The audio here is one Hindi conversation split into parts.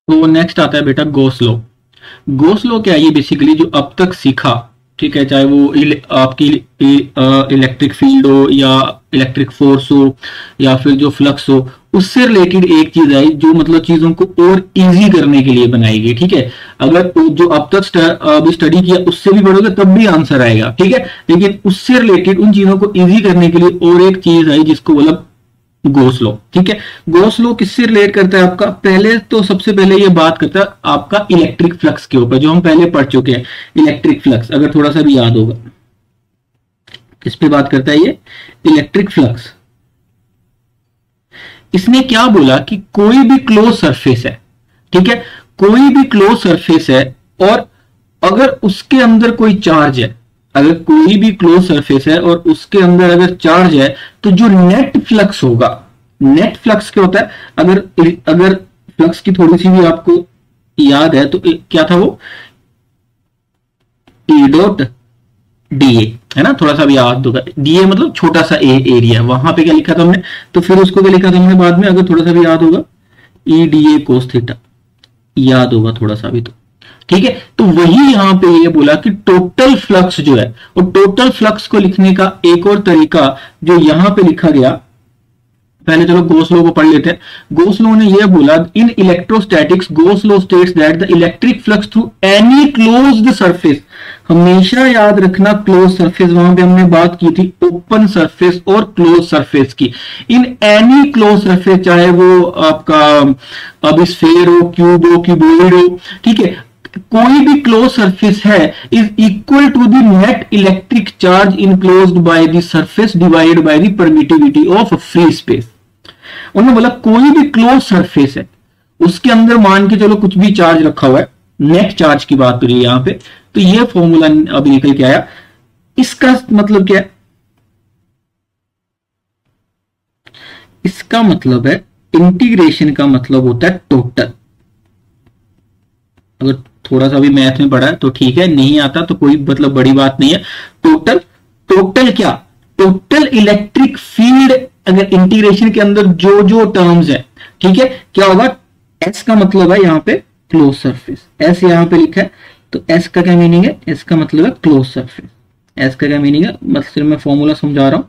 तो नेक्स्ट आता है बेटा गॉस लॉ। गॉस लॉ क्या है? ये बेसिकली जो अब तक सीखा, ठीक है, चाहे वो आपकी इलेक्ट्रिक फील्ड हो या इलेक्ट्रिक फोर्स हो या फिर जो फ्लक्स हो, उससे रिलेटेड एक चीज है जो मतलब चीजों को और इजी करने के लिए बनाई गई। ठीक है, अगर जो अब तक अभी स्टडी किया उससे भी पढ़ोगे तब भी आंसर आएगा। ठीक है, लेकिन उससे रिलेटेड उन चीजों को इजी करने के लिए और एक चीज है जिसको बोला गॉस लॉ। ठीक है, गॉस लॉ किससे रिलेट करता है आपका? पहले तो सबसे पहले ये बात करता है आपका इलेक्ट्रिक फ्लक्स के ऊपर, जो हम पहले पढ़ चुके हैं। इलेक्ट्रिक फ्लक्स अगर थोड़ा सा भी याद होगा, किस पे बात करता है ये? Electric flux. इसने क्या बोला कि कोई भी क्लोज सरफेस है, ठीक है, कोई भी क्लोज सरफेस है और अगर उसके अंदर कोई चार्ज है, अगर कोई भी क्लोज सरफेस है और उसके अंदर अगर चार्ज है, तो जो नेट फ्लक्स होगा, नेट फ्लक्स क्या होता है? अगर अगर फ्लक्स की थोड़ी सी भी आपको याद है तो क्या था वो? ई डॉट डी ए, है ना, थोड़ा सा भी याद होगा। डी ए मतलब छोटा सा ए एरिया, वहां पे क्या लिखा था हमने? तो फिर उसको क्या लिखा था हमने बाद में, अगर थोड़ा सा भी याद होगा? E D A cos theta, याद होगा थोड़ा सा भी तो। ठीक है, तो वही यहां पे ये बोला कि टोटल फ्लक्स जो है, और टोटल फ्लक्स को लिखने का एक और तरीका जो यहां पे लिखा गया, पहले चलो गॉस लॉ को पढ़ लेते हैं। गॉस लॉ ने यह बोला in electrostatics Gauss law states that the electric flux through any closed surface, हमेशा याद रखना क्लोज सरफेस, वहां पे हमने बात की थी ओपन सरफेस और क्लोज सरफेस की। इन एनी क्लोज सरफेस, चाहे वो आपका अब स्फीयर हो, क्यूब हो, क्यूबॉइड हो, ठीक है, कोई भी क्लोज सरफेस है is equal to the net electric charge enclosed by the surface divided by the permittivity of free space. उन्होंने बोला कोई भी क्लोज सरफेस है, उसके अंदर मान के चलो कुछ भी चार्ज रखा हुआ है, नेट चार्ज की बात करिए यहां पे, तो ये फॉर्मूला अभी निकल के आया। इसका मतलब क्या है? इसका मतलब है इंटीग्रेशन का मतलब होता है टोटल। अगर थोड़ा सा भी मैथ में पढ़ा है तो ठीक है, नहीं आता तो कोई मतलब बड़ी बात नहीं है। टोटल, टोटल क्या? टोटल इलेक्ट्रिक फील्ड, अगर इंटीग्रेशन के अंदर जो जो टर्म्स है, ठीक है, क्या होगा? एस का मतलब है यहां पे क्लोज सरफेस, एस यहां पे लिखा है, तो एस का क्या मीनिंग है? एस का मतलब है क्लोज सरफेस। एस का क्या मीनिंग है? मतलब सिर्फ मैं फॉर्मूला समझा रहा हूं,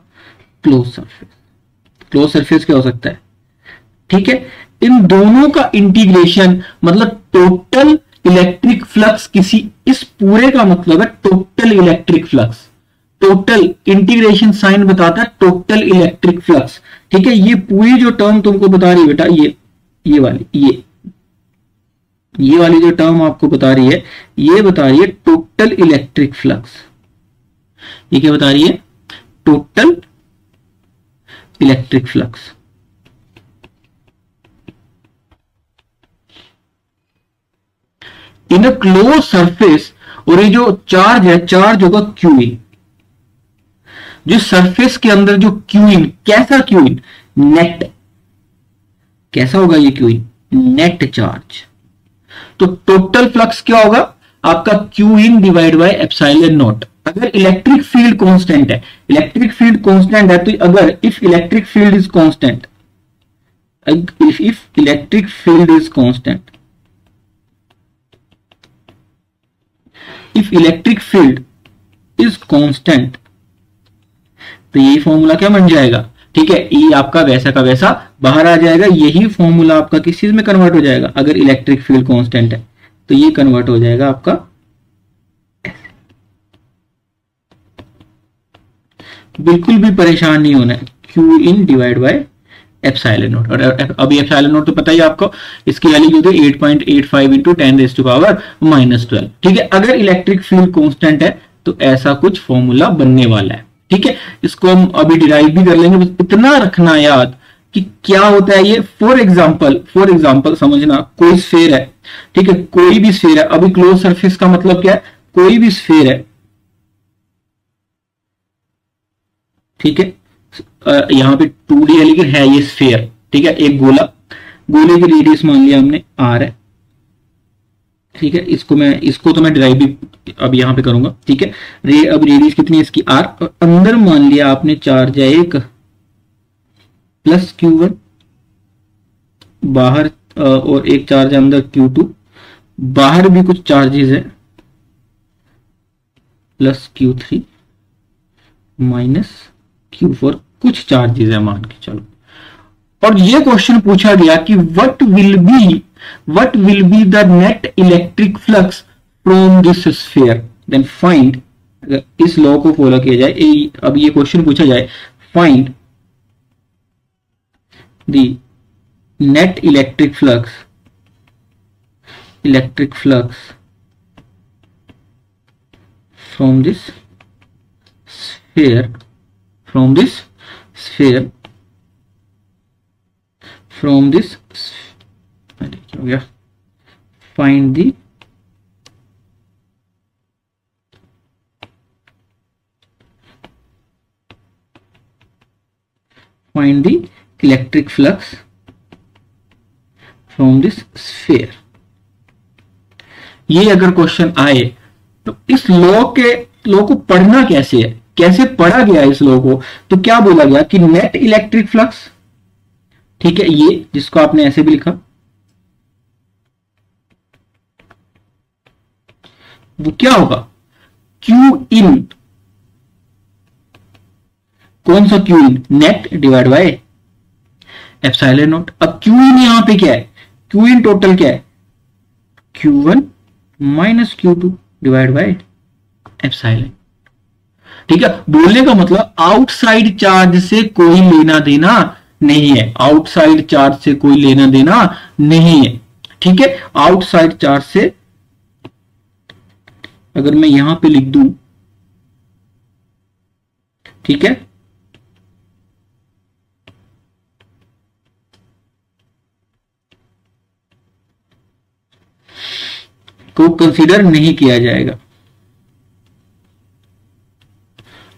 क्लोज सरफेस। क्लोज सरफेस क्या हो सकता है? ठीक है, इन दोनों का इंटीग्रेशन मतलब टोटल इलेक्ट्रिक फ्लक्स, किसी इस पूरे का मतलब है total electric flux. Total integration sign बताता है टोटल इलेक्ट्रिक फ्लक्स। ठीक है, ये पूरी जो टर्म तुमको बता रही है बेटा, ये वाली, ये वाली जो टर्म आपको बता रही है, ये बता रही है टोटल इलेक्ट्रिक फ्लक्स। ये क्या बता रही है? Total electric flux. In a close surface, और ये जो चार्ज है, चार्ज होगा क्यू इन। जो सरफेस के अंदर जो क्यू इन, कैसा क्यू इन? नेट। कैसा होगा ये क्यू इन? Net charge. तो टोटल फ्लक्स क्या होगा आपका? Q in divide by epsilon naught. अगर इलेक्ट्रिक फील्ड कांस्टेंट है, इलेक्ट्रिक फील्ड कांस्टेंट है, तो अगर if electric field is constant, if electric field is constant, if electric field is constant, तो यही फॉर्मूला क्या बन जाएगा? ठीक है, ई आपका वैसा का वैसा बाहर आ जाएगा। यही फॉर्मूला आपका किस चीज में कन्वर्ट हो जाएगा? अगर इलेक्ट्रिक फील्ड कांस्टेंट है तो ये कन्वर्ट हो जाएगा आपका, बिल्कुल भी परेशान नहीं होना है, Q in divide by epsilon naught. और अभी एप्सिलॉन नॉट तो पता ही आपको, इसकी वैल्यू होती है 8.85 इंटू 10⁻⁻²। ठीक है, अगर इलेक्ट्रिक फील्ड कांस्टेंट है तो ऐसा कुछ फॉर्मूला बनने वाला है। ठीक है, इसको हम अभी डिराइव भी कर लेंगे, बस इतना रखना याद कि क्या होता है ये। फॉर एग्जांपल समझना, कोई स्फीयर है, ठीक है, कोई भी स्फीयर है। अभी क्लोज सरफेस का मतलब क्या है? कोई भी स्फीयर है, ठीक है, यहां पे 2D है लेकिन है ये स्फीयर। ठीक है, एक गोला, गोले की रेडियस मान लिया हमने r है। ठीक है, इसको तो मैं डिराइव भी अब यहां पे करूंगा। ठीक है, अब रेडियस कितनी है इसकी? r, और अंदर मान लिया आपने चार्ज है एक प्लस Q1, बाहर और एक चार्ज है अंदर Q2, बाहर भी कुछ चार्जेस है प्लस Q3 माइनस Q4, कुछ चार्जेस है मान के चलो। और ये क्वेश्चन पूछा गया कि what will be the net electric flux from this sphere, then find, अगर इस लॉ को फॉलो किया जाए, अब ये क्वेश्चन पूछा जाए find the net electric flux from this sphere from this क्या हो गया, find the electric flux from this sphere। ये अगर क्वेश्चन आए तो इस लॉ को पढ़ना कैसे है, कैसे पढ़ा गया इस लॉ को, तो क्या बोला गया कि नेट इलेक्ट्रिक फ्लक्स, ठीक है, ये जिसको आपने ऐसे भी लिखा, वो क्या होगा, क्यू इन, कौन सा Q in, net divide by epsilon naught. अब क्यू इन यहां पे क्या है, क्यू इन टोटल क्या है, Q1 minus Q2 divide by epsilon, ठीक है। बोलने का मतलब आउटसाइड चार्ज से कोई लेना देना नहीं है, आउटसाइड चार्ज से कोई लेना देना नहीं है, ठीक है। आउटसाइड चार्ज से अगर मैं यहां पे लिख दूं, ठीक है, को कंसीडर नहीं किया जाएगा,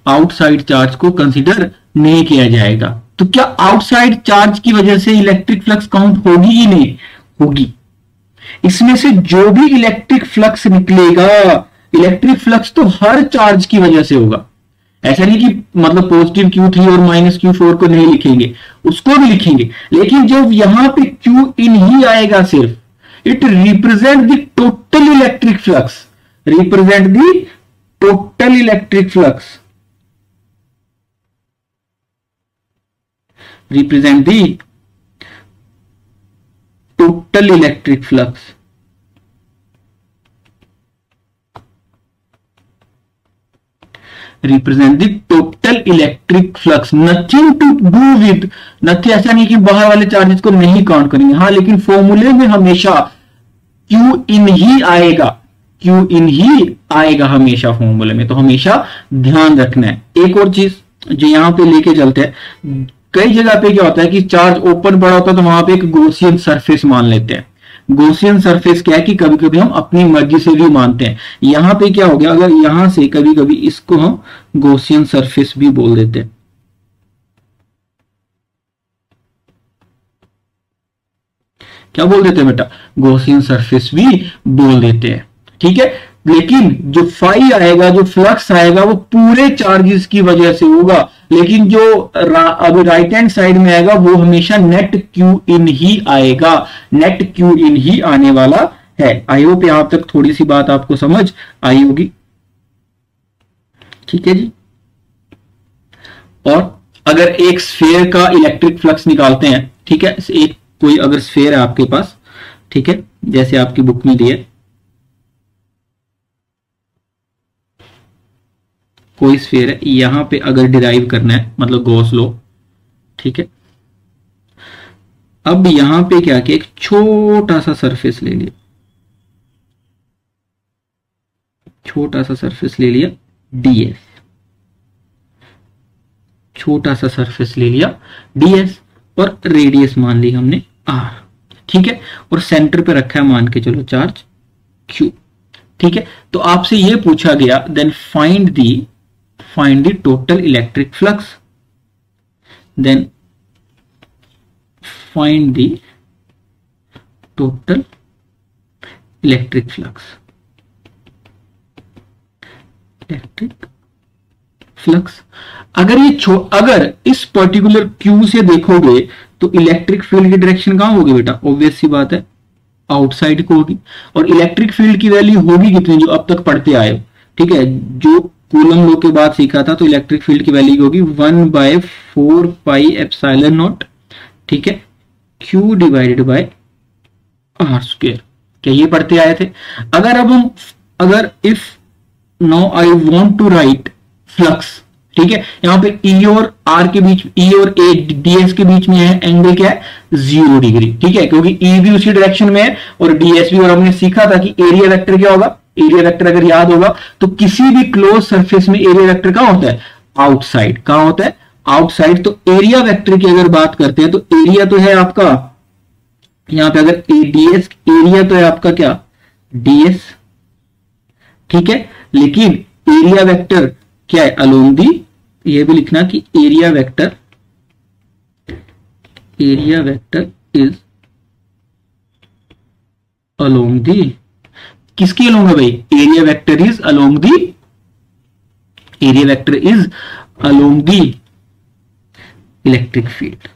आउटसाइड चार्ज को कंसीडर नहीं किया जाएगा। तो क्या आउटसाइड चार्ज की वजह से इलेक्ट्रिक फ्लक्स काउंट होगी ही नहीं होगी, इसमें से जो भी इलेक्ट्रिक फ्लक्स निकलेगा, इलेक्ट्रिक फ्लक्स तो हर चार्ज की वजह से होगा। ऐसा नहीं कि मतलब पॉजिटिव Q3 और माइनस Q4 को नहीं लिखेंगे, उसको भी लिखेंगे, लेकिन जब यहां पे Q इन ही आएगा सिर्फ, it represent the total electric flux, represent the total electric flux, represent the total electric flux, represent the total electric flux, nothing to do with, nothing, ऐसा नहीं कि बाहर वाले चार्जेस को नहीं काउंट करेंगे, हाँ, लेकिन फॉर्मूले में हमेशा Q इन ही आएगा, Q इन ही आएगा हमेशा फॉर्मूले में, तो हमेशा ध्यान रखना है। एक और चीज जो यहां पे लेके चलते हैं, कई जगह पे क्या होता है कि चार्ज ओपन पड़ा होता है तो वहां पे एक गॉसियन सरफेस मान लेते हैं। गॉसियन सरफेस क्या है कि कभी कभी हम अपनी मर्जी से भी मानते हैं, यहां पे क्या हो गया, अगर यहां से कभी कभी इसको हम गॉसियन सरफेस भी बोल देते हैं, क्या बोल देते हैं बेटा, गॉसियन सरफेस भी बोल देते हैं, ठीक है। लेकिन जो फाई आएगा, जो फ्लक्स आएगा, वो पूरे चार्जेस की वजह से होगा, लेकिन जो अभी राइट हैंड साइड में आएगा वो हमेशा नेट Q इन ही आएगा, नेट Q इन ही आने वाला है। आई होप यहां तक थोड़ी सी बात आपको समझ आई होगी, ठीक है जी। और अगर एक स्फीयर का इलेक्ट्रिक फ्लक्स निकालते हैं, ठीक है, एक कोई अगर स्फीयर है आपके पास, ठीक है, जैसे आपकी बुक में दिए कोई स्फीयर है, यहां पे अगर डिराइव करना है मतलब गॉस लॉ, ठीक है। अब यहां पे क्या किया, एक छोटा सा सरफेस ले लिया, छोटा सा सरफेस ले लिया ds, छोटा सा सरफेस ले लिया ds, और रेडियस मान ली हमने r, ठीक है, और सेंटर पे रखा है मान के चलो चार्ज q, ठीक है। तो आपसे ये पूछा गया then find the total electric flux, then find the total electric flux, electric flux. अगर इस पर्टिकुलर Q से देखोगे तो इलेक्ट्रिक फील्ड की डायरेक्शन कहां होगी बेटा, ऑब्वियस सी बात है आउटसाइड को होगी। और इलेक्ट्रिक फील्ड की वैल्यू होगी कितनी, जो अब तक पढ़ते आए हो, ठीक है, जो कूलम लॉ के बाद सीखा था, तो इलेक्ट्रिक फील्ड की वैल्यू होगी 1/4πε0, ठीक है, Q divided by are square. क्या ये पढ़ते आए थे? अगर if now I want to write flux, ठीक है, यहां पे E और R के बीच, E और A DS के बीच में है एंगल क्या है, 0 डिग्री, ठीक है, क्योंकि E भी उसी डायरेक्शन में है और DS भी। और हमने सीखा था कि एरिया वेक्टर क्या होगा, एरिया वेक्टर अगर याद होगा तो किसी भी क्लोज सरफेस में एरिया वेक्टर कहां होता है, आउटसाइड। कहां होता है, आउटसाइड। तो एरिया वेक्टर की अगर बात करते हैं तो एरिया तो है आपका यहां पे, अगर ds एरिया तो है आपका क्या, ds, ठीक है, लेकिन एरिया वेक्टर क्या है, अलोंग दी, ये भी लिखना कि area vector is along the, किसकी अलोंग है भाई, area vector is along the, area vector is along the electric field,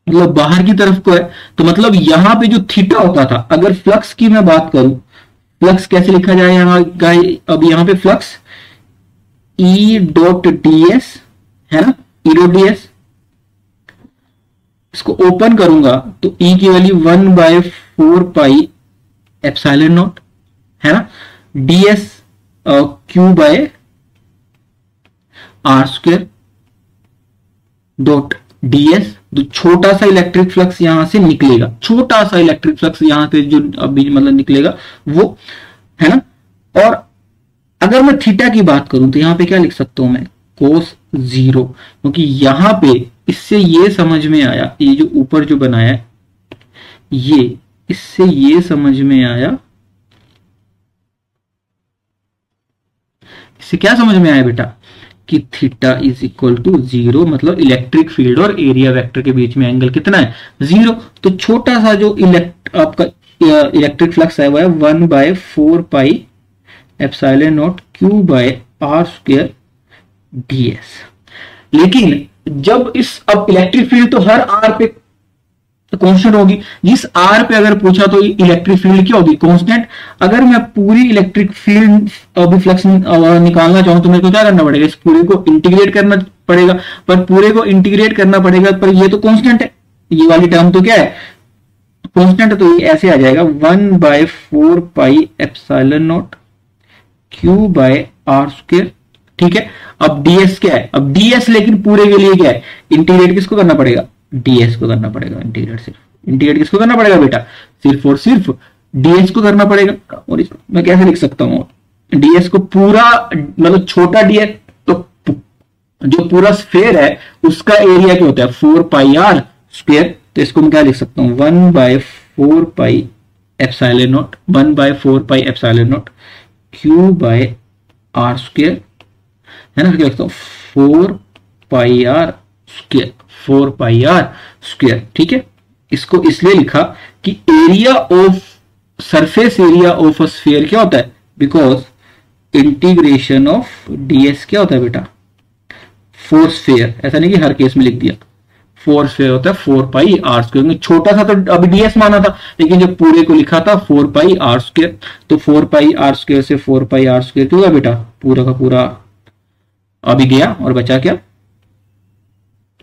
मतलब बाहर की तरफ को है। तो मतलब यहां पे जो थीटा होता था, अगर फ्लक्स की मैं बात करूं, फ्लक्स कैसे लिखा जाए यहां गाइस, अब यहां पे फ्लक्स E डॉट ds है ना, E डॉट ds, इसको ओपन करूंगा तो E की वैल्यू 1/4πε0 है ना, ds Q by are square dot ds। तो छोटा सा इलेक्ट्रिक फ्लक्स यहां से निकलेगा, छोटा सा इलेक्ट्रिक फ्लक्स यहां से जो अभी मतलब निकलेगा वो, है ना। और अगर मैं थीटा की बात करूं तो यहां पे क्या लिख सकता हूं मैं, कोस 0, क्योंकि यहां पे इससे ये समझ में आया, ये जो ऊपर जो बनाया है ये, इससे ये समझ में आया, इससे क्या समझ में आया बेटा कि थीटा इज इक्वल टू 0, मतलब इलेक्ट्रिक फील्ड और एरिया वेक्टर के बीच में एंगल कितना है, 0। तो छोटा सा जो आपका इलेक्ट्रिक फ्लक्स है वो है 1/4πε0 Q by are square ds। लेकिन जब इस, अब इलेक्ट्रिक फील्ड तो हर आर पे कांस्टेंट होगी, जिस आर पे अगर पूछा तो इलेक्ट्रिक फील्ड क्या होगी, कांस्टेंट। अगर मैं पूरी इलेक्ट्रिक फील्ड अभी फ्लक्स निकालना चाहूं तो मेरे को क्या करना पड़ेगा, इस पूरे को इंटीग्रेट करना पड़ेगा, पर पूरे को इंटीग्रेट करना पड़ेगा, पर ये तो कांस्टेंट है, ये वाली टर्म तो क्या है, कांस्टेंट है। तो ये ऐसे आ जाएगा 1/4πε0 Q बाय आर स्क्वायर, ठीक है। अब ds क्या है, अब ds लेकिन पूरे के लिए क्या है, इंटीग्रेट किसको करना पड़ेगा, ds को करना पड़ेगा इंटीग्रेट, सिर्फ इंटीग्रेट किसको करना पड़ेगा बेटा, सिर्फ और सिर्फ ds को करना पड़ेगा। और मैं कैसे लिख सकता हूं, ds को पूरा, मतलब छोटा ds, तो जो पूरा स्फेयर है उसका एरिया क्या होता है 4πr स्क्वायर। तो इसको मैं क्या लिख सकता हूं 1/4πε0 Q बाय आर स्क्वायर, है ना, क्या लिखता हूं 4πr स्क्वायर, ठीक है। इसको इसलिए लिखा कि area of surface area of a sphere क्या होता है, बिकॉज इंटीग्रेशन ऑफ ds क्या होता है बेटा, फोर स्फीयर, ऐसा नहीं कि हर केस में लिख दिया, फोर स्फीयर होता है 4πr स्क्वायर। छोटा सा तो अभी ds माना था, लेकिन जब पूरे को लिखा था 4πr स्क्वायर, तो 4πr स्क्वायर से 4πr स्क्वायर क्यों बेटा, पूरा का पूरा अभी गया और बचा क्या,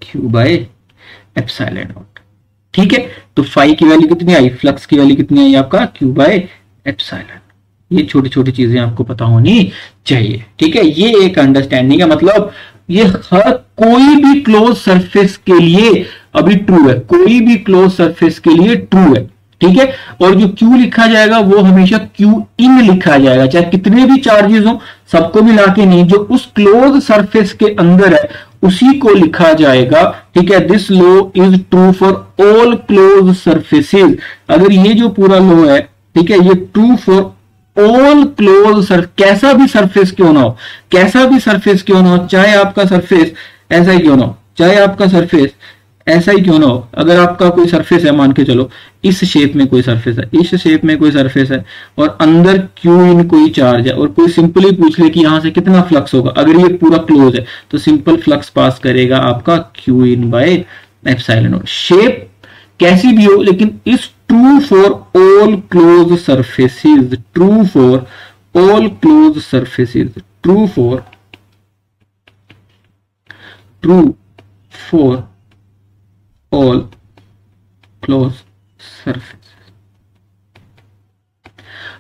Q बाय एप्सिलॉन, ठीक है। तो फाई की वैल्यू कितनी आई, फ्लक्स की वैल्यू कितनी आई आपका Q बाय एप्सिलॉन। ये छोटी छोटी चीजें आपको पता होनी चाहिए, ठीक है। ये एक अंडरस्टैंडिंग है, मतलब ये हर कोई भी क्लोज सरफेस के लिए अभी ट्रू है, कोई भी क्लोज सरफेस के लिए ट्रू है, ठीक है। और जो Q लिखा जाएगा वो हमेशा Q इन लिखा जाएगा, चाहे कितने भी चार्जेस हो सबको मिला के नहीं, जो उस क्लोज सरफेस के अंदर है उसी को लिखा जाएगा, ठीक है। This law is true for all close surfaces. अगर ये जो पूरा लॉ है, ठीक है, ये ट्रू फॉर ऑल क्लोज कैसा भी सरफेस क्यों ना हो, कैसा भी सरफेस क्यों ना हो, चाहे आपका सरफेस ऐसा ही क्यों ना हो, चाहे आपका सरफेस ऐसा ही क्यों ना हो, अगर आपका कोई सरफेस है, मान के चलो इस शेप में कोई सरफेस है, इस शेप में कोई सरफेस है, और अंदर क्यू इन कोई चार्ज है, और कोई सिंपली पूछ ले कि यहां से कितना फ्लक्स होगा, अगर ये पूरा क्लोज है तो सिंपल फ्लक्स पास करेगा आपका Q in by epsilon not. Shape कैसी भी हो, लेकिन इस true for all close surfaces, true for all close surfaces, true for all closed surface,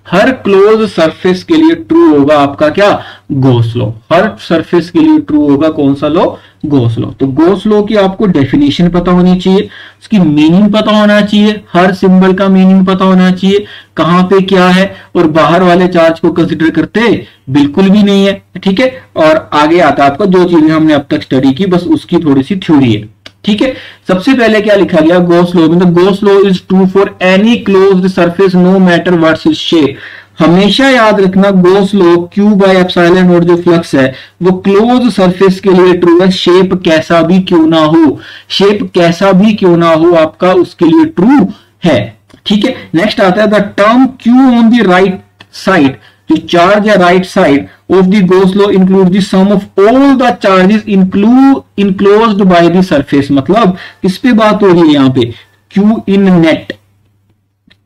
her close surface के लिए ट्रू होगा आपका क्या, गॉस लॉ। हर सरफेस के लिए ट्रू होगा कौन सा लॉ, गॉस लॉ। तो गॉस लॉ की आपको डेफिनेशन पता होनी चाहिए, उसकी मीनिंग पता होना चाहिए, हर सिंबल का मीनिंग पता होना चाहिए, कहां पे क्या है, और बाहर वाले चार्ज को कंसिडर करते बिल्कुल भी नहीं है, ठीक है। और आगे आता है आपका जो चीजें हमने अब तक स्टडी की, बस उसकी थोड़ी सी थ्योरी है, ठीक है। सबसे पहले क्या लिखा गया गॉस लॉ में, तो Gauss law is true for any closed surface no matter what's its shape. हमेशा याद रखना Gauss law q by epsilon naught जो फ्लक्स है वो क्लोज सरफेस के लिए ट्रू है, शेप कैसा भी क्यों ना हो, शेप कैसा भी क्यों ना हो आपका उसके लिए ट्रू है, ठीक है। नेक्स्ट आता है the term q on the right side, जो चार्ज है right side of the Gauss law include the sum of all the charges enclosed by the surface. मतलब किस पे बात हो रही है यहाँ पे, q in net,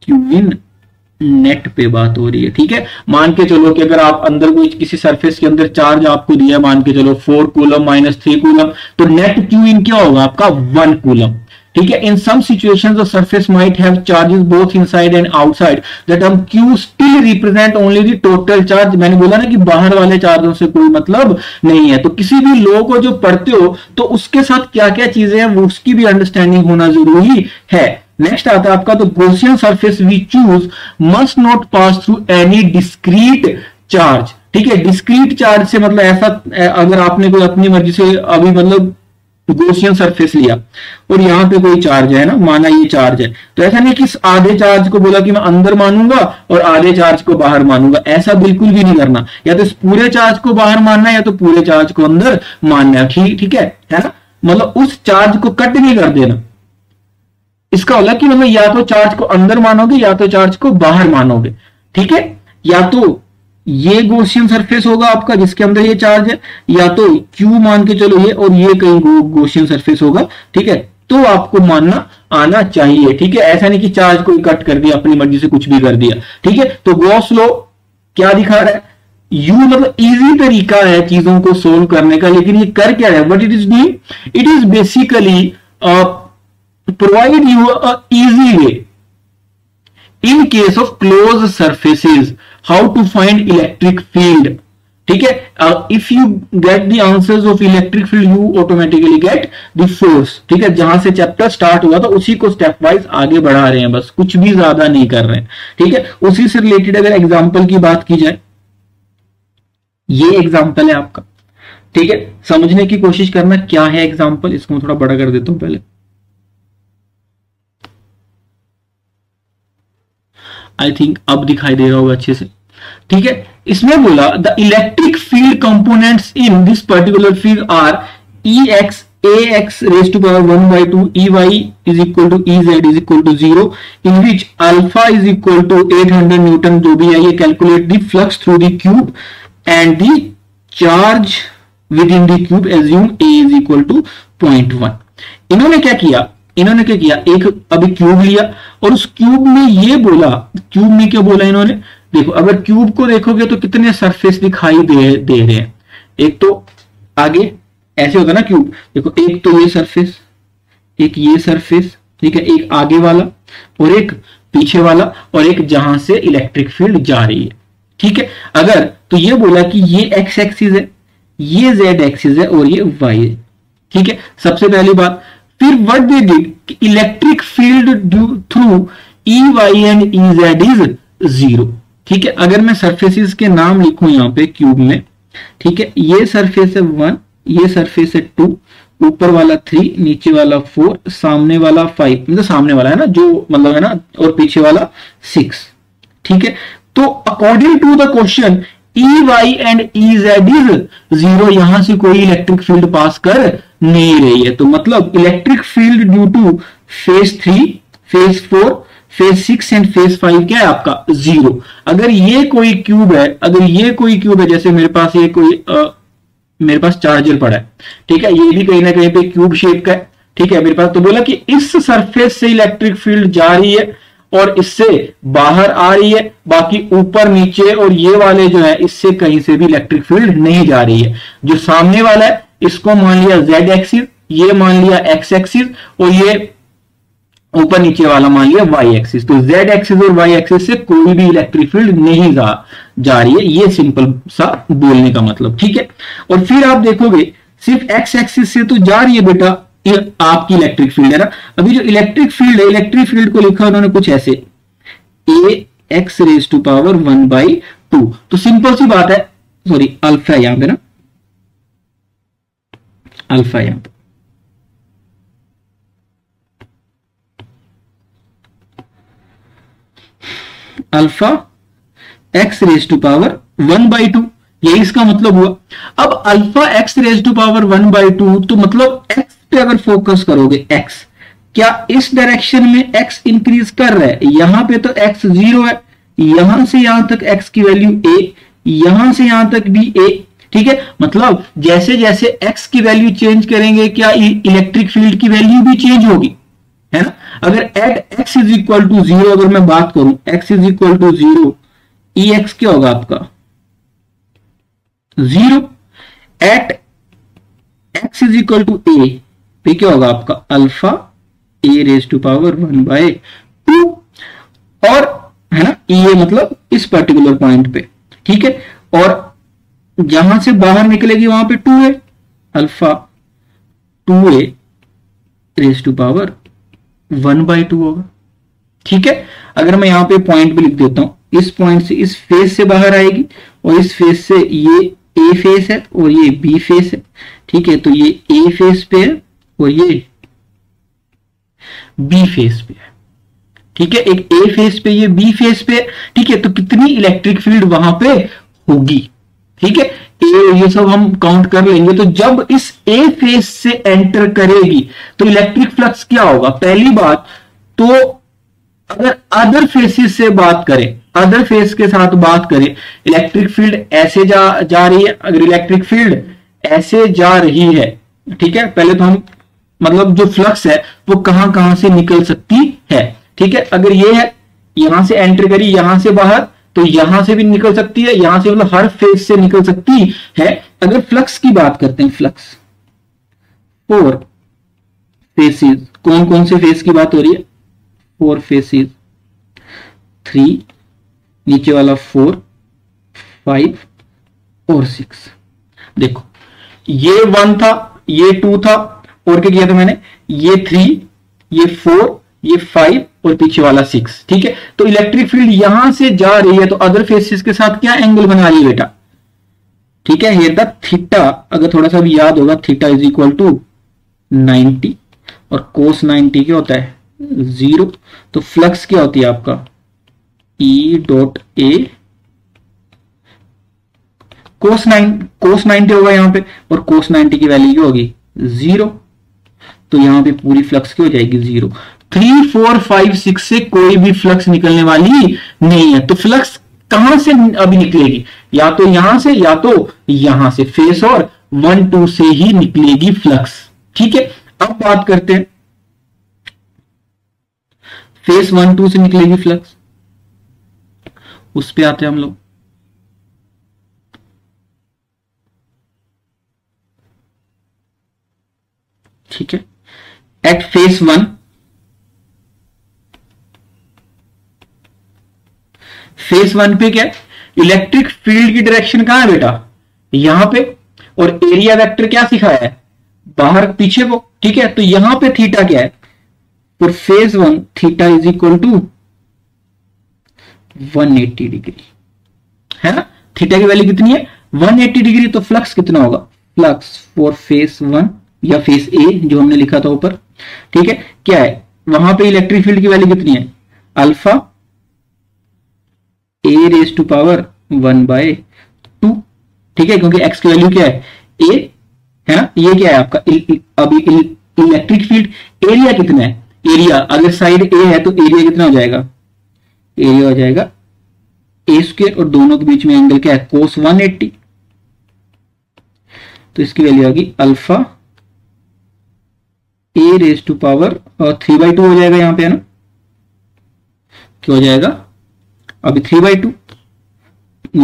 Q in net पे बात हो रही है, ठीक है। मान के चलो कि अगर आप अंदर कोई किसी सरफेस के अंदर चार्ज आपको दिया, मान के चलो 4 कूलम माइनस 3 कूलम, तो नेट क्यू इन क्या होगा आपका 1 कूलम, ठीक है। In some situations the surface might have charges both inside and outside, that हम Q still represent only the total charge. मैंने बोला ना कि बाहर वाले चार्जों से कोई मतलब नहीं है, तो किसी भी लॉ को जो पढ़ते हो तो उसके साथ क्या क्या चीजें हैं वो उसकी भी अंडरस्टैंडिंग होना जरूरी है। नेक्स्ट आता है आपका तो Gaussian surface we choose must not pass through any discrete charge, ठीक है। डिस्क्रीट चार्ज से मतलब ऐसा, अगर आपने कोई अपनी मर्जी से अभी मतलब गॉसियन सरफेस लिया और यहां पे कोई चार्ज है ना, माना ये चार्ज है, तो ऐसा नहीं कि आधे चार्ज को बोला कि मैं अंदर मानूंगा और आधे चार्ज को बाहर मानूंगा, ऐसा बिल्कुल भी नहीं करना। या तो पूरे चार्ज को बाहर मानना है या तो पूरे चार्ज को अंदर मानना है, ठीक है ना। मतलब उस चार्ज को कट नहीं कर देना, इसका मतलब कि मतलब या तो चार्ज को अंदर मानोगे या तो चार्ज को बाहर मानोगे, ठीक है। या तो ये गॉसियन सरफेस होगा आपका जिसके अंदर ये चार्ज है, या तो क्यू मान के चलो ये, और ये कहीं गॉसियन सरफेस होगा, ठीक है। तो आपको मानना आना चाहिए, ठीक है। ऐसा नहीं कि चार्ज को कट कर दिया, अपनी मर्जी से कुछ भी कर दिया, ठीक है। तो गॉस लॉ क्या दिखा रहा है, यू मतलब इजी तरीका है चीजों को सोल्व करने का, लेकिन ये कर क्या है, what it is doing, it is basically provide you a easy way in case of closed surfaces how to find electric field, ठीक है। if you get the answers of electric field you automatically get the force, ठीक है। जहां से चैप्टर स्टार्ट हुआ था उसी को स्टेप वाइज आगे बढ़ा रहे हैं, बस कुछ भी ज्यादा नहीं कर रहे हैं, ठीक है। उसी से रिलेटेड अगर एग्जांपल की बात की जाए, ये एग्जांपल है आपका, ठीक है। समझने की कोशिश करना क्या है एग्जांपल, इसको मैं थोड़ा बड़ा कर देता हूं पहले, आई थिंक अब दिखाई दे रहा होगा अच्छे से, ठीक है। इसमें बोला the electric field components in this particular field are E x a x raise to power 1/2 E y is equal to E z is equal to 0 in which alpha is equal to 800 newton, जो भी है ये calculate the flux through the cube and the charge within the cube assume a is equal to 0.1। इन्होंने क्या किया, एक अभी क्यूब लिया और उस क्यूब में ये बोला, क्यूब में क्या बोला इन्होंने, देखो अगर क्यूब को देखोगे तो कितने सरफेस दिखाई दे रहे हैं। एक तो आगे ऐसे होता है ना क्यूब, देखो एक तो ये सरफेस, एक ये सरफेस, ठीक है, एक आगे वाला और एक पीछे वाला और एक जहां से इलेक्ट्रिक फील्ड जा रही है, ठीक है। अगर तो ये बोला कि ये एक्स एक्सिस है, ये जेड एक्सिस है और ये वाई है, ठीक है। सबसे पहली बात, फिर what they did, electric field through E y and E z is 0, ठीक है। अगर मैं सरफेसेस के नाम लिखूं यहां पे क्यूब में, ठीक है, ये सरफेस है 1, ये सरफेस है 2, ऊपर वाला 3, नीचे वाला 4, सामने वाला 5, मतलब सामने वाला है ना जो मतलब है ना, और पीछे वाला 6, ठीक है। तो according to the question E y and E z is 0, यहां से कोई इलेक्ट्रिक फील्ड पास कर नहीं रही है। तो मतलब electric field due two phase 3, phase 4, phase 6 and phase 5 क्या है आपका 0। अगर ये कोई क्यूब है, जैसे मेरे पास ये कोई मेरे पास चार्जर पड़ा है, ठीक है, ये भी कहीं ना कहीं पे क्यूब शेप का है, ठीक है, मेरे पास तो बोला कि इस सरफेस से इलेक्ट्रिक फील्ड जा रही है और इससे बाहर आ रही है, बाकी ऊपर नीचे और ये वाले जो है इससे कहीं से भी इलेक्ट्रिक फील्ड नहीं जा रही है। जो सामने वाला है इसको मान लिया जेड एक्सिस, ये मान लिया एक्स एक्सिस, और ये ऊपर नीचे वाला मान लिया वाई एक्सिस। तो जेड एक्सिस और वाई एक्सिस से कोई भी इलेक्ट्रिक फील्ड नहीं जा रही है, ये सिंपल सा बोलने का मतलब, ठीक है। और फिर आप देखोगे सिर्फ एक्स एक्सिस से तो जा रही है बेटा ये आपकी इलेक्ट्रिक फील्ड, है ना। अभी जो इलेक्ट्रिक फील्ड है, इलेक्ट्रिक फील्ड को लिखा उन्होंने कुछ ऐसे ए एक्स रेज टू पावर 1/2। तो सिंपल सी बात है, सॉरी अल्फा है यहां पे ना, अल्फा यहां पे, alpha x raise to power 1/2, यही इसका मतलब हुआ। अब alpha x raise to power 1/2, तो मतलब एक्स पे अगर फोकस करोगे, एक्स क्या इस डायरेक्शन में एक्स इंक्रीज कर रहा है, यहां पे तो एक्स 0 है, यहां से यहां तक एक्स की वैल्यू a, यहां से यहां तक भी a, ठीक है। मतलब जैसे जैसे एक्स की वैल्यू चेंज करेंगे क्या इलेक्ट्रिक फील्ड की वैल्यू भी चेंज होगी, है ना। अगर at x is equal to 0 अगर मैं बात करूं, x is equal to 0, E x क्या होगा आपका 0, at x is equal to a पे क्या होगा आपका alpha a raise to power 1/2, और है ना, ये मतलब इस पर्टिकुलर पॉइंट पे, ठीक है। और जहां से बाहर निकलेगी वहां पे 2 है, alpha 2a raise to power 1/2 होगा, ठीक है। अगर मैं यहां पे पॉइंट भी लिख देता हूं, इस पॉइंट से इस फेस से बाहर आएगी और इस फेस से ये ए फेस है और ये बी फेस है, ठीक है। तो ये ए फेस पे है और ये बी फेस पे है, ठीक है। एक ए फेस पे, ये बी फेस पे, ठीक है। तो कितनी इलेक्ट्रिक फील्ड वहां पे होगी, ठीक है। ये सब हम काउंट कर लेंगे। तो जब इस ए फेस से एंटर करेगी तो इलेक्ट्रिक फ्लक्स क्या होगा, पहली बात तो अगर अदर फेसेस से बात करें, अदर फेस के साथ बात करें, इलेक्ट्रिक फील्ड ऐसे जा रही है, अगर इलेक्ट्रिक फील्ड ऐसे जा रही है, ठीक है, पहले तो हम मतलब जो फ्लक्स है वो कहां कहां से निकल सकती है, ठीक है। अगर ये है यहां से एंटर करी, यहां से बाहर, तो यहां से भी निकल सकती है, यहां से मतलब हर फेस से निकल सकती है। अगर फ्लक्स की बात करते हैं, फ्लक्स 4 फेसेस, कौन कौन से फेस की बात हो रही है, 4 फेसेस, 3, नीचे वाला 4, 5 और 6। देखो ये 1 था, ये 2 था, और क्या किया था मैंने, ये 3, ये 4, ये 5 और पीछे वाला 6, ठीक है। तो इलेक्ट्रिक फील्ड यहां से जा रही है तो अदर फेसेस के साथ क्या एंगल बना रही है बेटा, ठीक है। हियर द थीटा, अगर थोड़ा सा भी याद होगा, थीटा इज इक्वल टू 90 और कोस 90 क्या होता है 0। तो फ्लक्स क्या होती है आपका E डॉट ए कोस 90 होगा यहां पे, और कोस 90 की वैल्यू क्या होगी 0। तो यहां पे पूरी फ्लक्स क्या हो जाएगी 0। 3, 4, 5, 6 से कोई भी फ्लक्स निकलने वाली नहीं है। तो फ्लक्स कहां से अभी निकलेगी, या तो यहां से या तो यहां से, फेस और 1, 2 से ही निकलेगी फ्लक्स, ठीक है। अब बात करते हैं फेस 1, 2 से निकलेगी फ्लक्स, उस पे आते हैं हम लोग। ठीक है, एट फेस 1, फेस 1 पे क्या है, इलेक्ट्रिक फील्ड की डायरेक्शन कहां है बेटा, यहां पे, और एरिया वेक्टर क्या सिखाया है बाहर पीछे को, ठीक है। तो यहां पे थीटा क्या है, for face 1 theta is equal to 180 degree, है ना। थीटा की वैल्यू कितनी है 180 डिग्री। तो फ्लक्स कितना होगा, फ्लक्स फॉर फेस 1 या फेस ए जो हमने लिखा था ऊपर, ठीक है, क्या है, वहां पे इलेक्ट्रिक फील्ड की वैल्यू कितनी है, alpha a raise to power 1/2 ठीक है, क्योंकि x की वैल्यू क्या है, a है ना, ये क्या है आपका अभी इलेक्ट्रिक फील्ड, एरिया कितना है, एरिया अगर साइड a है तो एरिया कितना हो जाएगा, एरिया हो जाएगा a स्क्वायर, और दोनों के बीच में एंगल क्या है, cos 180, तो इसकी वैल्यू होगी alpha a raise to power 3/2 हो जाएगा यहाँ पे, है ना, क्या हो जाएगा अभी 3/2,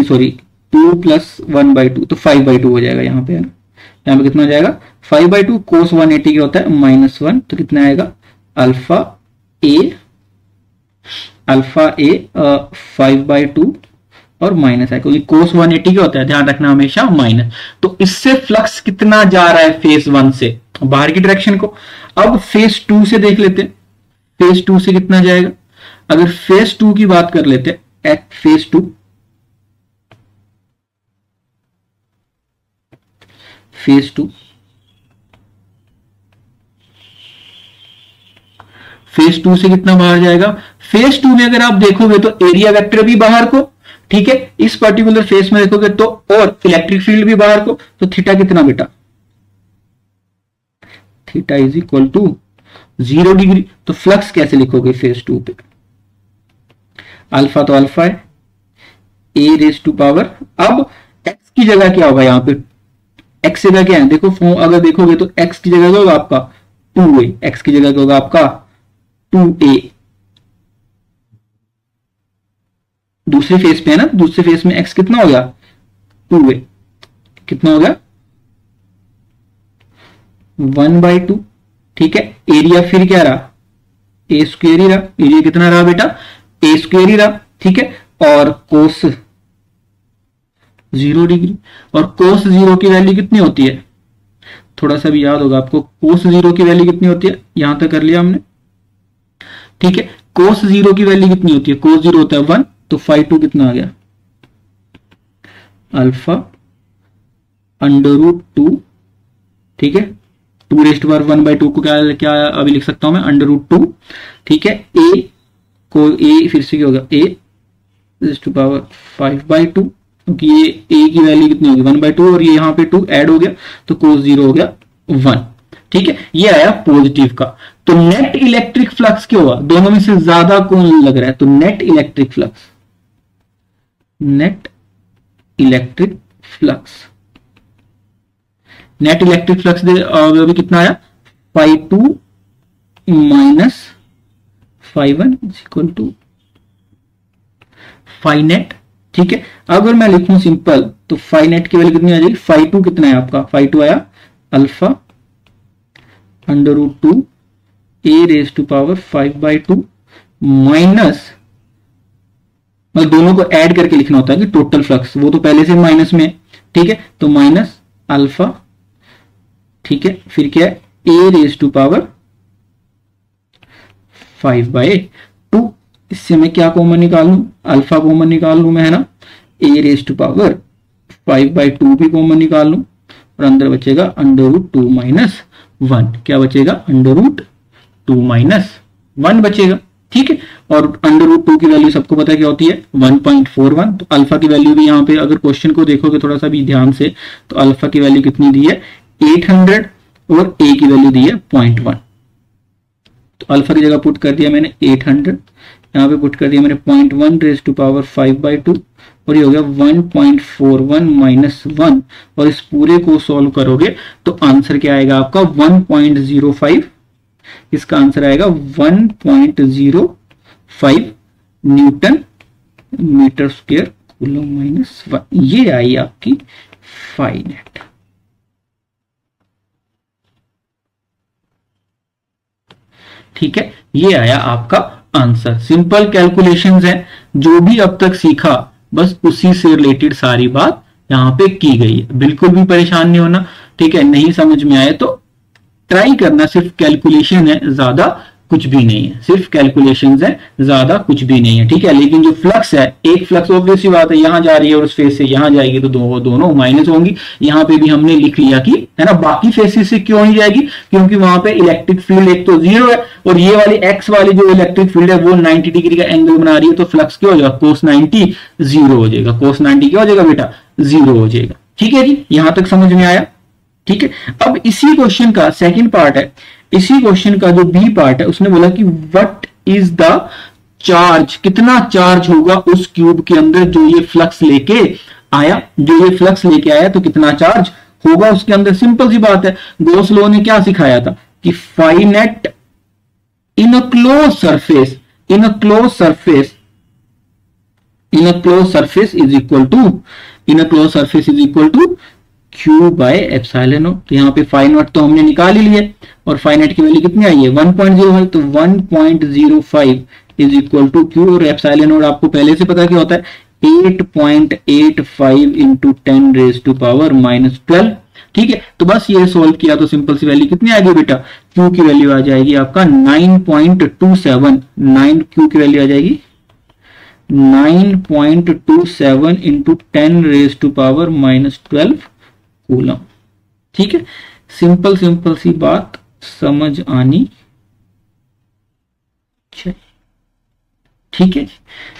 सॉरी 2 प्लस 1/2, तो 5/2 हो जाएगा यहाँ पे, है ना, यहाँ पे कितना हो जाएगा 5/2, cos 180 क्या होता है -1, तो कितना आएगा अल्फा a 5/2 और माइनस है, क्योंकि cos 180 क्या होता है, ध्यान रखना हमेशा माइनस। तो इससे फ्लक्स कितना जा रहा है फेज 1 से बाहर की डायरेक्शन को। अब फेज 2 से देख लेते हैं, फेज 2 से कितना जाएगा, अगर फेज 2 की बात कर लेते हैं, एट फेज 2, फेज 2 फेज 2 से कितना बाहर जाएगा, फेज 2 में अगर आप देखोगे तो एरिया वेक्टर भी बाहर को, ठीक है, इस पर्टिकुलर फेज में देखोगे तो, और इलेक्ट्रिक फील्ड भी बाहर को, तो थीटा कितना बेटा, theta is equal to 0 degree. तो फ्लक्स कैसे लिखोगे फेज 2 पे, अल्फा तो अल्फा है, a रेज टू पावर, अब x की जगह क्या होगा, यहां पे x जगह क्या है, देखो अगर देखोगे तो x की जगह क्या होगा आपका 2a, x की जगह क्या होगा आपका 2a, दूसरे फेस पे है ना, दूसरे फेस में x कितना हो गया 2a, कितना हो गया 1/2, ठीक है, एरिया फिर क्या रहा a स्क्वायर ही रहा, एरिया कितना रहा बेटा a स्क्वायर ही रहा, ठीक है, और कोस 0 डिग्री, और कोस 0 की वैल्यू कितनी होती है, थोड़ा सा भी याद होगा आपको, कोस 0 की वैल्यू कितनी होती है, यहां तक कर लिया हमने, ठीक है, कोस 0 की वैल्यू कितनी होती है, कोस 0 होता है 1, तो ∅2 कितना आ गया अल्फा √2, ठीक है, 2 रेज़ टू पावर 1/2 को क्या अभी लिख सकता हूं मैं √2, ठीक है, a को a फिर से क्या होगा a रेज़ टू पावर 5/2, क्योंकि ये a की वैल्यू कितनी होगी 1/2, और ये यहाँ पे 2 ऐड हो गया, तो cos 0 हो गया 1, ठीक है, ये आया पॉजिटिव का। तो नेट इलेक्ट्रिक फ्लक्स क्या होगा, दोनों में से ज्यादा कौन लग रहा है, तो net electric flux, net electric flux, net electric flux अभी कितना आया ∅2 माइनस ∅1 इक्वल टू ∅net, ठीक है। अगर मैं लिखूं सिंपल तो ∅net की वैल्यू कितनी आ जाएगी, ∅2 कितना है आपका, ∅2 आया alpha √2 a raise to power 5/2 minus, मतलब दोनों को ऐड करके लिखना होता है कि टोटल फ्लक्स, वो तो पहले से माइनस में, ठीक है, तो माइनस अल्फा, ठीक है, फिर क्या है a रेज़ टू पावर 5/2, इससे मैं क्या कॉमन निकाल लूं, अल्फा कॉमन निकाल लूं मैं, है ना, a रेज़ टू पावर 5/2 भी कॉमन निकाल लूं, और अंदर बचेगा √2 माइनस 1, क्या बचेगा √2 माइनस 1 बचेगा, ठीक है, और √2 की वैल्यू सबको पता है क्या होती है 1.41, तो अल्फा की वैल्यू भी यहाँ पे अगर क्वेश्चन को देखोगे थोड़ा सा भी ध्यान से, तो अल्फा की वैल्यू कितनी दी है 800, और a की वैल्यू दी है 0.1, तो अल्फा की जगह पुट कर दिया मैंने 800, यहाँ पे पुट कर दिया मैंने 0.1 रेज़ टू पावर 5/2, और ये हो गया 1.41 माइनस 1, और इस पूरे को सॉल्व करोगे तो आंसर क्या आएगा आपका 1.05, इसका आंसर आएगा 1.05 newton metre square coulomb minus 1, ये आई आपकी ∅net। ठीक है, ये आया आपका आंसर। सिंपल कैलकुलेशंस है, जो भी अब तक सीखा बस उसी से रिलेटेड सारी बात यहाँ पे की गई है, बिल्कुल भी परेशान नहीं होना, ठीक है। नहीं समझ में आए तो ट्राई करना, सिर्फ कैलकुलेशन है, ज्यादा कुछ भी नहीं है, सिर्फ कैलकुलेशंस है, ज्यादा कुछ भी नहीं है, ठीक है। लेकिन जो फ्लक्स है, एक फ्लक्स ऑब्वियसली बात है यहां जा रही है और उस फेस से यहां जाएगी तो दोनों माइनस होंगी, यहाँ पे भी हमने लिख लिया कि, है ना, बाकी फेसेस से क्यों नहीं जाएगी, क्योंकि वहां पे इलेक्ट्रिक फील्ड एक तो 0 है, और ये वाली एक्स वाली जो इलेक्ट्रिक फील्ड है वो 90 डिग्री का एंगल बना रही है, तो फ्लक्स क्या हो जाएगा cos 90 0 हो जाएगा, cos 90 क्या हो जाएगा बेटा 0 हो जाएगा, ठीक है जी, यहां तक समझ में आया। ठीक है, अब इसी क्वेश्चन का सेकंड पार्ट है, इसी क्वेश्चन का जो बी पार्ट है, उसने बोला कि व्हाट इज द चार्ज, कितना चार्ज होगा उस क्यूब के अंदर जो ये फ्लक्स लेके आया, जो ये फ्लक्स लेके आया, तो कितना चार्ज होगा उसके अंदर। सिंपल सी बात है, गॉस लॉ ने क्या सिखाया था कि phi net in a close surface, in a close surface, in a close surface is equal to, in a close surface is equal to Q by epsilon naught. तो यहाँ पे फाई नॉट तो हमने निकाल ही लिया, और फाई नेट की वैल्यू कितनी आई है 1.05, तो 1.05 इज इक्वल टू Q, और एप्सिलॉन नॉट आपको पहले से पता क्या होता है 8.85 इंटू 10 रेज टू पावर -12। ठीक है, तो बस ये सोल्व किया तो सिंपल सी वैल्यू कितनी आ गई बेटा, Q की वैल्यू आ जाएगी आपका 9.27, 9 Q की वैल्यू आ जाएगी 9.27 into 10 raise to power -12 coulomb. ठीक है, सिंपल सिंपल सी बात समझ आनी चाहिए। ठीक है,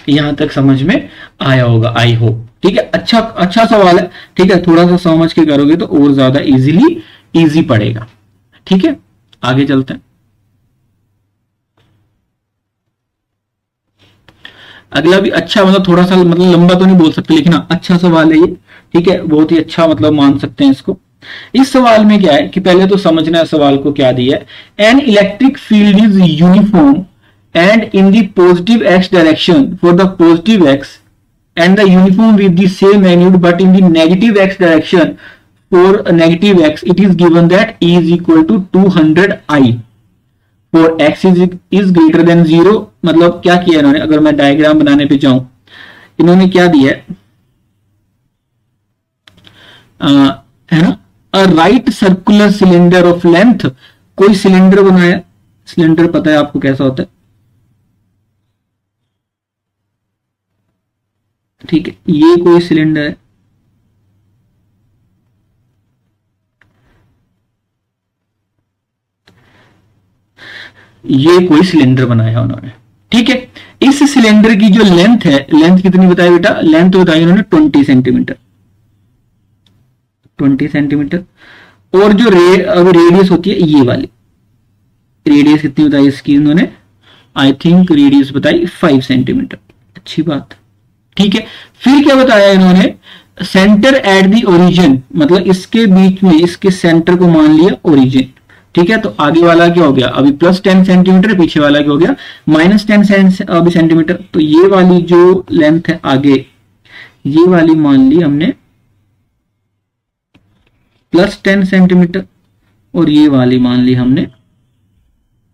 यहां तक समझ में आया होगा आई होप। ठीक है, अच्छा अच्छा सवाल है। ठीक है, थोड़ा सा समझ के करोगे तो और ज्यादा इजी पड़ेगा। ठीक है, आगे चलते हैं। अगला भी अच्छा, मतलब थोड़ा सा मतलब लंबा तो नहीं बोल सकते, लेकिन अच्छा सवाल है ये। ठीक है, बहुत ही अच्छा मतलब मान सकते हैं इसको। इस सवाल में क्या है कि पहले तो समझना है सवाल को क्या दिया है। An electric field is uniform and in the positive x direction for the positive x and the uniform with the same magnitude, but in the negative x direction for negative x it is given that E is equal to 200 I for x is greater than 0। मतलब क्या किया इन्होंने, अगर मैं डायग्राम बनाने पे जाऊं, इन्होंने क्या दिया है ना, a right circular cylinder of length, कोई सिलेंडर बनाया, सिलेंडर पता है आपको कैसा होता है। ठीक है, ये कोई सिलेंडर है, ये कोई सिलेंडर बनाया उन्होंने। ठीक है, इस सिलेंडर की जो लेंथ है, लेंथ कितनी बताई बेटा, लेंथ बताई उन्होंने 20 सेंटीमीटर, 20 सेंटीमीटर। और जो रेडियस होती है ये वाली, रेडियस कितनी बताई इसकी इन्होंने, आई थिंक रेडियस बताई 5 सेंटीमीटर। अच्छी बात। ठीक है, फिर क्या बताया इन्होंने, सेंटर एट दी ओरिजिन, मतलब इसके बीच में इसके सेंटर को मान लिया ओरिजिन। ठीक है, तो आगे वाला क्या हो गया, अभी +10 सेंटीमीटर, पीछे वाला क्या हो गया -10 अभी सेंटीमीटर। तो ये वाली जो लेंथ है आगे, ये वाली मान ली हमने +10 सेंटीमीटर, और ये वाली मान ली हमने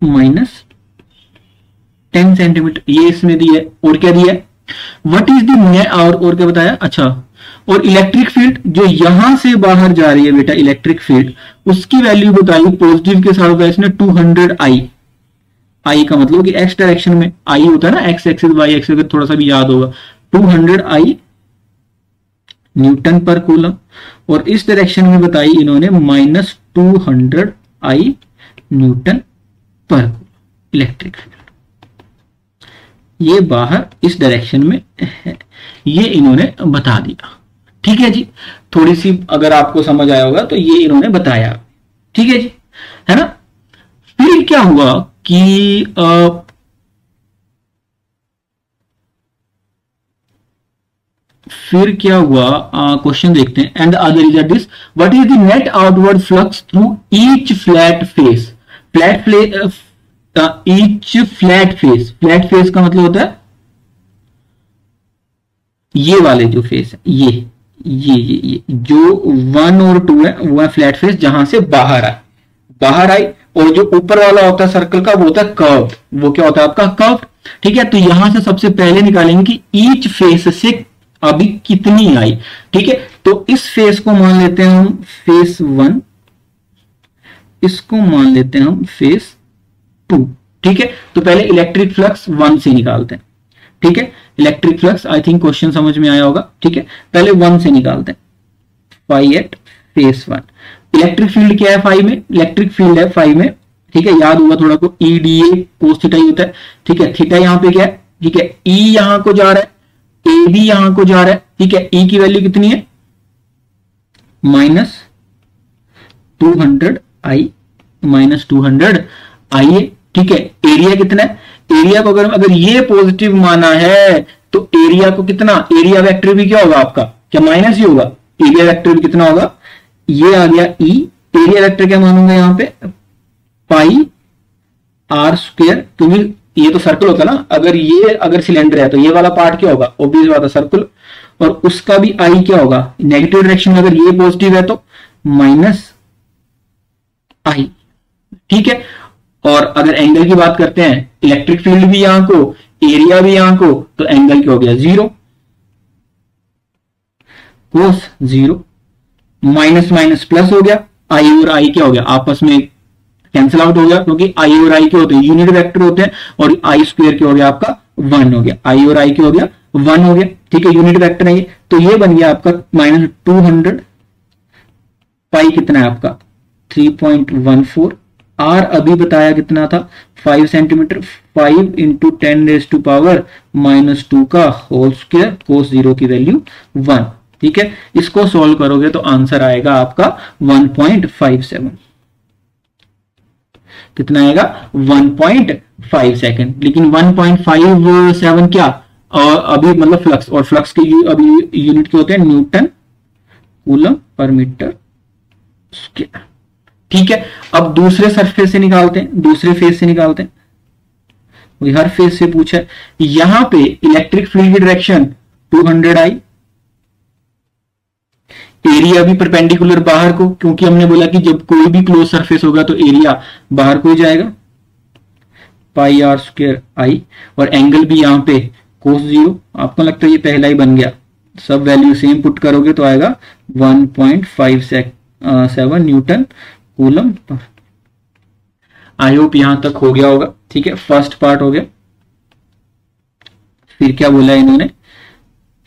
-10 सेंटीमीटर। ये इसमें दी है, और क्या दिया है, व्हाट इज द और क्या बताया, अच्छा, और इलेक्ट्रिक फील्ड जो यहां से बाहर जा रही है बेटा, इलेक्ट्रिक फील्ड, उसकी वैल्यू बताई पॉजिटिव के साथ होगा इसने 200 आई। आई का मतलब कि एक्स डायरेक्शन में आई होता है ना, एक्स एक्सिस वाई एक्सिस, अगर थोड़ा सा भी याद होगा, 200 आई न्यूटन पर कूलम। और इस डायरेक्शन में बताई इन्होंने -200 आई न्यूटन पर इलेक्ट्रिक फील्ड। ये बाहर इस डायरेक्शन में है, ये इन्होंने बता दिया। ठीक है जी, थोड़ी सी अगर आपको समझ आया होगा तो ये इन्होंने बताया। ठीक है जी, है ना। फिर क्या हुआ कि फिर क्या हुआ, क्वेश्चन देखते हैं। And other is this, what is the net outward flux through each flat face, each flat face, flat face का मतलब होता है ये वाले जो फेस है, ये जो 1 और 2 है वो है फ्लैट फेस, जहां से बाहर आई। और जो ऊपर वाला होता है सर्कल का वो होता है कर्व, वो क्या होता है आपका कर्व। ठीक है, तो यहां से सबसे पहले निकालेंगे कि ईच फेस से अभी कितनी आई। ठीक है, तो इस फेस को मान लेते हैं हम फेस 1, इसको मान लेते हैं हम फेस 2। ठीक है, तो पहले इलेक्ट्रिक फ्लक्स 1 से निकालते हैं। ठीक है, electric flux, I think question समझ में आया होगा। ठीक है, पहले 1 से निकालते हैं, phi at face 1। Electric field क्या है 5 में, इलेक्ट्रिक फील्ड है 5 में। ठीक है, याद होगा थोड़ा को, E D A cos theta ही होता है। ठीक है, थीटा यहां पे क्या है, ठीक है, ई यहां को जा रहा है, ए बी यहां को जा रहा है। ठीक है, ई की वैल्यू कितनी है माइनस 200 आई माइनस 200 आई ए। ठीक है, एरिया कितना है, एरिया को अगर ये पॉजिटिव माना है तो एरिया को कितना, एरिया वेक्टर भी क्या होगा आपका, क्या माइनस ही होगा, एरिया वेक्टर भी कितना होगा, ये आ गया ई। एरिया वेक्टर क्या मानूंगा यहां पे, पाई आर स्क्वायर, क्योंकि ये तो सर्कल होता ना, अगर सिलेंडर है तो ये वाला पार्ट क्या होगा, ऑब्वियस बात है सर्कल, और उसका भी आई क्या होगा, नेगेटिव डायरेक्शन में, अगर ये पॉजिटिव है तो माइनस आई। ठीक है, और अगर एंगल की बात करते हैं, इलेक्ट्रिक फील्ड भी यहां को, एरिया भी यहां को, तो एंगल क्या हो गया, 0, कोस 0, माइनस माइनस प्लस हो गया, आई और आई क्या हो गया, आपस में कैंसिल आउट हो गया, क्योंकि आई और आई क्या होते हैं, यूनिट वेक्टर होते हैं, और आई स्क्वायर क्या हो गया आपका 1 हो गया, आई और आई क्या हो गया 1 हो गया। ठीक है, यूनिट वेक्टर है ये, तो ये बन गया आपका माइनस 200, पाई कितना है आपका 3.14, आर अभी बताया कितना था 5 सेंटीमीटर, 5 इंटू 10⁻⁻2 का होल स्क्वायर, कोस 0 की वैल्यू 1। ठीक है, इसको सॉल्व करोगे तो आंसर आएगा आपका 1.57, कितना आएगा 1.5 सेकेंड। लेकिन 1.57 क्या, और अभी मतलब फ्लक्स, और फ्लक्स के अभी यूनिट के होते हैं न्यूटन कूलम पर मीटर स्क्वायर। ठीक है, अब दूसरे सरफेस से निकालते हैं, दूसरे फेज से निकालते हैं, हर फेज से पूछा है। यहां पे इलेक्ट्रिक फील्ड की डायरेक्शन 200 आई, एरिया भी परपेंडिकुलर बाहर को, क्योंकि हमने बोला कि जब कोई भी क्लोज सरफेस होगा तो एरिया बाहर को ही जाएगा, पाई आर स्क्वायर आई, और एंगल भी यहां पे कोस 0। आपको लगता है ये पहला ही बन गया, सब वैल्यू सेम पुट करोगे तो आएगा 1.57 न्यूटन कूलम। आई होप यहां तक हो गया होगा। ठीक है, फर्स्ट पार्ट हो गया। फिर क्या बोला इन्होंने,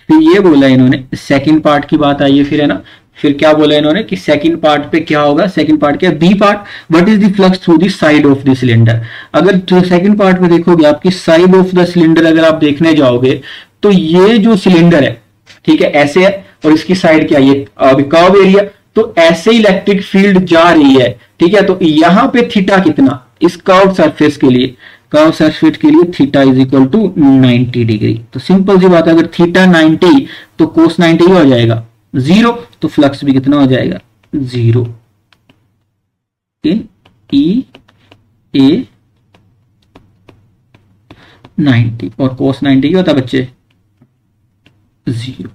फिर ये बोला इन्होंने सेकंड पार्ट की बात आई है फिर, है ना। फिर क्या बोला इन्होंने कि सेकंड पार्ट पे क्या होगा, सेकंड पार्ट क्या, B part, what is the flux through the side of the cylinder. अगर तो सेकंड पार्ट में देखोगे आपकी साइड ऑफ द सिलेंडर अगर आप देखने जाओगे तो ये जो सिलेंडर है, ठीक है, ऐसे है, और इसकी साइड क्या, ये अभी कर्व एरिया, तो ऐसे इलेक्ट्रिक फील्ड जा रही है। ठीक है, तो यहां पे थीटा कितना, इस कर्व सरफेस के लिए, कर्व सरफेस के लिए theta is equal to 90 degree. तो सिंपल सी बात है, अगर थीटा 90 तो कोस 90 हो जाएगा 0, तो फ्लक्स भी कितना हो जाएगा 0 इन ई ए 90, और कोस 90 क्या होता है बच्चे 0,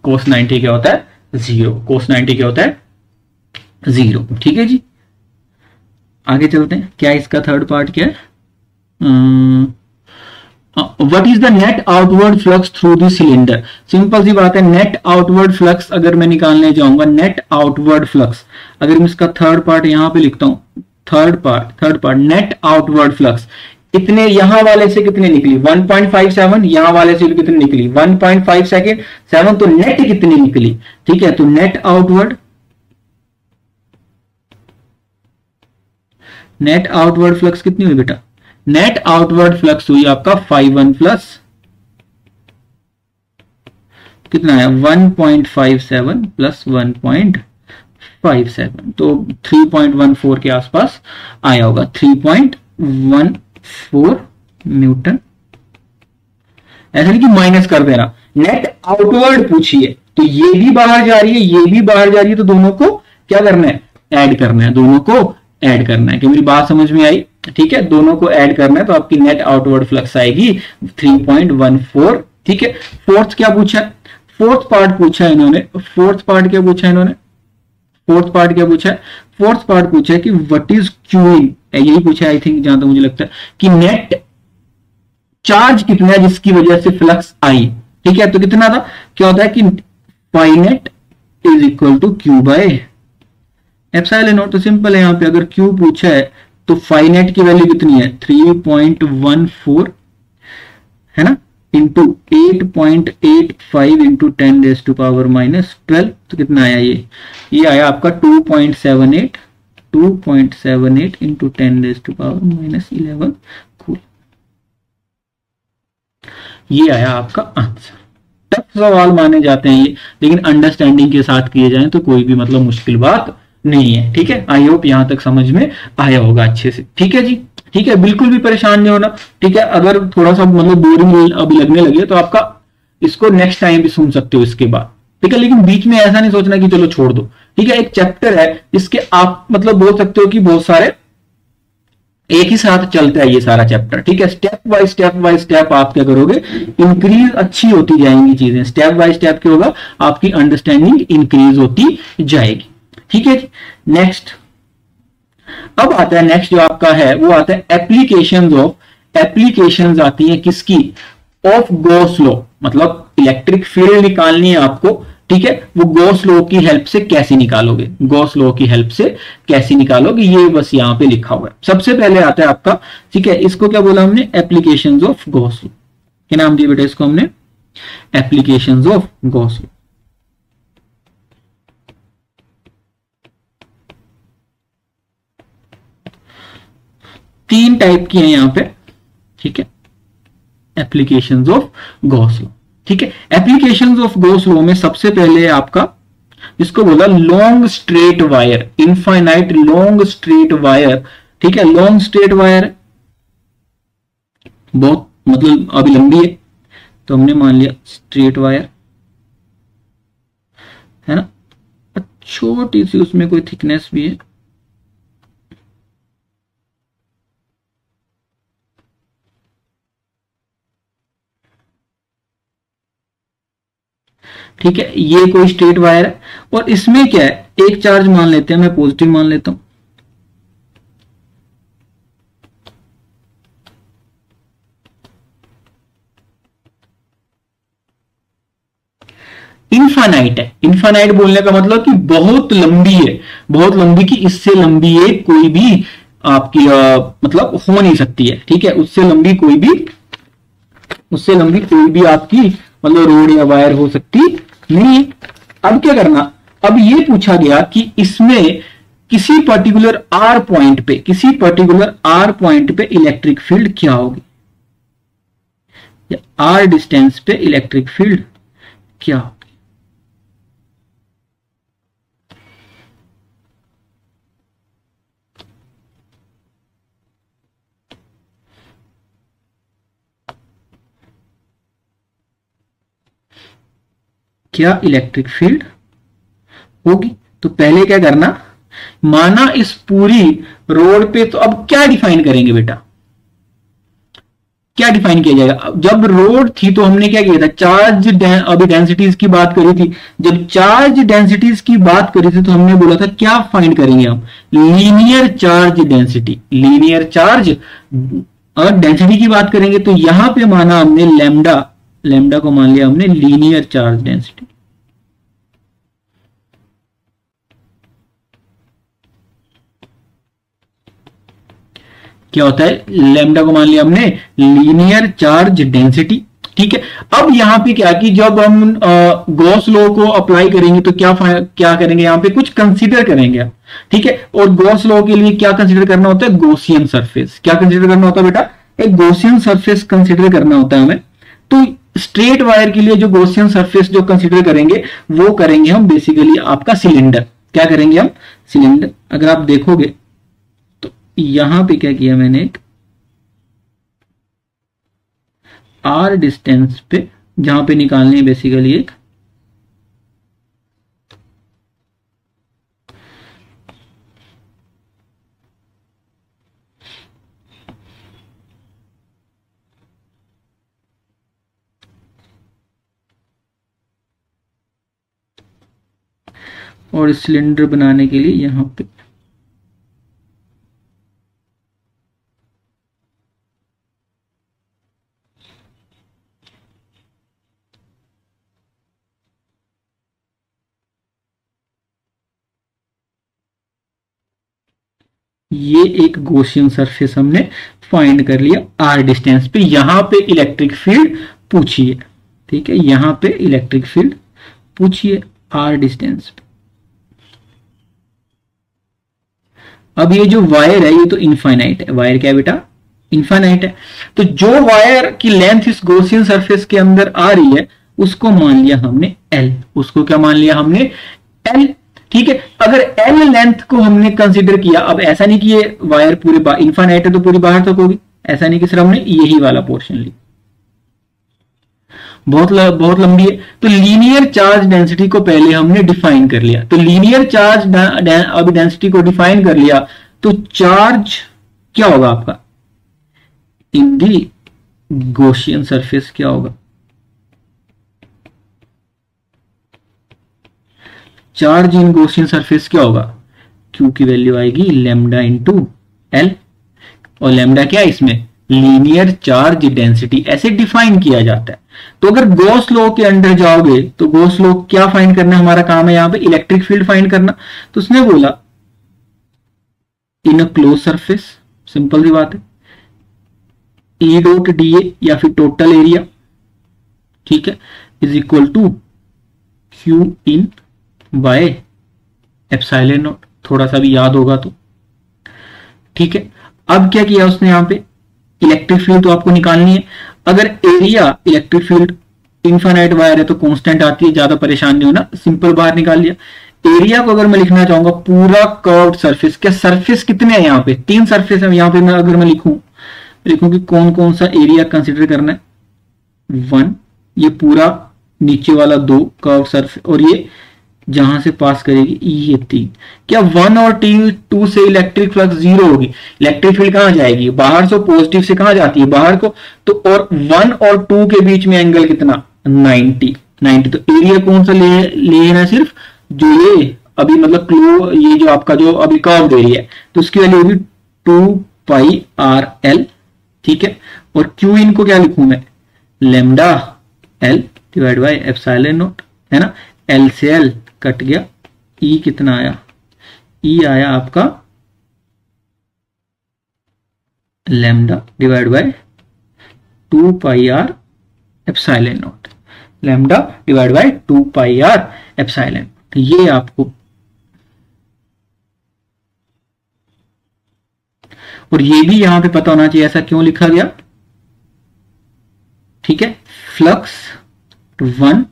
कोस 90 क्या होता है 0, कोस 90 क्या होता है 0। ठीक है जी, आगे चलते हैं। क्या इसका थर्ड पार्ट क्या है, what is the net outward flux through the cylinder. Simple सी बात है, नेट आउटवर्ड फ्लक्स अगर मैं निकालने जाऊंगा, नेट आउटवर्ड फ्लक्स, अगर मैं इसका थर्ड पार्ट यहां पे लिखता हूं, third part net outward flux, इतने यहां वाले से कितने निकली 1.57, यहां वाले से कितनी निकली 1.5 सेकेंड 7, तो नेट कितनी निकली। ठीक है, तो नेट आउटवर्ड फ्लक्स कितनी हुई बेटा, नेट आउटवर्ड फ्लक्स हुई आपका 5 प्लस कितना है 1.57 प्लस 1.57, तो 3.14 के आसपास आया होगा, 3.14 न्यूटन। ऐसा नहीं कि माइनस कर देना, नेट आउटवर्ड पूछिए तो ये भी बाहर जा रही है, ये भी बाहर जा रही है, तो दोनों को क्या करना है, ऐड करना है, दोनों को ऐड करना है। कि मेरी बात समझ में आई, ठीक है, दोनों को ऐड करना है, तो आपकी नेट आउटवर्ड फ्लक्स आएगी 3.14। ठीक है, फोर्थ क्या पूछा है, फोर्थ पार्ट पूछा है इन्होंने, फोर्थ पार्ट क्या पूछा है कि व्हाट इज क्यूइंग, यही पूछा है आई थिंक, जहां तक मुझे लगता है कि नेट चार्ज कितना है जिसकी वजह से फ्लक्स आई। ठीक है, तो कितना था, क्या होता है कि pi net is equal to Q by epsilon naught. तो सिंपल है, यहां पे अगर क्यू पूछा है तो फाई नेट की वैल्यू कितनी है 3.14 है ना, इंटू 8.85 इंटू 10⁻⁻12, तो कितना आया ये आया आपका 2.78 इंटू 10⁻⁻11 कूल। ये आया आपका आंसर। टफ सवाल माने जाते हैं ये, लेकिन अंडरस्टैंडिंग के साथ किए जाएं तो कोई भी मतलब मुश्किल बात नहीं है। ठीक है, आई होप यहां तक समझ में आया होगा अच्छे से। ठीक है जी, ठीक है, बिल्कुल भी परेशान नहीं होना। ठीक है, अगर थोड़ा सा मतलब बोरिंग अभी लगने लगे तो आपका इसको नेक्स्ट टाइम भी सुन सकते हो इसके बाद। ठीक है, लेकिन बीच में ऐसा नहीं सोचना कि चलो छोड़ दो। ठीक है, एक चैप्टर है इसके आप मतलब बोल सकते हो कि बहुत सारे एक ही साथ चलता है ये सारा चैप्टर। ठीक है, स्टेप बाय स्टेप आप क्या करोगे, इंक्रीज अच्छी होती जाएंगी चीजें, स्टेप बाय स्टेप क्या होगा, आपकी अंडरस्टैंडिंग इंक्रीज होती जाएगी। ठीक है, नेक्स्ट अब आता है, नेक्स्ट जो आपका है वो आता है एप्लीकेशंस ऑफ, एप्लीकेशंस आती है किसकी, ऑफ गॉस लॉ, मतलब इलेक्ट्रिक फील्ड निकालनी है आपको। ठीक है, वो गॉस लॉ की हेल्प से कैसे निकालोगे, गॉस लॉ की हेल्प से कैसे निकालोगे, ये बस यहां पे लिखा हुआ है। सबसे पहले आता है आपका, ठीक है, इसको क्या बोला हमने, एप्लीकेशंस ऑफ गॉस लॉ, क्या नाम दिया बेटा इसको हमने, एप्लीकेशंस ऑफ गॉस लॉ। तीन टाइप की है यहां पे। ठीक है, एप्लीकेशंस ऑफ गॉस लॉ। ठीक है, एप्लीकेशंस ऑफ गॉस लॉ में सबसे पहले आपका इसको बोला long straight wire, infinite long straight wire. ठीक है, लॉन्ग स्ट्रेट वायर बहुत मतलब अभी लंबी है तो हमने मान लिया स्ट्रेट वायर है ना, छोटी सी उसमें कोई थिकनेस भी है। ठीक है, ये कोई स्ट्रेट वायर है और इसमें क्या है, एक चार्ज मान लेते हैं, मैं पॉजिटिव मान लेता हूं। इनफाइनाइट है, इनफाइनाइट बोलने का मतलब कि बहुत लंबी है, बहुत लंबी, की इससे लंबी है कोई भी आपकी मतलब हो नहीं सकती है। ठीक है, उससे लंबी कोई भी आपकी मतलब रोड या वायर हो सकती नहीं है। अब क्या करना, अब ये पूछा गया कि इसमें किसी पर्टिकुलर आर पॉइंट पे इलेक्ट्रिक फील्ड क्या होगी, या आर डिस्टेंस पे इलेक्ट्रिक फील्ड क्या होगी। क्या इलेक्ट्रिक फील्ड होगी। तो पहले क्या करना, माना इस पूरी रोड पे, तो अब क्या डिफाइन करेंगे बेटा, क्या डिफाइन किया जाएगा। जब रोड थी तो हमने क्या किया था, चार्ज अभी डेंसिटीज की बात करी थी। जब चार्ज डेंसिटीज की बात करी थी तो हमने बोला था क्या फाइंड करेंगे हम, linear charge density, linear charge density की बात करेंगे। तो यहां पे माना हमने लैम्डा को मान लिया हमने लीनियर चार्ज डेंसिटी। क्या होता है, लैम्डा को मान लिया हमने लीनियर चार्ज डेंसिटी। ठीक है, अब यहां पे क्या कि जब हम गॉस लॉ को अप्लाई करेंगे तो क्या करेंगे, यहां पे कुछ कंसीडर करेंगे। ठीक है, और गॉस लॉ के लिए क्या कंसीडर करना होता है, गॉसियन सरफेस। क्या कंसीडर करना होता है बेटा, एक गॉसियन सरफेस कंसीडर करना होता है हमें। तो स्ट्रेट वायर के लिए जो गॉसियन सरफेस जो कंसीडर करेंगे वो करेंगे हम बेसिकली आपका सिलेंडर। क्या करेंगे हम, सिलेंडर। अगर आप देखोगे तो यहां पे क्या किया मैंने, एक आर डिस्टेंस पे जहां पे निकालनी है बेसिकली एक और सिलेंडर बनाने के लिए यहां पे ये एक गॉसियन सरफेस हमने फाइंड कर लिया आर डिस्टेंस पे। यहां पे इलेक्ट्रिक फील्ड पूछिए। ठीक है, यहां पे इलेक्ट्रिक फील्ड पूछिए आर डिस्टेंस पे। अब ये जो वायर है ये तो इनफाइनाइट है, वायर क्या है बेटा, इनफाइनाइट है। तो जो वायर की लेंथ इस गॉसियन सरफेस के अंदर आ रही है उसको मान लिया हमने L, उसको क्या मान लिया हमने L। ठीक है, अगर L लेंथ को हमने कंसीडर किया, अब ऐसा नहीं कि ये वायर पूरे इनफाइनाइट है तो पूरी बाहर तक होगी, ऐसा नहीं कि सिर्फ हमने यही वाला पोर्शन लिया, बहुत लंबी है। तो लीनियर चार्ज डेंसिटी को पहले हमने डिफाइन कर लिया, तो लीनियर चार्ज अभी डेंसिटी को डिफाइन कर लिया, तो चार्ज क्या होगा आपका इन दी गॉसियन सरफेस, क्या होगा चार्ज इन गॉसियन सरफेस, क्या होगा, Q की वैल्यू आएगी लैम्डा इंटू L, और लैम्डा क्या है इसमें लीनियर चार्ज डेंसिटी, ऐसे डिफाइन किया जाता है। तो अगर गॉस लॉ के अंडर जाओगे तो गॉस लॉ क्या फाइंड करना हमारा काम है, यहां पे इलेक्ट्रिक फील्ड फाइंड करना। तो उसने बोला इन अ क्लोज सरफेस, सिंपल सी बात है, E डॉट dA या फिर टोटल एरिया, ठीक है, is equal to Q in by epsilon naught, थोड़ा सा भी याद होगा तो, ठीक है। अब क्या किया उसने यहां पे, इलेक्ट्रिक फील्ड तो आपको निकालनी है। अगर area electric field infinite wire है तो कांस्टेंट आती है, ज्यादा परेशान नहीं होना, सिंपल बाहर निकाल लिया। एरिया को अगर मैं लिखना चाहूंगा पूरा कर्व्ड सरफेस, क्या सरफेस कितने हैं यहाँ पे, 3 सरफेस है यहाँ पे, मैं अगर मैं लिखूं कि कौन कौन सा एरिया कंसिडर करना है, 1 ये पूरा नीचे वाला 2 कर्व सरफेस, और ये जहां से पास करेगी ये 3। क्या 1 और 2 से इलेक्ट्रिक फ्लक्स 0 होगी, इलेक्ट्रिक फील्ड कहां जाएगी बाहर से, पॉजिटिव से कहां जाती है बाहर को, तो और 1 और 2 के बीच में एंगल कितना 90। तो एरिया कौन सा लेना, सिर्फ जो ये अभी मतलब क्लो, ये जो आपका जो अभी कर्व्ड एरिया है, तो उसकी वैल्यू होगी 2πrl, ठीक है। और Q इन को क्या लिखूं मैं, lambda L divide by epsilon not, है ना, L से L कट गया, E कितना आया, E आया आपका lambda divide bye 2πr epsilon not, lambda divide bye 2πr epsilon. ये आपको, और ये भी यहां पे पता होना चाहिए ऐसा क्यों लिखा गया, ठीक है। Flux 1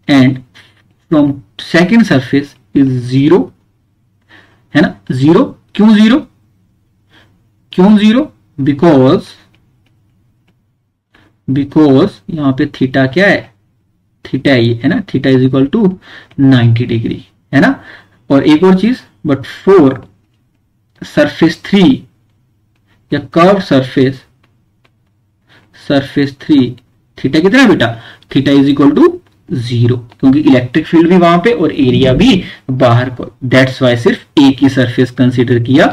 and from second surface is 0, है ना, 0, क्यों 0, बिकॉज यहां पे थीटा क्या है, थीटा है ना, theta is equal to 90 degree, है ना। और एक और चीज, बट फॉर सरफेस 3 या कर्व सरफेस 3 थीटा कितना है बेटा, थीटा इज इक्वल टू 0, क्योंकि इलेक्ट्रिक फील्ड भी वहां पे और एरिया भी बाहर को, दैट्स वाई सिर्फ एक ही सरफेस कंसीडर किया,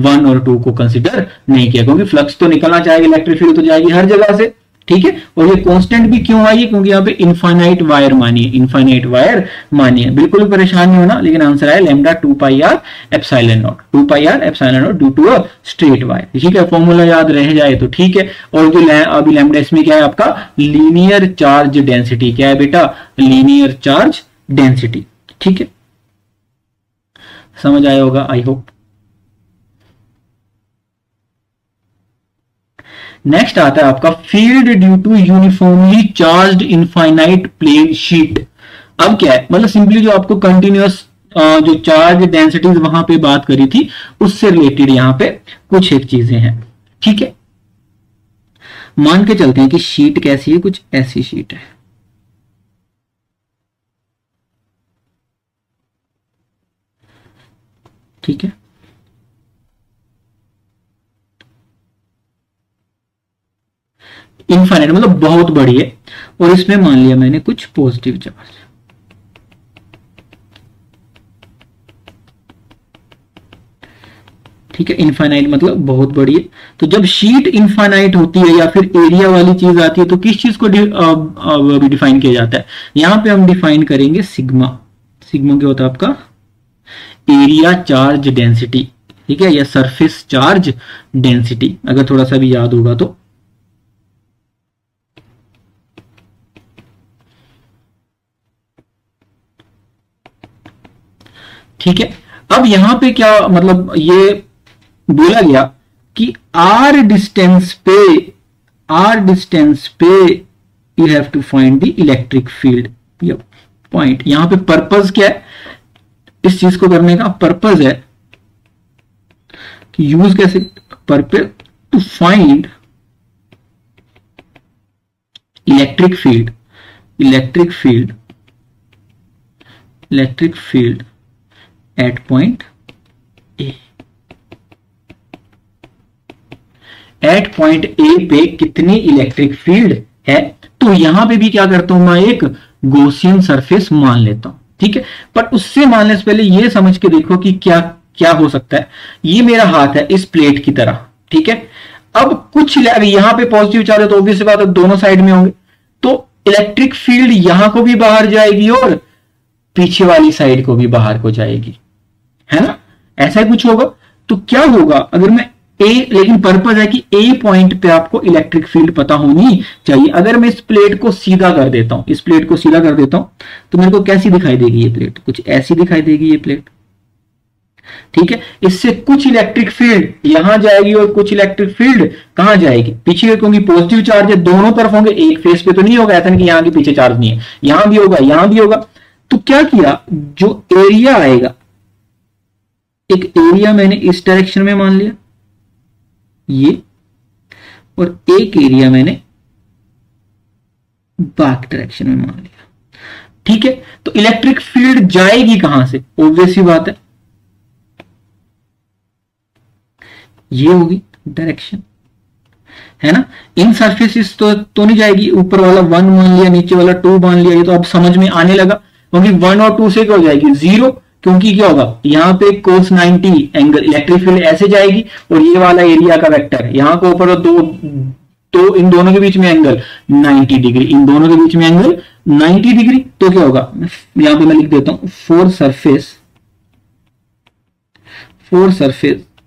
1 और 2 को कंसीडर नहीं किया, क्योंकि फ्लक्स तो निकलना चाहेगी, इलेक्ट्रिक फील्ड तो जाएगी हर जगह से, ठीक है। और ये कांस्टेंट भी क्यों आई है, क्योंकि यहाँ पे इनफाइनाइट वायर मानिए, बिल्कुल परेशान नहीं होना, लेकिन आंसर आया lambda 2πr epsilon naught due to a straight wire, ठीक है। फॉर्मूला याद रह जाए तो ठीक है। और जो अभी लैम्डा इसमें क्या है आपका लीनियर चार्ज डेंसिटी, क्या है बेटा लीनियर चार्ज डेंसिटी, ठीक है, समझ आया होगा आई होप। नेक्स्ट आता है आपका field due to uniformly charged infinite plane sheet. अब क्या है, मतलब सिंपली जो आपको कंटिन्यूअस जो चार्ज डेंसिटीज वहां पे बात करी थी उससे रिलेटेड यहां पे कुछ एक चीजें हैं, ठीक है। मान के चलते हैं कि शीट कैसी है, कुछ ऐसी शीट है, ठीक है। इनफाइनाइट मतलब बहुत बड़ी है, और इसमें मान लिया मैंने कुछ पॉजिटिव चार्ज, ठीक है। इनफाइनाइट मतलब बहुत बड़ी है, तो जब शीट इनफाइनाइट होती है या फिर एरिया वाली चीज आती है तो किस चीज को डिफाइन किया जाता है, यहां पे हम डिफाइन करेंगे सिग्मा। सिग्मा क्या होता है आपका एरिया चार्ज डेंसिटी, ठीक है, या सरफेस चार्ज डेंसिटी, अगर थोड़ा सा भी याद होगा तो, ठीक है। अब यहां पे क्या मतलब ये बोला गया कि आर डिस्टेंस पे you have to find the electric field point. यहां पे पर्पस क्या है इस चीज को करने का? पर्पस है कि यूज कैसे, purpose to find electric field, electric field at point A. At point A पे कितनी इलेक्ट्रिक फील्ड है? तो यहां पे भी क्या करता हूं मैं, एक गॉसियन सरफेस मान लेता हूं, ठीक है। पर उससे मानने से पहले ये समझ के देखो कि क्या क्या हो सकता है। ये मेरा हाथ है इस प्लेट की तरह, ठीक है। अब कुछ यहां पे पॉजिटिव चार्ज है तो ऑब्वियस बात है दोनों साइड में होंगे, तो इलेक्ट्रिक फील्ड यहां को भी बाहर जाएगी और पीछे वाली साइड को भी बाहर को जाएगी, है ना। ऐसा ही कुछ होगा। तो क्या होगा अगर मैं लेकिन पर्पस है कि ए पॉइंट पे आपको इलेक्ट्रिक फील्ड पता होनी चाहिए। अगर मैं इस प्लेट को सीधा कर देता हूं, इस प्लेट को सीधा कर देता हूं, तो मेरे को कैसी दिखाई देगी ये प्लेट? कुछ ऐसी दिखाई देगी ये प्लेट, ठीक है। इससे कुछ इलेक्ट्रिक फील्ड यहां जाएगी और कुछ इलेक्ट्रिक फील्ड कहां जाएगी? पीछे, क्योंकि पॉजिटिव चार्ज है दोनों तरफ होंगे, एक फेस पे तो नहीं होगा, ऐसा नहीं कि यहां के पीछे चार्ज नहीं है, यहां भी होगा, यहां भी होगा। तो क्या किया, जो एरिया आएगा, एक एरिया मैंने इस डायरेक्शन में मान लिया ये, और एक एरिया मैंने बैक डायरेक्शन में मान लिया, ठीक है। तो इलेक्ट्रिक फील्ड जाएगी कहां से? ऑब्वियस सी बात है ये होगी डायरेक्शन, है ना। इन सरफेसिस तो नहीं जाएगी, ऊपर वाला 1 मान लिया, नीचे वाला 2 मान लिया, ये तो अब समझ में आने लगा। क्योंकि 1 और 2 से क्या हो जाएगी? 0, क्योंकि क्या होगा यहां पे cos 90 एंगल, इलेक्ट्रिक फील्ड ऐसे जाएगी और ये वाला एरिया का वेक्टर यहां को ऊपर तो इन दोनों के बीच में एंगल 90 डिग्री, इन दोनों के बीच में एंगल 90 डिग्री। तो क्या होगा, यहां पे मैं लिख देता हूं four surface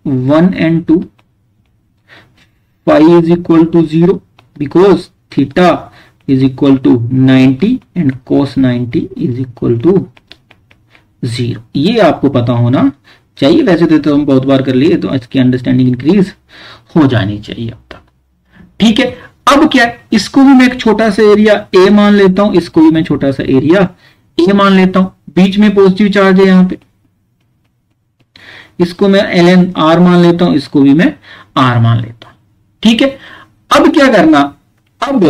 1 and 2 phi is equal to 0 because theta is equal to 90 and cos 90 is equal to 0। ये आपको पता होना चाहिए। वैसे तो हम बहुत बार कर लिए, तो इसकी अंडरस्टैंडिंग इंक्रीज हो जानी चाहिए अब तक, ठीक है। अब क्या, इसको भी मैं एक छोटा सा एरिया ए मान लेता हूं, इसको भी मैं छोटा सा एरिया ए मान लेता हूं। बीच में पॉजिटिव चार्ज है यहां पे, इसको मैं ln r मान लेता हूं, इसको भी मैं r मान लेता हूं, ठीक है। अब क्या करना, अब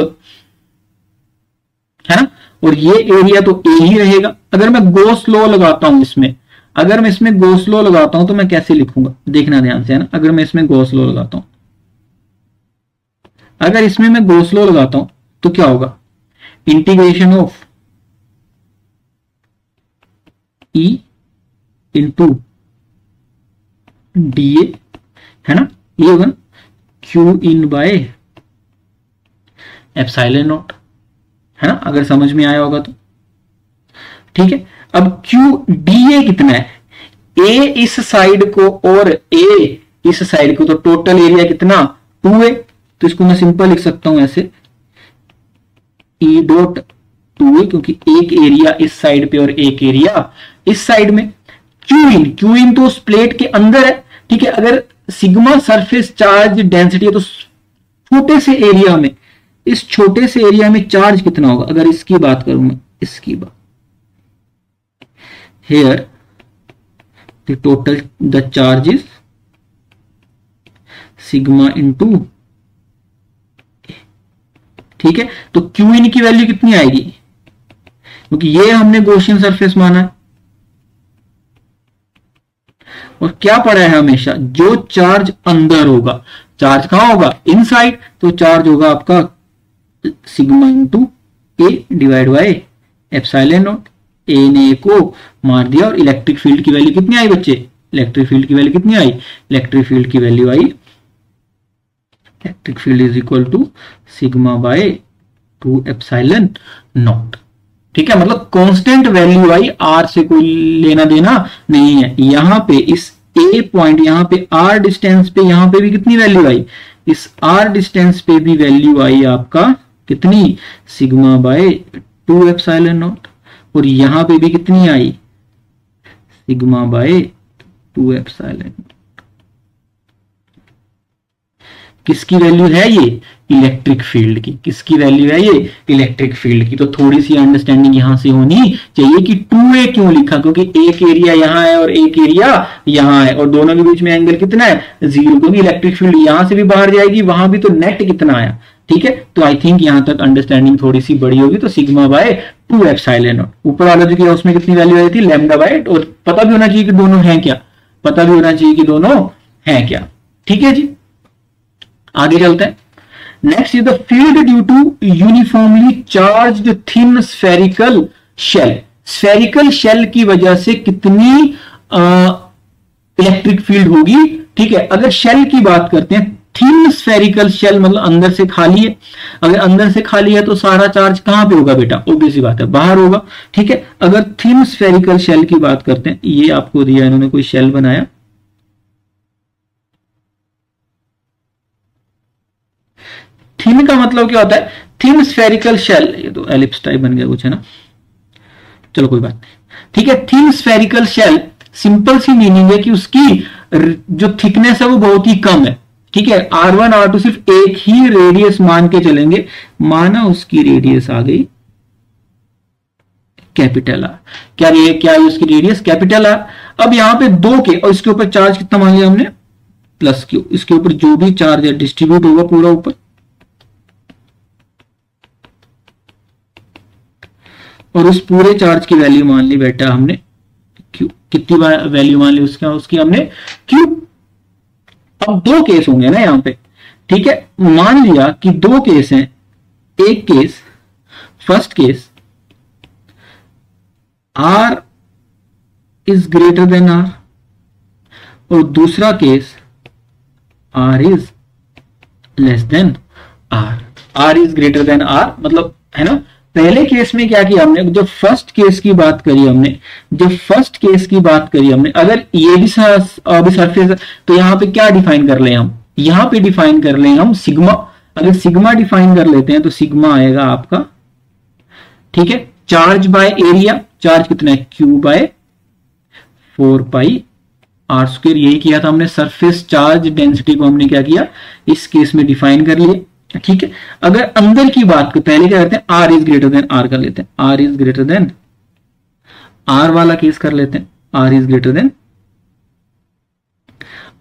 है ना, और ये एरिया तो ए ही रहेगा। अगर मैं गॉस लॉ लगाता हूं इसमें, अगर मैं इसमें गॉस लॉ लगाता हूं तो मैं कैसे लिखूंगा, देखना ध्यान से, है ना। अगर मैं इसमें गॉस लॉ लगाता हूं, अगर इसमें मैं गॉस लॉ लगाता हूं तो क्या होगा, integration of E into dA, है ना, ये होगा Q in by epsilon not, है ना, अगर समझ में आया होगा तो, ठीक है। अब Q dA कितना है, A इस साइड को और A इस साइड को, तो टोटल एरिया कितना 2A। तो इसको मैं सिंपल लिख सकता हूं ऐसे E डॉट 2A, क्योंकि एक एरिया इस साइड पे और एक एरिया इस साइड में। Q इन तो उस प्लेट के अंदर है, ठीक है। अगर सिग्मा सरफेस चार्ज डेंसिटी है तो छोटे से एरिया में, इस छोटे से एरिया में चार्ज कितना होगा? अगर इसकी बात करूं मैं, इसकी बात, here the total the charge is sigma into, ठीक है। तो क्यू इन की वैल्यू कितनी आएगी, क्योंकि ये हमने गॉसियन सरफेस माना है, और क्या पढ़ा है हमेशा, जो चार्ज अंदर होगा, चार्ज कहां होगा, इनसाइड, तो चार्ज होगा आपका sigma into a divide by epsilon naught. A ने ए को मार दिया, और इलेक्ट्रिक फील्ड की वैल्यू कितनी आई बच्चे, इलेक्ट्रिक फील्ड की वैल्यू कितनी आई, इलेक्ट्रिक फील्ड की वैल्यू आई, electric field is equal to sigma by 2 epsilon naught, ठीक है। मतलब कांस्टेंट वैल्यू आई, आर से कोई लेना देना नहीं है। यहां पे इस ए पॉइंट, यहां पे आर डिस्टेंस पे, यहां पे भी कितनी वैल्यू आई, इस आर डिस्टेंस पे भी वैल्यू आई आपका कितनी, सिग्मा बाय 2 एप्सिलॉन नॉट, और यहां पे भी कितनी आई, सिग्मा बाय 2 एप्सिलॉन। किसकी वैल्यू है ये? इलेक्ट्रिक फील्ड की। किसकी वैल्यू है ये? इलेक्ट्रिक फील्ड की। तो थोड़ी सी अंडरस्टैंडिंग यहां से होनी चाहिए कि 2a क्यों लिखा, क्योंकि एक एरिया यहां है और एक एरिया यहां है, और दोनों के बीच में एंगल कितना है? 0, क्योंकि इलेक्ट्रिक फील्ड यहां से भी बाहर जाएगी, वहां भी, तो नेट कितना आया? ठीक है, तो आई थिंक यहां तक अंडरस्टैंडिंग थोड़ी सी बड़ी होगी। तो सिग्मा बाय 2 एप्सिलॉन नॉट, ऊपर वाला जो किया उसमें कितनी वैल्यू आई थी? लैम्डा बाय, और पता भी होना चाहिए कि दोनों हैं क्या, पता भी होना चाहिए कि दोनों हैं क्या। ठीक है जी, आगे चलते हैं। Next is the field due to uniformly charged thin spherical shell. Spherical shell की वजह से कितनी इलेक्ट्रिक फील्ड होगी? ठीक है, अगर शेल की बात करते हैं, थिन स्फेरिकल शेल मतलब अंदर से खाली है। अगर अंदर से खाली है तो सारा चार्ज कहां पे होगा बेटा? ऑब्वियस सी बात है, बाहर होगा। ठीक है, अगर थिन स्फेरिकल शेल की बात करते हैं, ये आपको दिया इन्होंने, कोई शेल बनाया, थिन का मतलब क्या होता है? थिन स्फेरिकल शेल, ये तो एलिप्स टाइप बन गया कुछ, है ना, चलो कोई बात नहीं। ठीक है, थिन स्फेरिकल शेल सिंपल सी मीनिंग है कि उसकी जो थिकनेस है वो बहुत ही कम है। ठीक है, R1 R2 सिर्फ एक ही रेडियस मान के चलेंगे, माना उसकी रेडियस आ गई कैपिटल आर। क्या है उसकी रेडियस? Capital R. अब यहां पे 2 के, और इसके ऊपर चार्ज कितना मान लिया हमने? Plus Q. इसके ऊपर जो भी चार्ज है डिस्ट्रीब्यूट होगा पूरा ऊपर, और उस पूरे चार्ज की वैल्यू मान ली बेटा हमने क्यू। कितनी वैल्यू मान ली उसकी हमने? क्यू। अब 2 केस होंगे ना यहां पे। ठीक है, मान लिया कि 2 केस हैं। एक case, first case, r is greater than r, और दूसरा case r is less than r. R is greater than r मतलब, है ना, पहले केस में क्या किया हमने? जब फर्स्ट केस की बात करी हमने, अगर ये भी सरफेस है तो यहां पे क्या डिफाइन कर ले हम? यहां पे डिफाइन कर ले हम सिग्मा। अगर सिग्मा डिफाइन कर लेते हैं तो सिग्मा आएगा आपका, ठीक है, चार्ज बाय एरिया। चार्ज कितना है? Q by 4 pi r square. यही किया था हमने, सरफेस चार्ज डेंसिटी को हमने क्या किया? इस केस में डिफाइन कर लिया। ठीक है, अगर अंदर की बात को पहले क्या करते हैं? R is greater than r कर लेते हैं। R is greater than r वाला केस कर लेते हैं। R is greater than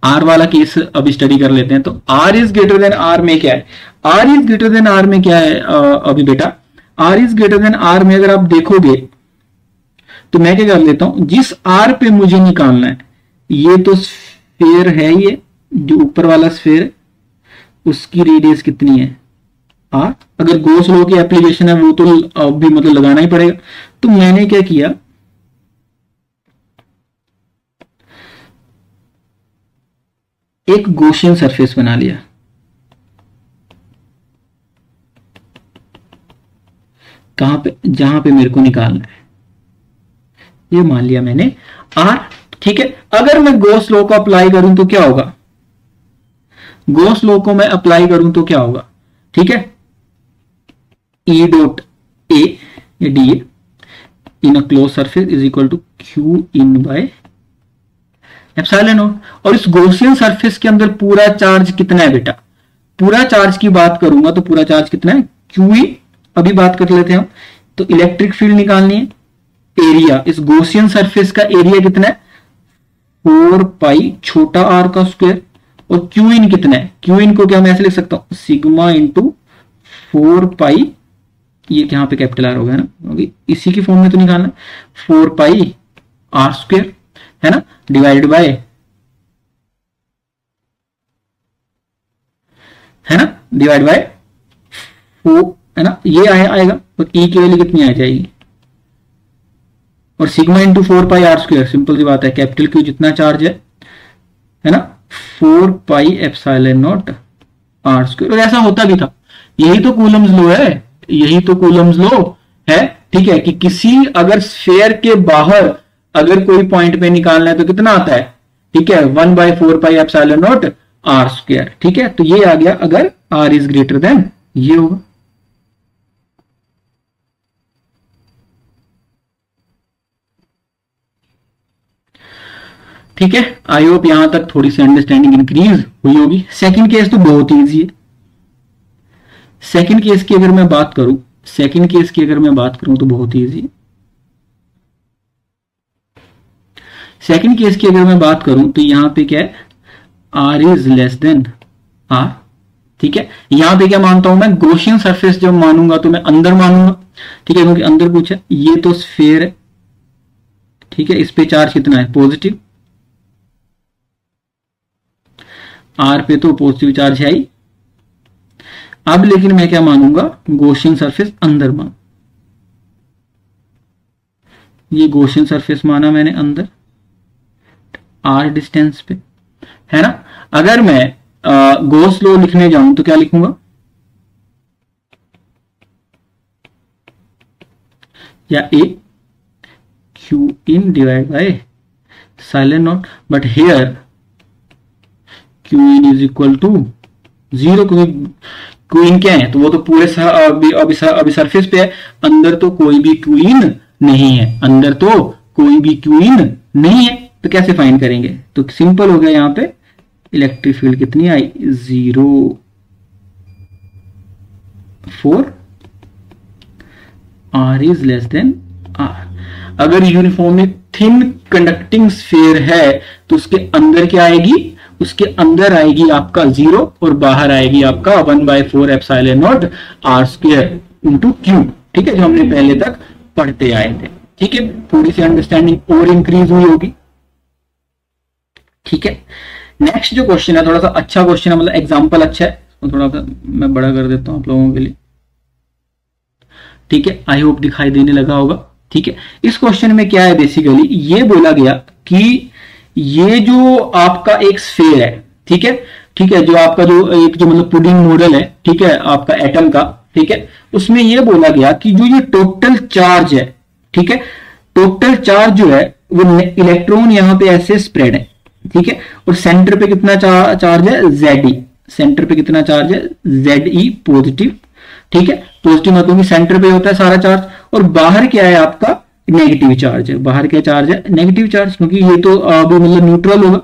r वाला केस अब स्टडी कर लेते हैं। तो r is greater than r में क्या है? R is greater than r में क्या है अभी बेटा? R is greater than r में अगर आप देखोगे तो मैं क्या कर लेता हूं, जिस आर पे मुझे निकालना है, ये तो स्फेयर है, ये जो ऊपर वाला स्फेयर है उसकी रेडियस कितनी है? आर। अगर गॉस लॉ की एप्लीकेशन है वो तो भी मतलब लगाना ही पड़ेगा। तो मैंने क्या किया, एक गॉसियन सरफेस बना लिया। कहां पे? जहां पे मेरे को निकालना है, ये मान लिया मैंने आर। ठीक है, अगर मैं गॉस लॉ को अप्लाई करूं तो क्या होगा? गॉस लॉ को मैं अप्लाई करूं तो क्या होगा? ठीक है, ई डॉट ए या d A in a close surface is equal to q in by epsilon naught. और इस गॉसियन सरफेस के अंदर पूरा चार्ज कितना है बेटा? पूरा चार्ज की बात करूंगा तो पूरा चार्ज कितना है? Q E. अभी बात कर लेते हैं हम। तो इलेक्ट्रिक फील्ड निकालनी है, एरिया, इस गॉसियन सरफेस का एरिया कितना है? 4 पाई छोटा आर का स्क्वायर। और क्यू इन कितना है? क्यू इन को क्या मैं ऐसे लिख सकता हूं? सिग्मा इंटू 4 पाई, ये यहां पे कैपिटल आर हो गया ना, इसी की फॉर्म में तो निकालना, 4 पाई आर स्क्वायर, है ना, डिवाइडेड बाय, है ना, डिवाइड बाय 4, है ना, ये आएगा। और ई की वैल्यू कितनी आ जाएगी? और sigma into 4 pi r square, simple सी बात है, कैपिटल क्यू जितना चार्ज है ना, 4 pi epsilon naught r square. और ऐसा होता भी था, यही तो कूलम्स लॉ है, यही तो कूलम्स लॉ है। ठीक है, कि किसी अगर स्फेयर के बाहर अगर कोई पॉइंट पे निकालना है तो कितना आता है? ठीक है, 1/4 pi epsilon naught r square. ठीक है, तो ये आ गया अगर आर इज ग्रेटर देन, ये होगा। ठीक है, आई होप यहां तक थोड़ी सी अंडरस्टैंडिंग इंक्रीज हुई होगी। सेकंड केस तो बहुत ईजी है। सेकंड केस की अगर मैं बात करूं, तो बहुत ईजी है। सेकंड केस की अगर मैं बात करूं तो यहां पे क्या है, r is less than r. ठीक है, यहां पे क्या मानता हूं मैं, गॉसियन सरफेस जब मानूंगा तो मैं अंदर मानूंगा। ठीक है, क्योंकि अंदर पूछा, ये तो स्फीयर है। ठीक है, इस पे चार्ज कितना है, पॉजिटिव। आर पे तो पॉजिटिव चार्ज है ही। अब लेकिन मैं क्या मानूंगा, गॉसियन सरफेस अंदर मान। ये गॉसियन सरफेस माना मैंने अंदर, आर डिस्टेंस पे, है ना। अगर मैं गॉस लॉ लिखने जाऊं तो क्या लिखूंगा, या ए Q in divide by silent naught, but here Q in is equal to 0, क्योंकि क्यू इन क्या है, तो वो तो पूरे अभी सरफेस पे है, अंदर तो कोई भी क्यू इन नहीं है, अंदर तो कोई भी क्यू इन नहीं है, तो कैसे फाइंड करेंगे। तो सिंपल हो गया, यहां पे इलेक्ट्रिक फील्ड कितनी आई, 0.4, r is less than r. अगर यूनिफॉर्मली थिन कंडक्टिंग स्फीयर है तो उसके अंदर क्या आएगी, उसके अंदर आएगी आपका 0 और बाहर आएगी आपका 1/4 epsilon naught r square into q. ठीक है, जो हमने पहले तक पढ़ते आए थे। ठीक है, थोड़ी सी अंडरस्टैंडिंग और इंक्रीज हुई होगी। ठीक है, नेक्स्ट जो क्वेश्चन है थोड़ा सा अच्छा क्वेश्चन है, मतलब एग्जांपल अच्छा है, तो थोड़ा सा मैं बड़ा कर देता हूं आप लोगों के लिए। ठीक है, आई होप दिखाई देने लगा होगा। ठीक है, इस क्वेश्चन में क्या है, बेसिकली ये बोला गया कि ये जो आपका एक स्फीयर है, ठीक है, जो आपका जो मतलब पुडिंग मॉडल है, ठीक है, आपका एटम का, ठीक है, उसमें ये बोला गया कि जो ये टोटल चार्ज है, ठीक है, टोटल चार्ज जो है वो इलेक्ट्रॉन यहां पे ऐसे स्प्रेड है। ठीक है, और सेंटर पे कितना चार्ज है, Ze, सेंटर पे कितना चार्ज है, Ze पॉजिटिव। ठीक है, पॉजिटिव मतलब कि सेंटर पे होता है सारा चार्ज, और बाहर क्या है आपका, नेगेटिव चार्ज है। बाहर क्या चार्ज है, नेगेटिव चार्ज, क्योंकि ये तो अभी मतलब न्यूट्रल होगा।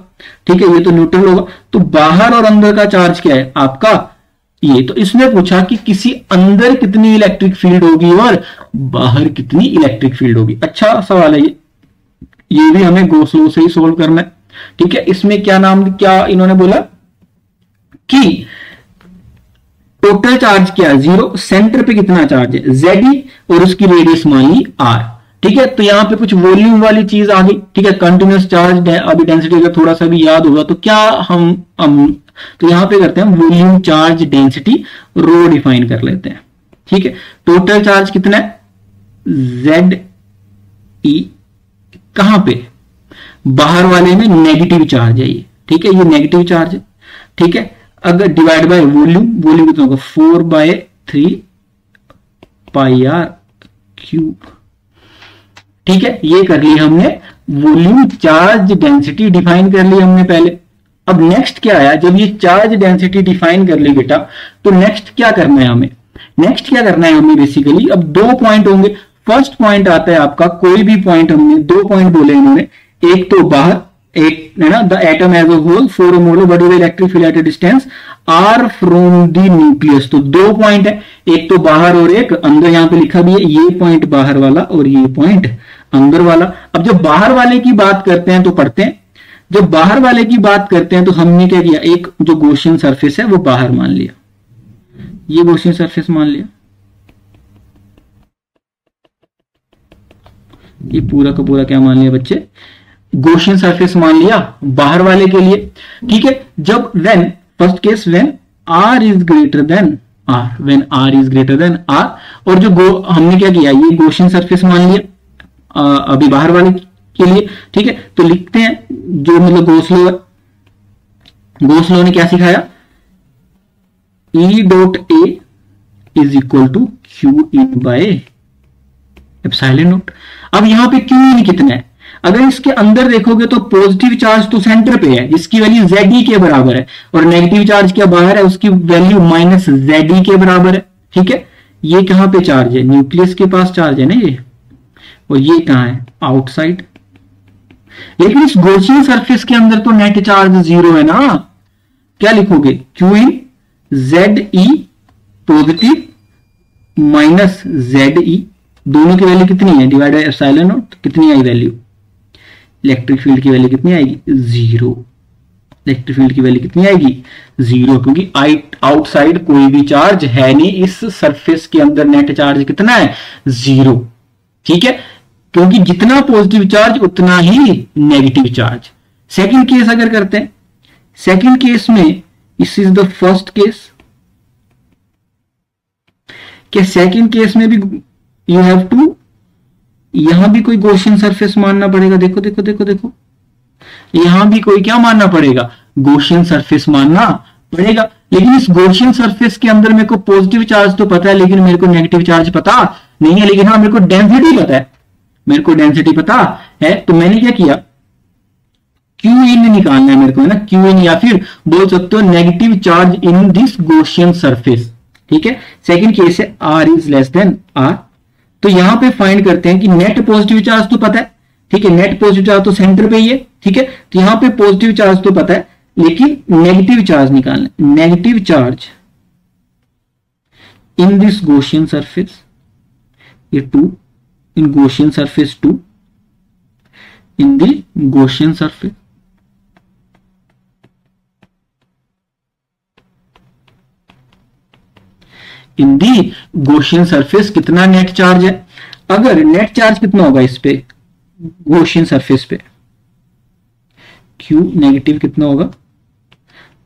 ठीक है, ये तो न्यूट्रल होगा, तो बाहर और अंदर का चार्ज क्या है आपका, ये। तो इसने पूछा कि किसी अंदर कितनी इलेक्ट्रिक फील्ड होगी और बाहर कितनी इलेक्ट्रिक फील्ड होगी। अच्छा सवाल है ये भी हमें गॉस लॉ से ही सोल्व करना है। ठीक है, इसमें क्या इन्होंने बोला कि टोटल चार्ज क्या, 0, सेंटर पे कितना चार्ज है, Ze, और उसकी रेडियस मान ली R। ठीक है, तो यहां पे कुछ वॉल्यूम वाली चीज आ गई। ठीक है, कंटिन्यूअस चार्ज है, अभी डेंसिटी अगर थोड़ा सा भी याद होगा तो क्या हम तो यहां पे करते हैं volume charge density rho define कर लेते हैं। ठीक है, टोटल चार्ज कितना है, Ze, कहां पे, बाहर वाले में नेगेटिव चार्ज है ये। ठीक है, ये नेगेटिव चार्ज है। ठीक है, अगर डिवाइड बाय वॉल्यूम कितना होगा, 4/3 πr क्यूब। ठीक है, ये कर ली हमने वॉल्यूम चार्ज डेंसिटी डिफाइन कर ली हमने पहले। अब नेक्स्ट क्या आया, जब ये चार्ज डेंसिटी डिफाइन कर ली बेटा, तो नेक्स्ट क्या करना है हमें, बेसिकली अब 2 पॉइंट होंगे। फर्स्ट पॉइंट आता है आपका, कोई भी पॉइंट, हमने 2 पॉइंट बोले इन्होंने, एक तो बाहर, एक है ना, the atom as a whole, 4 mole, what is electric field at a distance r from the nucleus. तो 2 पॉइंट है, एक तो बाहर और एक अंदर, यहां पे लिखा भी है, ये पॉइंट बाहर वाला और ये पॉइंट अंदर वाला। अब जब बाहर वाले की बात करते हैं तो पढ़ते हैं, जब बाहर वाले की बात करते हैं तो हमने क्या किया, एक जो गॉसियन सरफेस है वो बाहर मान लिया, ये गॉसियन सरफेस मान लिया, ये पूरा का पूरा क्या मान लिया बच्चे, गॉसियन सरफेस मान लिया बाहर वाले के लिए। ठीक है, जब when first case when r is greater then r, when r is greater then r, और जो हमने क्या किया, ये गॉसियन सरफेस मान लिया अभी बाहर वाले के लिए। ठीक है, तो लिखते हैं जो मतलब गॉस लॉ ने क्या सिखाया, E.A is equal to q in by epsilon naught. अब यहां पे क्यू इन कितना है, अगर इसके अंदर देखोगे तो पॉजिटिव चार्ज तो सेंटर पे है जिसकी वैल्यू Ze के बराबर है, और नेगेटिव चार्ज क्या बाहर है, उसकी वैल्यू -Ze के बराबर है। ठीक है, ये कहां पे चार्ज है, न्यूक्लियस के पास चार्ज है ना ये, और ये कहां है, आउटसाइड, लेकिन इस गॉसियन सरफेस के अंदर तो नेट चार्ज 0 है ना। क्या लिखोगे, Q in Z E positive minus Z ई, दोनों की वैल्यू कितनी है, डिवाइड बाय एप्सिलॉन नॉट, कितनी आई वैल्यू, इलेक्ट्रिक फील्ड की वैल्यू कितनी आएगी, 0। इलेक्ट्रिक फील्ड की वैल्यू कितनी आएगी, 0, क्योंकि आउटसाइड कोई भी चार्ज है नहीं, इस सरफेस के अंदर नेट चार्ज कितना है, 0। ठीक है, क्योंकि जितना पॉजिटिव चार्ज उतना ही नेगेटिव चार्ज। सेकंड केस अगर करते हैं, सेकंड केस में, इस इज द फर्स्ट केस, क्या सेकंड केस में भी यू हैव टू, यहां भी कोई गॉसियन सरफेस मानना पड़ेगा। देखो देखो देखो देखो, यहां भी कोई क्या मानना पड़ेगा, गॉसियन सरफेस मानना पड़ेगा। लेकिन इस गॉसियन सरफेस के अंदर मेरे को पॉजिटिव चार्ज तो पता है, लेकिन मेरे को नेगेटिव चार्ज पता नहीं है। लेकिन हाँ, मेरे को डेंसिटी पता है, मेरे को डेंसिटी पता है। तो मैंने क्या किया, क्यू इन निकालना है मेरे को, है ना, क्यू इन, या फिर बोल सकते हो negative charge in this Gaussian surface. ठीक है, सेकंड केस है r is less than r. तो यहां पे फाइंड करते हैं कि नेट पॉजिटिव चार्ज तो पता है, ठीक है, नेट पॉजिटिव चार्ज तो सेंटर पे ही है। ठीक है, तो यहां पे पॉजिटिव चार्ज तो पता है, लेकिन नेगेटिव चार्ज निकालना है। Negative charge in this Gaussian surface, ये 2 इन गॉसियन सरफेस, 2 इन दी गॉसियन सरफेस। इन दी गॉसियन सरफेस कितना नेट चार्ज है। अगर नेट चार्ज कितना होगा इस पे, गॉसियन सरफेस पे, क्यू नेगेटिव कितना होगा,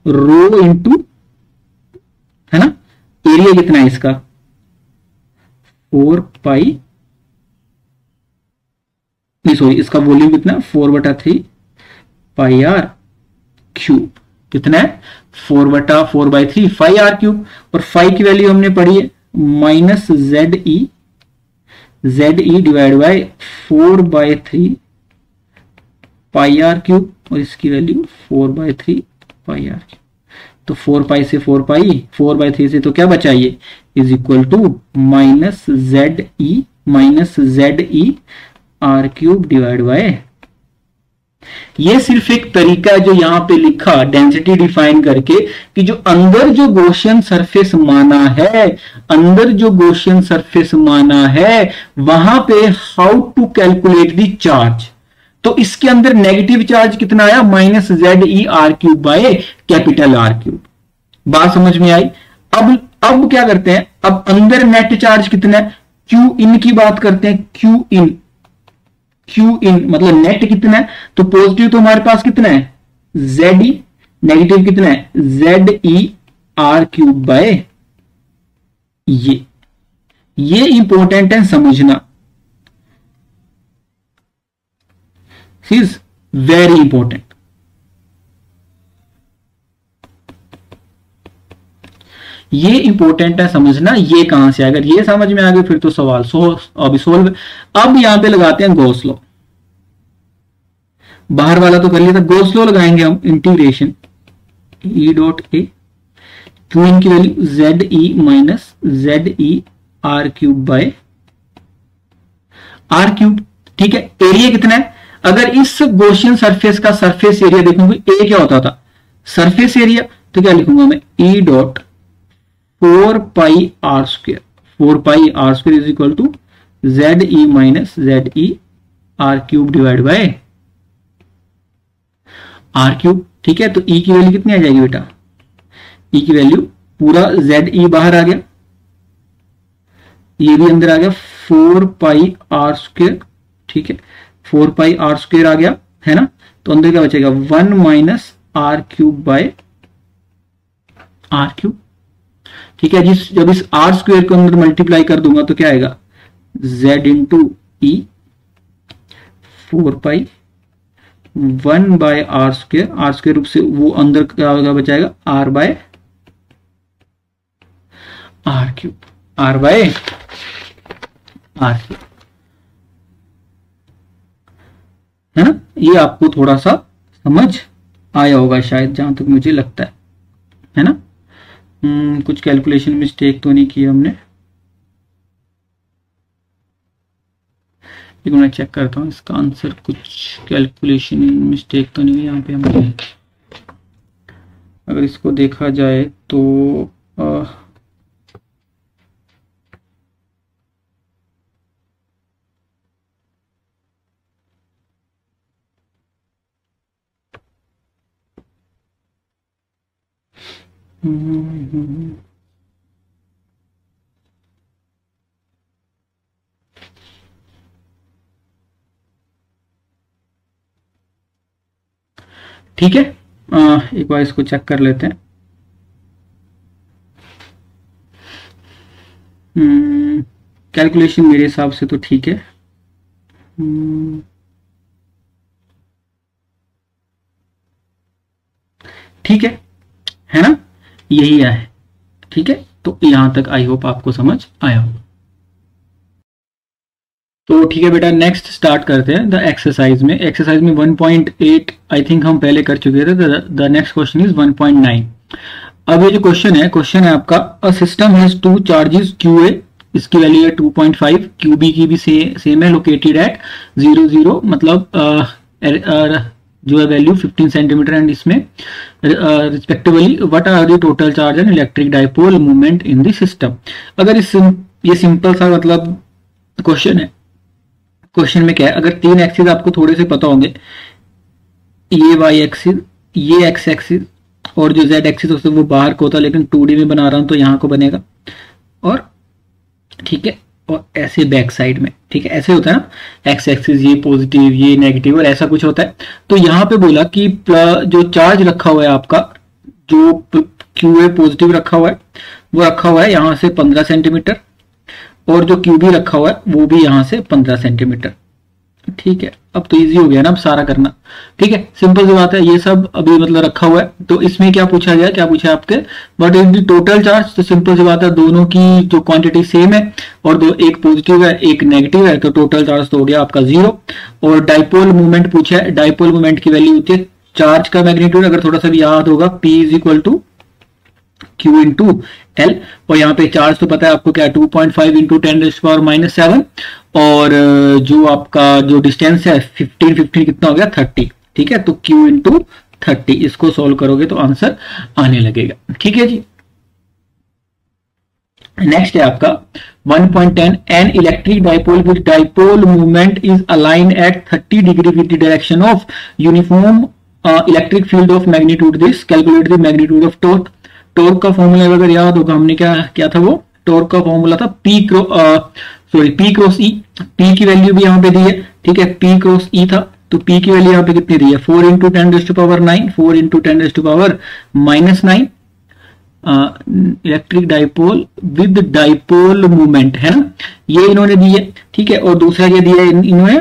रो इंटू, है ना, एरिया कितना है इसका, 4 पाई, नहीं सॉरी, इसका वॉल्यूम कितना, 4/3 पाई आर क्यूब, कितना है, 4/4/3 फाई आर क्यूब। और फाई की वैल्यू हमने पढ़ी है minus Z e divide by 4/3 pi r cube, और इसकी वैल्यू 4/3 पाई आर क्यूब। तो 4 पाई से 4 पाई, 4/3 से तो क्या बचा, ये is equal to minus Z E R cube divide by, ये सिर्फ एक तरीका है जो यहां पे लिखा डेंसिटी डिफाइन करके, कि जो अंदर जो गॉसियन सरफेस माना है, अंदर जो गॉसियन सरफेस माना है, वहां पे how to calculate the charge. तो इसके अंदर नेगेटिव चार्ज कितना आया, minus Z E R cube by capital r cube. बात समझ में आई। अब क्या करते हैं, अब अंदर नेट चार्ज कितना है, क्यू इन की बात करते हैं। क्यू इन मतलब नेट कितना है, तो पॉजिटिव तो हमारे पास कितना है, जेड ई, नेगेटिव कितना है, Z E R cube bye, ये इंपॉर्टेंट है समझना, इज वेरी इंपॉर्टेंट। ये इंपॉर्टेंट है समझना, ये कहां से, अगर ये समझ में आ गया फिर तो सवाल अभी सोल्व। अब यहां पे लगाते हैं गॉस लॉ, बाहर वाला तो कर लिया था, गॉस लॉ लगाएंगे हम, integration E dot A, Q in की value Z E minus Z E R cube by are cube. ठीक है, एरिया कितना है, अगर इस गॉसियन सरफेस का सरफेस एरिया देखूंगा, ए क्या होता था, सरफेस एरिया, तो क्या लिखूंगा मैं, E dot 4 pi r square, 4 pi r square is equal to z E minus Z E R cube divide by are cube. ठीक है, तो ई की वैल्यू कितनी आ जाएगी बेटा, ई की वैल्यू पूरा जेड ई बाहर आ गया, ये भी अंदर आ गया, 4 पाई आर स्क्वेयर। ठीक है, 4 पाई आर स्क्वेयर आ गया, है ना, तो अंदर क्या बचेगा, 1 minus r cube by are cube. ठीक है, जब इस आर स्क्वेयर को अंदर मल्टीप्लाई कर दूंगा तो क्या आएगा, z into e 4 pi 1 by r square रूप से वो अंदर क्या बचाएगा, r by are cube, r by are cube, है ना। ये आपको थोड़ा सा समझ आया होगा शायद, जहां तक मुझे लगता है ना। कुछ कैलकुलेशन मिस्टेक तो नहीं की हमने। एक मिनट चेक करता हूँ इसका आंसर, कुछ कैलकुलेशन मिस्टेक तो नहीं है यहाँ पे हमें। अगर इसको देखा जाए तो ठीक है, एक बार इसको चेक कर लेते हैं। कैलकुलेशन मेरे हिसाब से तो ठीक है। ठीक है ना, यही है। ठीक है, तो यहां तक आई होप आपको समझ आया हो। तो ठीक है बेटा, नेक्स्ट स्टार्ट करते हैं द एक्सरसाइज में। एक्सरसाइज में 1.8 आई थिंक हम पहले कर चुके थे। The next question is 1.9। अब ये जो क्वेश्चन है आपका, a system has two charges QA, इसकी वैल्यू है 2.5, QB की भी सेम है, लोकेटेड एट 0 0, मतलब जो है वैल्यू 15 सेंटीमीटर, एंड इसमें respectively what are the total charge and electric dipole movement in the system. अगर ये सिंपल सा मतलब क्वेश्चन है। क्वेश्चन में क्या है, अगर 3 एक्सिस आपको थोड़े से पता होंगे, ये y एक्सिस, ये x एक्सिस, और जो z एक्सिस होता है वो बाहर को होता है, लेकिन 2D में बना रहा हूं तो यहाँ को बनेगा, और ठीक है, और ऐसे बैक साइड में, ठीक है, ऐसे होता है ना, x एक्सिस ये पॉजिटिव ये नेगेटिव और ऐसा कुछ होता है। तो यहाँ पे बोला कि जो चार्ज रखा हुआ है आपका, जो QA पॉजिटिव रखा हुआ है वो रखा हुआ है यहाँ से 15 सेंटीमीटर, और जो QB रखा हुआ है वो भी यहाँ से 15 सेंटीमीटर। ठीक है, अब तो इजी हो गया ना अब सारा करना। ठीक है, सिंपल सी बात है, ये सब अभी मतलब रखा हुआ है। तो इसमें क्या पूछा गया, क्या पूछा आपके, what is the total charge. तो सिंपल सी बात है, दोनों की जो क्वांटिटी सेम है और एक पॉजिटिव है एक नेगेटिव है, तो टोटल चार्ज तो हो गया आपका 0। और डाइपोल मूवमेंट पूछा है, डाइपोल मूवमेंट की वैल्यू होती है चार्ज का मैग्नीट्यूड, अगर थोड़ा सा भी याद होगा, P is equal to Q into L, और यहाँ पे चार्ज तो पता है आपको क्या, 2.5 इंटू 10⁻⁷, और जो आपका जो डिस्टेंस है 15 कितना हो गया 30। ठीक है, तो Q इंटू 30, इसको सोल्व करोगे तो आंसर आने लगेगा। ठीक है जी, नेक्स्ट है आपका 1.10, an electric dipole with dipole movement is align at 30 degree with the direction of uniform electric field of magnitude this, calculate the magnitude of torque. Torque का फॉर्मूला अगर याद होगा, हमने क्या था, वो टॉर्क का फॉर्मूला था P क्रॉस E। P की वैल्यू भी यहाँ पे दी है, ठीक है, P क्रॉस E था, तो P की वैल्यू यहाँ पे कितनी दी है, 4 into 10⁻⁹, 4 into 10⁻⁻�9, electric dipole with dipole movement, है ना, ये इन्होंने दी है। ठीक है, और दूसरा क्या दिया है इन्होंने,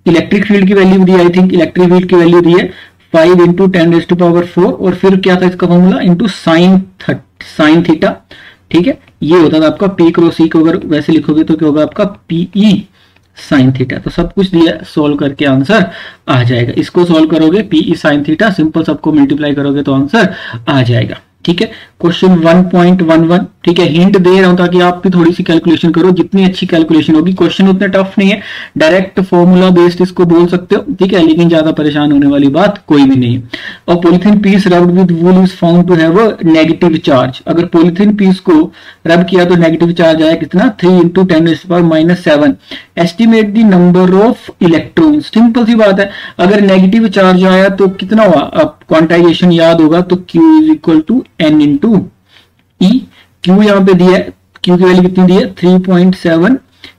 इलेक्ट्रिक फील्ड की value the, I think electric field की वैल्यू दी है 5 इंटू 10⁻⁴, और फिर क्या था इसका फॉर्मूला, इंटू साइन थीटा। ठीक है, ये होता था आपका P क्रॉस E को अगर वैसे लिखोगे तो क्या होगा आपका PE साइन थीटा। तो सब कुछ दिया, सोल्व करके आंसर आ जाएगा। इसको सोल्व करोगे PE साइन थीटा, सिंपल सबको मल्टीप्लाई करोगे तो आंसर आ जाएगा। ठीक है, क्वेश्चन 1.11, ठीक है, हिंट दे रहा हूं ताकि आप भी थोड़ी सी कैलकुलेशन करो, जितनी अच्छी कैलकुलेशन होगी। क्वेश्चन उतना टफ नहीं है, डायरेक्ट फॉर्मूला बेस्ड इसको बोल सकते हो, ठीक है, लेकिन ज्यादा परेशान होने वाली बात कोई भी नहीं है। और polythene piece rubbed with wool is found to have a negative charge. अगर पॉलिथीन पीस को रब किया तो नेगेटिव चार्ज आया कितना, 3 into 10⁻⁷। Estimate the number of electron. Simple सी बात है, अगर नेगेटिव चार्ज आया तो कितना हुआ, अब क्वांटाइजेशन याद होगा तो Q is equal to N into E। Q यहाँ पे दिया है, Q की वैल्यू कितनी दी है, 3.7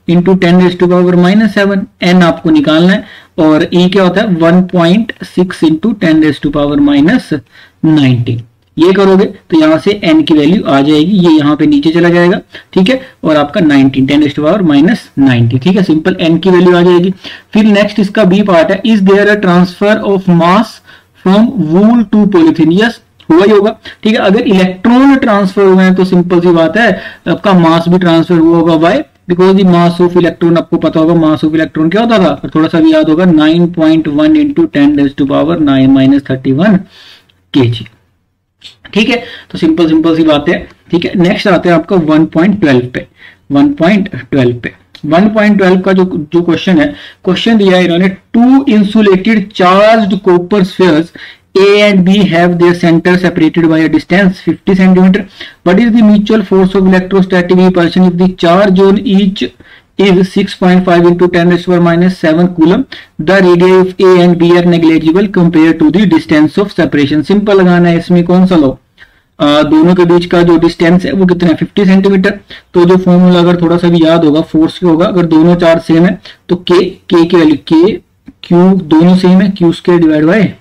इंटू 10⁻⁷। N आपको निकालना है, और E क्या होता है 1.6 इंटू 10⁻⁹। ये करोगे तो यहां से N की वैल्यू आ जाएगी, ये यहाँ पे नीचे चला जाएगा, ठीक है, और आपका 19 10⁻⁹, ठीक है, सिंपल N की वैल्यू आ जाएगी। फिर नेक्स्ट इसका B पार्ट है, is there a transfer of mass from wool to polythene. Yes, हुआ ही होगा, ठीक है। अगर इलेक्ट्रॉन ट्रांसफर हुए हैं तो सिंपल सी बात है आपका मास भी ट्रांसफर हुआ होगा, why, because the mass of electron, आपको पता होगा मास ऑफ इलेक्ट्रॉन क्या होता था, थोड़ा सा भी याद होगा, 9.1 इंटू 10⁻⁻31 kg। ठीक है, तो सिंपल सी बात है, ठीक है। नेक्स्ट आते हैं आपका 1.12 पे। 1.12 पे 1.12 का जो क्वेश्चन है, क्वेश्चन दिया है इन्होंने, two insulated charged copper spheres A and B have their center separated by a distance 50 centimeter. What is the mutual force of electrostatic repulsion if the charge on each is 6.5 into 10 raised to the minus 7 coulomb? The radii of A and B are negligible compared to the distance of separation. Simple लगाना है इसमें, कौन सा लो, दोनों के बीच का जो डिस्टेंस है वो कितना है 50 सेंटीमीटर। तो जो फॉर्मूला अगर थोड़ा सा भी याद होगा फोर्स के होगा, अगर दोनों चार्ज सेम है तो के की वैल्यू के क्यू दोनों सेम है, Q square divide by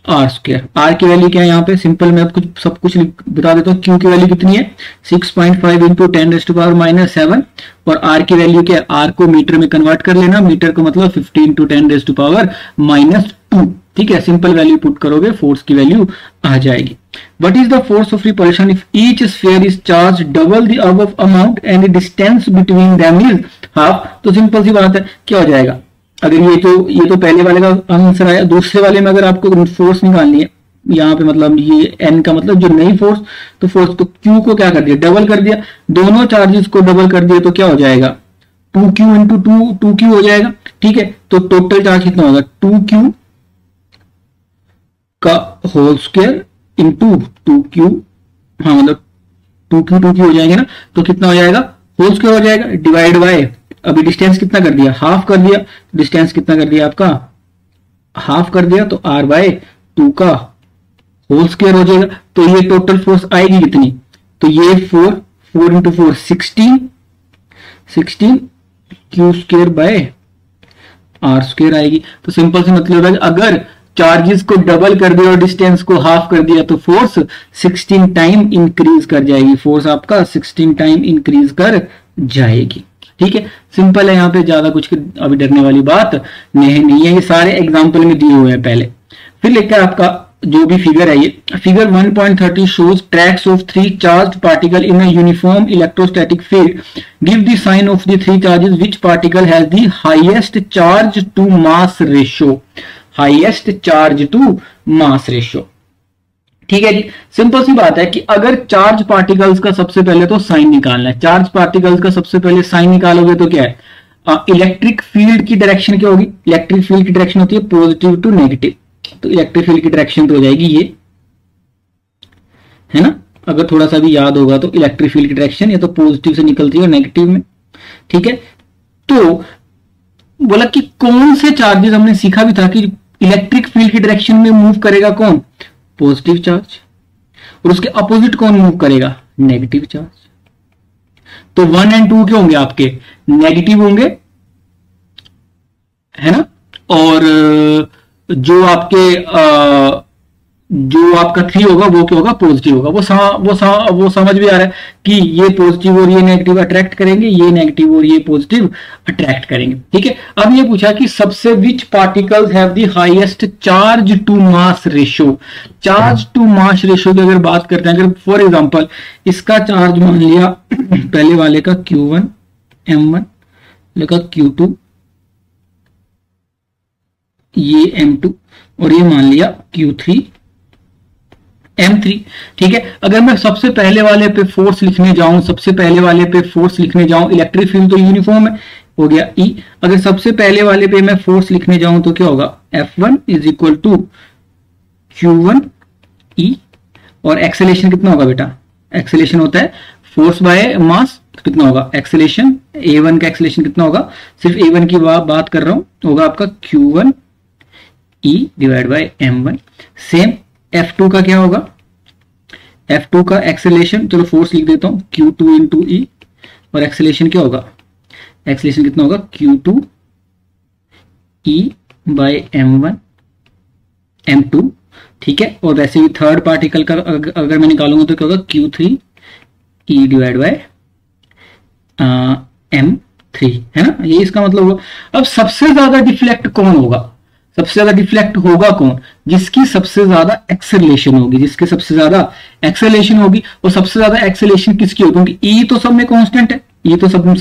are square. R की वैल्यू क्या है यहाँ पे, सिंपल मैं आपको सब कुछ बता देता हूँ। क्यू की वैल्यू कितनी है 6.5 into 10 raised to power minus 7, और आर की वैल्यू क्या है, आर को मीटर में कन्वर्ट कर लेना, मीटर का मतलब 50 into 10 raised to power minus 2। ठीक है, सिंपल वैल्यू पुट करोगे फोर्स की वैल्यू आ जाएगी। What is the force of repulsion if each sphere is charged double the above amount and the distance between them is half? तो सिंपल सी बात है, क्या हो जाएगा, अगर ये तो पहले वाले का आंसर आया, दूसरे वाले में अगर आपको फोर्स निकालनी है, यहाँ पे मतलब ये n का मतलब जो नई फोर्स, तो फोर्स तो q को क्या कर दिया, डबल कर दिया, दोनों चार्जेस को डबल कर दिया, तो क्या हो जाएगा 2q इंटू 2q हो जाएगा। ठीक है, तो टोटल चार्ज कितना होगा 2q का होल स्क्वायर इंटू 2q, हाँ मतलब 2q हो जाएंगे ना, तो कितना हो जाएगा होल स्क्वायर हो जाएगा, डिवाइड बाय, अभी डिस्टेंस कितना कर दिया, हाफ कर दिया, डिस्टेंस कितना कर दिया आपका हाफ कर दिया, तो r बाय 2 का होल स्क्वायर हो जाएगा। तो ये टोटल फोर्स आएगी कितनी, तो ये 4 into 4 16 Q square by are square आएगी। तो सिंपल से मतलब है अगर चार्जेस को डबल कर दिया और डिस्टेंस को हाफ कर दिया तो फोर्स 16 टाइम इंक्रीज कर जाएगी, फोर्स आपका 16 टाइम इंक्रीज कर जाएगी। ठीक है, सिंपल है, यहाँ पे ज्यादा कुछ अभी डरने वाली बात नहीं है, ये सारे एग्जांपल में दिए हुए हैं पहले। फिर लेकर आपका जो भी फिगर है, ये figure 1.30 shows tracks of 3 charged particle in a uniform electrostatic field. Give the sign of the 3 charges. Which particle has the highest charge to mass ratio? Highest charge to mass ratio. ठीक है जी, सिंपल सी बात है कि अगर चार्ज पार्टिकल्स का सबसे पहले तो साइन निकालना है, चार्ज पार्टिकल्स का सबसे पहले साइन निकालोगे तो क्या है, इलेक्ट्रिक फील्ड की डायरेक्शन क्या होगी, इलेक्ट्रिक फील्ड की डायरेक्शन होती है पॉजिटिव टू नेगेटिव, तो इलेक्ट्रिक फील्ड की डायरेक्शन तो हो जाएगी ये, है ना, अगर थोड़ा सा भी याद होगा तो इलेक्ट्रिक फील्ड की डायरेक्शन या तो पॉजिटिव से निकलती है और नेगेटिव में। ठीक है, तो बोला कि कौन से चार्जेस, हमने सीखा भी था कि इलेक्ट्रिक फील्ड की डायरेक्शन में मूव करेगा कौन, पॉजिटिव चार्ज, और उसके अपोजिट कौन मूव करेगा, नेगेटिव चार्ज। तो 1 और 2 क्या होंगे आपके, नेगेटिव होंगे, है ना, और जो आपका 3 होगा वो क्या होगा, पॉजिटिव होगा। वो समझ भी आ रहा है कि ये पॉजिटिव और ये नेगेटिव अट्रैक्ट करेंगे, ये नेगेटिव और ये पॉजिटिव अट्रैक्ट करेंगे। ठीक है, अब ये पूछा कि सबसे which particles have the highest charge to mass ratio. Charge to mass ratio की अगर बात करते हैं, अगर फॉर एग्जांपल इसका चार्ज मान लिया पहले वाले का Q1 M1, लगा Q2 ये M2, और ये मान लिया Q3 M3। ठीक है, अगर मैं सबसे पहले वाले पे फोर्स लिखने जाऊं, इलेक्ट्रिक फील्ड तो यूनिफॉर्म है, हो गया E। अगर सबसे पहले वाले पे मैं फोर्स लिखने जाऊं तो क्या होगा, F1 is equal to Q1 E, और एक्सेलेरेशन कितना होगा बेटा, एक्सेलेरेशन होता है फोर्स बाय मास, कितना होगा एक्सेलेरेशन, A1 का एक्सेलेरेशन कितना होगा, सिर्फ A1 की बात कर रहा हूं, होगा आपका Q1 E divide by M1। Same F2 का क्या होगा, F2 का एक्सेलेरेशन, चलो फोर्स लिख देता हूं Q2 इंटू E, और एक्सेलेरेशन क्या होगा, एक्सेलेरेशन कितना होगा Q2 E bye M1 M2। ठीक है, और वैसे भी थर्ड पार्टिकल का अगर मैं निकालूंगा तो क्या होगा Q3 E divide by M3, है ना, ये इसका मतलब होगा। अब सबसे ज्यादा डिफ्लेक्ट कौन होगा, सबसे ज्यादा डिफ्लेक्ट होगा कौन, जिसकी सबसे ज्यादा एक्सेलरेशन होगी, और सबसे ज्यादा एक्सेलरेशन किसकी होगी, क्योंकि E तो सब में कांस्टेंट है, ये तो सब में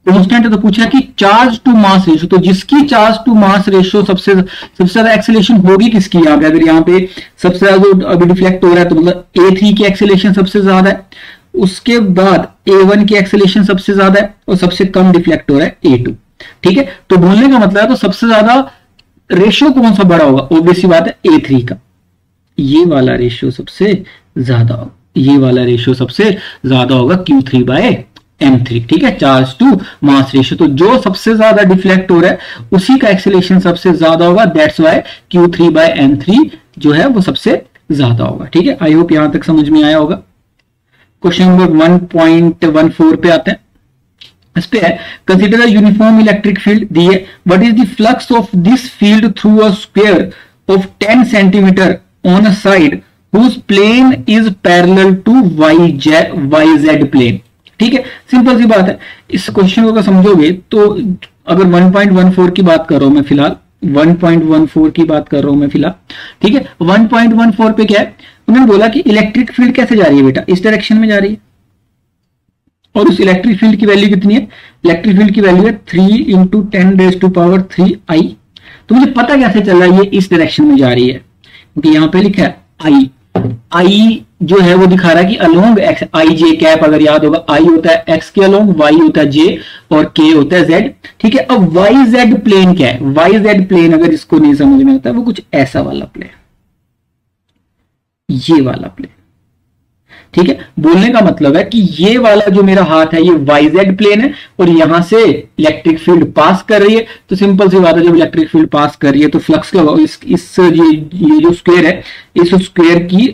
कांस्टेंट है। तो पूछा कि चार्ज टू मास रेशियो, तो जिसकी चार्ज टू मास रेशियो सबसे ज्यादा एक्सेलरेशन होगी किसकी, यहाँ पे अगर यहाँ पे सबसे ज्यादा अभी डिफ्लेक्ट हो रहा है तो मतलब A3 की एक्सेलरेशन सबसे ज्यादा है, उसके बाद A1 की एक्सेलेरेशन सबसे ज्यादा है और सबसे कम डिफ्लेक्ट हो रहा है A2। ठीक है, तो बोलने का मतलब है तो सबसे ज्यादा रेशियो कौन सा बड़ा होगा, ऑब्वियस सी बात है A3 का, ये वाला रेशियो सबसे ज्यादा होगा, ये वाला रेशियो सबसे ज्यादा होगा Q3/M3। ठीक है, चार्ज टू मास रेशियो, तो जो सबसे ज्यादा डिफ्लेक्ट हो रहा है उसी का एक्सेलेरेशन सबसे ज्यादा होगा, दैट्स वाई Q3/M3 जो है वो सबसे ज्यादा होगा। ठीक है, आई होप यहां तक समझ में आया होगा। क्वेश्चन नंबर 1.14 पे आते हैं। इस पे है कंसीडर यूनिफॉर्म इलेक्ट्रिक फील्ड दिए, what is the flux of this field through a square of 10 centimetre on a side whose plane is parallel to YZ plane। ठीक है, सिंपल सी बात है। इस क्वेश्चन को अगर समझोगे तो अगर 1.14 की बात कर रहा हूं मैं फिलहाल, 1.14 की बात कर रहा हूं मैं फिलहाल, ठीक है, 1.14 पे क्या है, उन्होंने बोला कि इलेक्ट्रिक फील्ड कैसे जा रही है बेटा, इस डायरेक्शन में जा रही है, और उस इलेक्ट्रिक फील्ड की वैल्यू कितनी है, इलेक्ट्रिक फील्ड की वैल्यू है 3 × 10⁻³ तो मुझे पता कैसे चल रहा है ये इस डायरेक्शन में जा रही है, क्योंकि यहां पे लिखा है आई जो है वो दिखा रहा है कि अलोंग एक्स, आई जे कैप अगर याद होगा, आई होता है एक्स के अलोंग, वाई होता है जे और के होता है जेड। ठीक है, अब वाई जेड प्लेन क्या है, वाई जेड प्लेन अगर इसको नहीं समझ में आता वो कुछ ऐसा वाला प्लेन, ये वाला प्लेन। ठीक है, बोलने का मतलब है कि ये वाला जो मेरा हाथ है ये वाई जेड प्लेन है और यहां से इलेक्ट्रिक फील्ड पास कर रही है, तो सिंपल सी बात है जब इलेक्ट्रिक फील्ड पास कर रही है तो फ्लक्स क्या होगा, ये जो स्क्वायर है, इस स्क्वायर की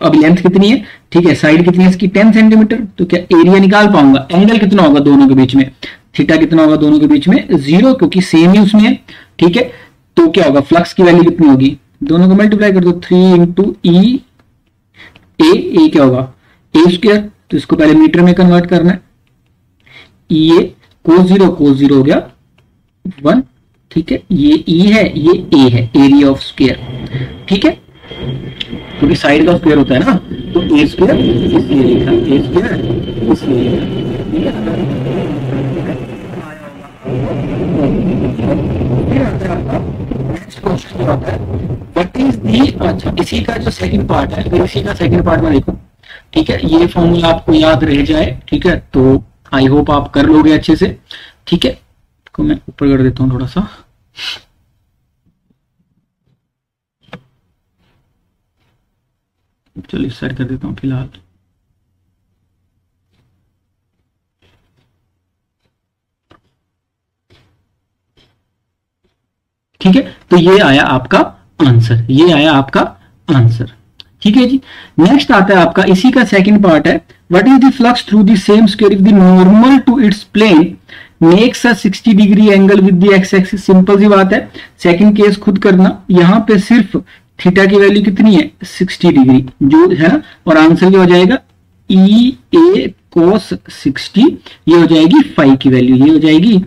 अब लेंथ कितनी है, ठीक है, साइड कितनी है इसकी 10 सेंटीमीटर, तो क्या एरिया निकाल पाऊंगा, एंगल कितना होगा दोनों के बीच में, थीटा कितना होगा दोनों के बीच में, 0, क्योंकि सेम ही उसमें है। ठीक है, तो क्या होगा, फ्लक्स की वैल्यू कितनी होगी, दोनों को मल्टीप्लाई कर दो, 3 × E ए क्या होगा A², तो इसको पहले मीटर में कन्वर्ट करना है, ये cos 0 हो गया 1। ठीक है, ये E है, ये A है, एरिया ऑफ स्क्वायर। ठीक है, क्योंकि साइड का स्क्वायर होता है ना, तो A² इसलिए लिखा, A² इसलिए लिखा। व्हाट इज दी, अच्छा इसी का जो सेकंड पार्ट है, अगर इसी का सेकंड पार्ट में देखो, ठीक है, ये फॉर्मूला आपको याद रह जाए, ठीक है, तो आई होप आप कर लोगे अच्छे से। ठीक है, तो मैं ऊपर कर देता हूं थोड़ा सा, चलिए इस साइड कर देता हूं फिलहाल। ठीक है, तो ये आया आपका आंसर, ये आया आपका आंसर। ठीक है जी, नेक्स्ट आता है आपका इसी का सेकंड पार्ट है, what is the flux through the same square if the normal to its plane makes a 60 degree angle with the x axis. Simple सी बात है, सेकंड केस खुद करना, यहां पे सिर्फ थीटा की वैल्यू कितनी है 60 डिग्री जो है ना, और आंसर क्या हो जाएगा EA cos 60, ये हो जाएगी फाई की वैल्यू, ये हो जाएगी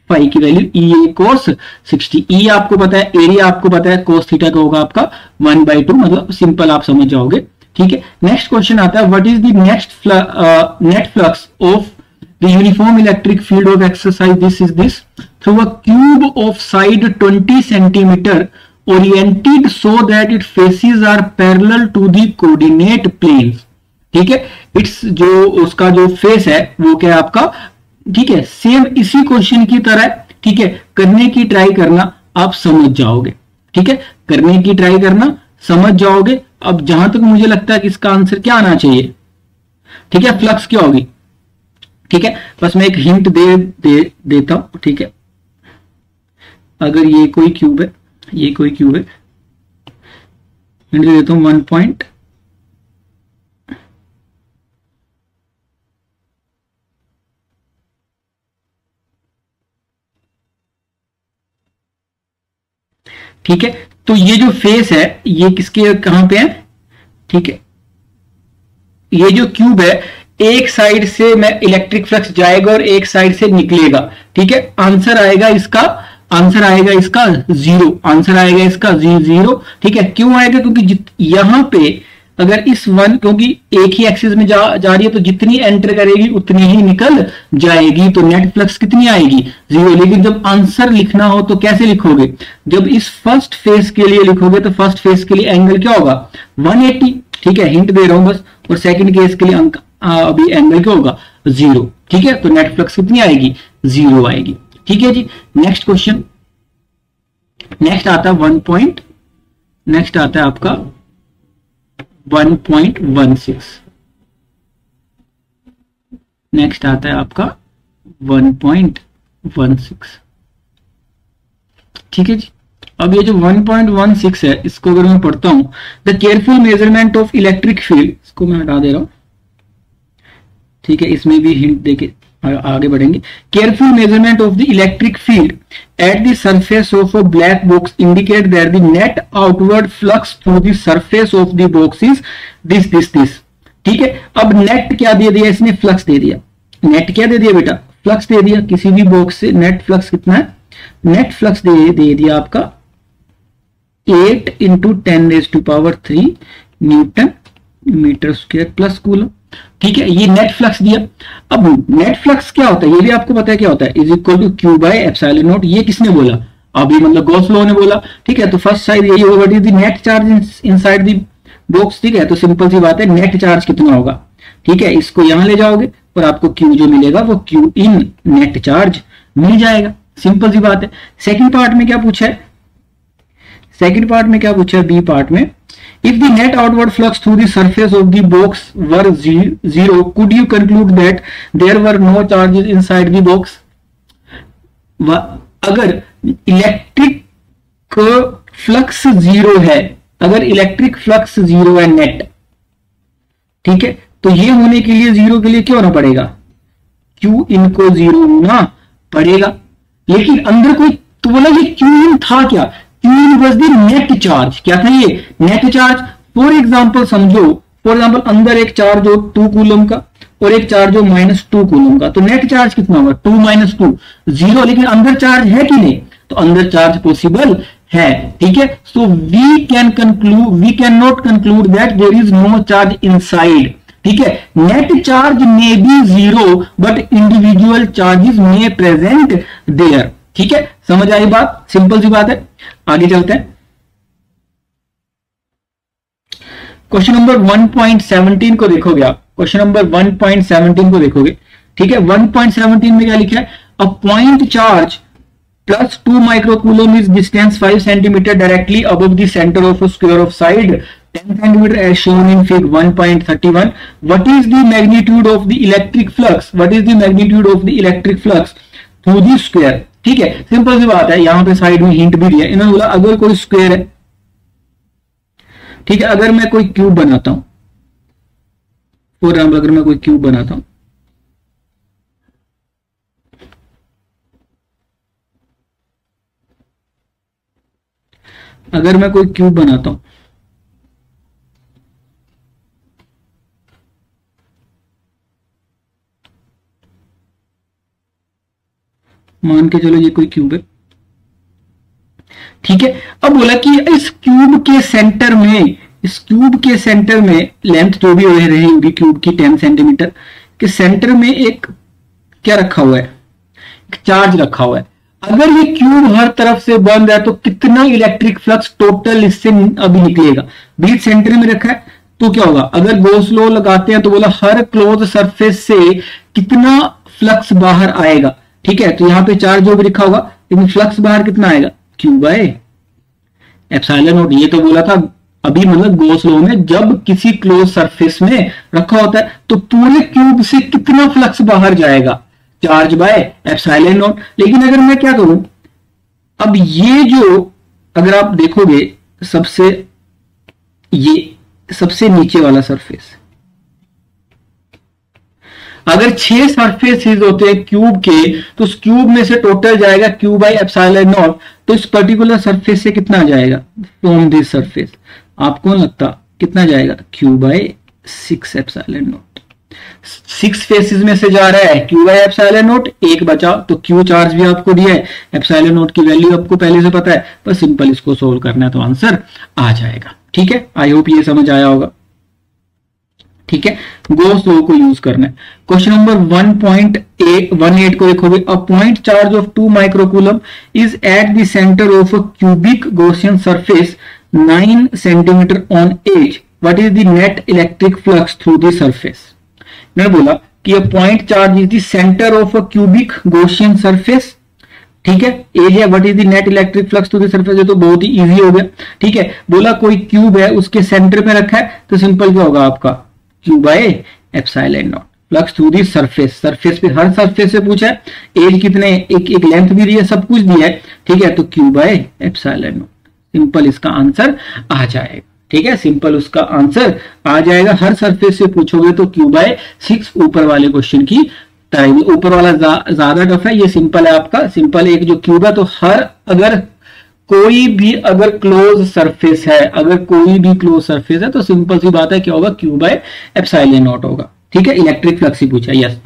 फाई की वैल्यू EA cos 60। E आपको पता है, एरिया आपको पता है, cos थीटा का होगा आपका 1/2, मतलब सिंपल आप समझ जाओगे। ठीक है, नेक्स्ट क्वेश्चन आता है, what is the net flux of the uniform electric field of exercise this through a cube of side 20 centimetre oriented so that its faces are parallel to the coordinate planes। ठीक है, इट्स जो उसका जो फेस है वो क्या है आपका, ठीक है, सेम इसी क्वेश्चन की तरह। ठीक है, करने की ट्राई करना, आप समझ जाओगे। ठीक है, करने की ट्राई करना, समझ जाओगे। अब जहां तक मुझे लगता है कि इसका आंसर क्या आना चाहिए, ठीक है, फ्लक्स क्या होगी। ठीक है, बस मैं एक हिंट देता हूं। ठीक है, अगर ये कोई क्यूब है, ये कोई क्यूब है, हिंट दे देता हूं 1 पॉइंट, ठीक है, तो ये जो फेस है ये किसके कहां पे है, ठीक है, ये जो क्यूब है एक साइड से मैं इलेक्ट्रिक फ्लक्स जाएगा और एक साइड से निकलेगा। ठीक है, आंसर आएगा इसका 0, आंसर आएगा इसका 0। ठीक है, क्यों आएगा, क्योंकि यहां पे अगर इस क्योंकि एक ही एक्सिस में जा रही है तो जितनी एंटर करेगी उतनी ही निकल जाएगी, तो नेट फ्लक्स कितनी आएगी 0। लेकिन जब आंसर लिखना हो तो कैसे लिखोगे, जब इस फर्स्ट फेस के लिए लिखोगे तो फर्स्ट फेस के लिए एंगल क्या होगा 180। ठीक है, हिंट दे रहा हूं बस, और सेकंड केस के लिए अभी एंगल क्या होगा, 0। ठीक है, तो नेट फ्लक्स कितनी आएगी, 0 आएगी। ठीक है जी, नेक्स्ट क्वेश्चन, नेक्स्ट आता है नेक्स्ट आता है आपका 1.16। नेक्स्ट आता है आपका 1.16। ठीक है जी, अब ये जो 1.16 है, इसको अगर मैं पढ़ता हूं, the careful measurement of electric field, इसको मैं हटा दे रहा हूं। ठीक है, इसमें भी हिंट देके आगे बढ़ेंगे। Careful measurement of the electric field at the surface of a black box indicate that the net outward flux through the surface of the box is this. ठीक है, अब नेट क्या दे दिया इसने, फ्लक्स दे दिया। नेट क्या दे दिया बेटा, फ्लक्स दे दिया। किसी भी बॉक्स से नेट फ्लक्स कितना है, नेट फ्लक्स दे दिया आपका 8 × 10⁻³ newton metre square plus coulomb. ठीक है, ये नेट फ्लक्स दिया। अब नेट फ्लक्स क्या होता है, ये भी आपको पता है क्या होता है, इज इक्वल टू Q/ε0। ये किसने बोला, अभी मतलब गॉस लॉ ने बोला। ठीक है, तो फर्स्ट साइड यही होगा, what is the net charge inside the box. ठीक है, तो सिंपल सी बात है, नेट चार्ज कितना होगा। ठीक है, इसको यहां ले जाओगे और आपको Q जो मिलेगा वो Q इन नेट चार्ज मिल जाएगा। सिंपल सी बात है। सेकंड पार्ट में क्या पूछा है, सेकंड पार्ट में क्या पूछा है, बी पार्ट में, if the net outward flux through the surface of the box were zero, could you conclude that there were no charges inside the box? अगर इलेक्ट्रिक फ्लक्स 0 है, अगर इलेक्ट्रिक फ्लक्स 0 है नेट, ठीक है, तो ये होने के लिए 0 के लिए क्या होना पड़ेगा, Q इनको 0 होना पड़ेगा। लेकिन अंदर कोई, तो बोला ये Q इन था क्या, Q was the net charge. क्या था ये, नेट चार्ज। फॉर एग्जाम्पल समझो, फॉर एग्जाम्पल अंदर एक चार्ज हो 2 कूलम का और एक चार्ज हो -2 कूलम का, तो नेट चार्ज कितना होगा, 2 - 2 0। लेकिन अंदर चार्ज है कि नहीं, तो अंदर चार्ज पॉसिबल है। ठीक है, so we can not conclude that there is no charge inside. ठीक है, net charge may be 0 but individual charges may present there. ठीक है, समझ आई बात, सिंपल सी बात है। आगे चलते हैं, क्वेश्चन नंबर 1.17 को देखोगे आप, क्वेश्चन नंबर 1.17 को देखोगे। ठीक है, 1.17 में क्या लिखा है, a point charge plus 2 microcoulomb is distance 5 centimetre directly above the centre of a square of side 10 centimetre as shown in fig 1.31। What is the magnitude of the electric flux, what is the magnitude of the electric flux through the square. ठीक है, सिंपल सी बात है, यहां पे साइड में हिंट भी दिया इन्होंने, बोला अगर कोई स्क्वायर है, ठीक है, अगर मैं कोई क्यूब बनाता हूं, फॉर एग्जाम्पल अगर मैं कोई क्यूब बनाता हूं, अगर मैं कोई क्यूब बनाता हूं, मान के चलो ये कोई क्यूब है। ठीक है, अब बोला कि इस क्यूब के सेंटर में, इस क्यूब के सेंटर में लेंथ जो भी रही होगी क्यूब की 10 सेंटीमीटर के सेंटर में एक क्या रखा हुआ है, एक चार्ज रखा हुआ है। अगर ये क्यूब हर तरफ से बंद है तो कितना इलेक्ट्रिक फ्लक्स टोटल इससे अभी निकलेगा। बीच सेंटर में रखा है तो क्या होगा, अगर गॉस लॉ लगाते हैं तो बोला हर क्लोज सरफेस से कितना फ्लक्स बाहर आएगा। ठीक है, तो यहां पे चार्ज जो भी लिखा होगा, लेकिन फ्लक्स बाहर कितना आएगा, Q/ε0। ये तो बोला था अभी, मतलब गॉस लॉ में जब किसी क्लोज सरफेस में रखा होता है तो पूरे क्यूब से कितना फ्लक्स बाहर जाएगा, चार्ज बाय ε0। लेकिन अगर मैं क्या करूं, अब ये जो अगर आप देखोगे सबसे नीचे वाला सरफेस, अगर 6 सरफेसेस होते हैं क्यूब के, तो उस क्यूब में से टोटल जाएगा Q/ε0। तो इस पर्टिकुलर सरफेस से कितना जाएगा, फ्रॉम दिस सरफेस आपको लगता कितना जाएगा, Q/6ε0। 6 फेसेस में से जा रहा है Q/ε0, एक बचा, तो Q चार्ज भी आपको दिया है, ε0 की वैल्यू आपको पहले से पता है, बस सिंपल इसको सोल्व करना है तो आंसर आ जाएगा। ठीक है, आई होप ये समझ आया होगा। ठीक है, गॉस लॉ को यूज करना है। क्वेश्चन नंबर 1.18 को देखोगे, a point charge of 2 microcoulomb is at the centre of a cubic Gaussian surface 9 centimetre on edge, what is the net electric flux through the surface. मैंने बोला कि a point charge is the center of a cubic Gaussian surface, ठीक है। Area what is the net electric flux to the surface, ये तो बहुत ही इजी हो गया, ठीक है। बोला कोई क्यूब है उसके सेंटर पे रखा है, तो सिंपल क्या होगा आपका, Q by epsilon not flux through the surface. Surface पे, हर सरफेस से पूछा है, एज कितने, एक लेंथ भी दी है, सब कुछ दिया है, ठीक है। तो Q by epsilon not, simple इसका आंसर आ जाएगा, ठीक है। सिंपल उसका आंसर आ जाएगा, हर सरफेस से पूछोगे तो क्यू बाय 6 ऊपर वाले क्वेश्चन की तरह। ऊपर वाला ज्यादा टफ है, ये सिंपल है आपका। सिंपल एक जो क्यूब है, तो हर अगर कोई भी अगर क्लोज सरफेस है, अगर कोई भी क्लोज सरफेस है, तो सिंपल सी बात है क्या होगा, क्यू बाय एप्सिलॉन नॉट होगा, ठीक है। इलेक्ट्रिक फ्लक्स ही पूछा, यस।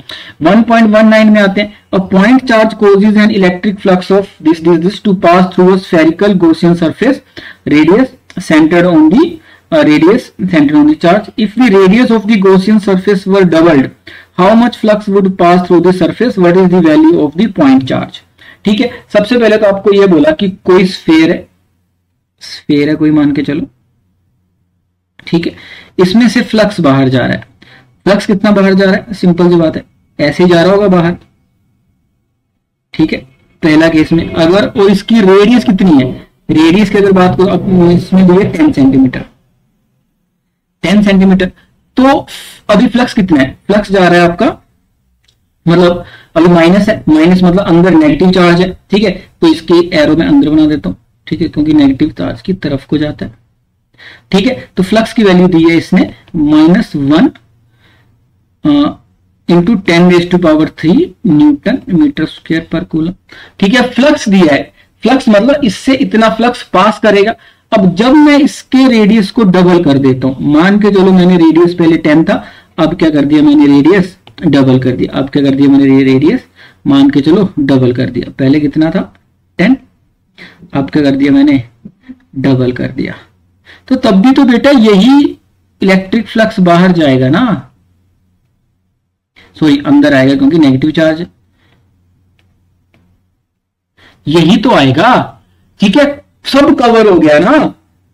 1.19 में आते हैं, अ point charge causes an electric flux of this to pass through a spherical Gaussian surface, radius centered on the charge. If the radius of the Gaussian surface were doubled, how much flux would pass through the surface? What is the value of the point charge? ठीक है। सबसे पहले तो आपको यह बोला कि कोई स्फेयर है कोई, मान के चलो, ठीक है। इसमें से फ्लक्स बाहर जा रहा है। फ्लक्स कितना बाहर जा रहा है, सिंपल सी बात है, ऐसे ही जा रहा होगा बाहर, ठीक है। पहला केस में अगर, और इसकी रेडियस कितनी है, रेडियस की अगर बात करो, अब इसमें दिए 10 सेंटीमीटर, 10 सेंटीमीटर। तो अभी फ्लक्स कितना है, फ्लक्स जा रहा है आपका, मतलब अभी माइनस है, माइनस मतलब अंदर नेगेटिव चार्ज है, ठीक है। तो इसके एरो में अंदर बना देता हूं, ठीक है, क्योंकि नेगेटिव चार्ज की तरफ को जाता है, ठीक है। तो फ्लक्स की वैल्यू दी है इसने -1 इंटू 10⁻³ न्यूटन मीटर स्क्वायर पर कूलम, ठीक है। फ्लक्स दिया है, फ्लक्स मतलब इससे इतना फ्लक्स पास करेगा। अब जब मैं इसके रेडियस को डबल कर देता हूं, मान के चलो मैंने रेडियस पहले 10 था, अब क्या कर दिया मैंने, रेडियस डबल कर दिया। अब क्या कर दिया मैंने, रेडियस मान के चलो डबल कर दिया। पहले कितना था 10, अब क्या कर दिया मैंने, डबल कर दिया। तो तब भी तो बेटा यही इलेक्ट्रिक फ्लक्स बाहर जाएगा ना, सॉरी अंदर आएगा, क्योंकि नेगेटिव चार्ज है, यही तो आएगा, ठीक है। सब कवर हो गया ना,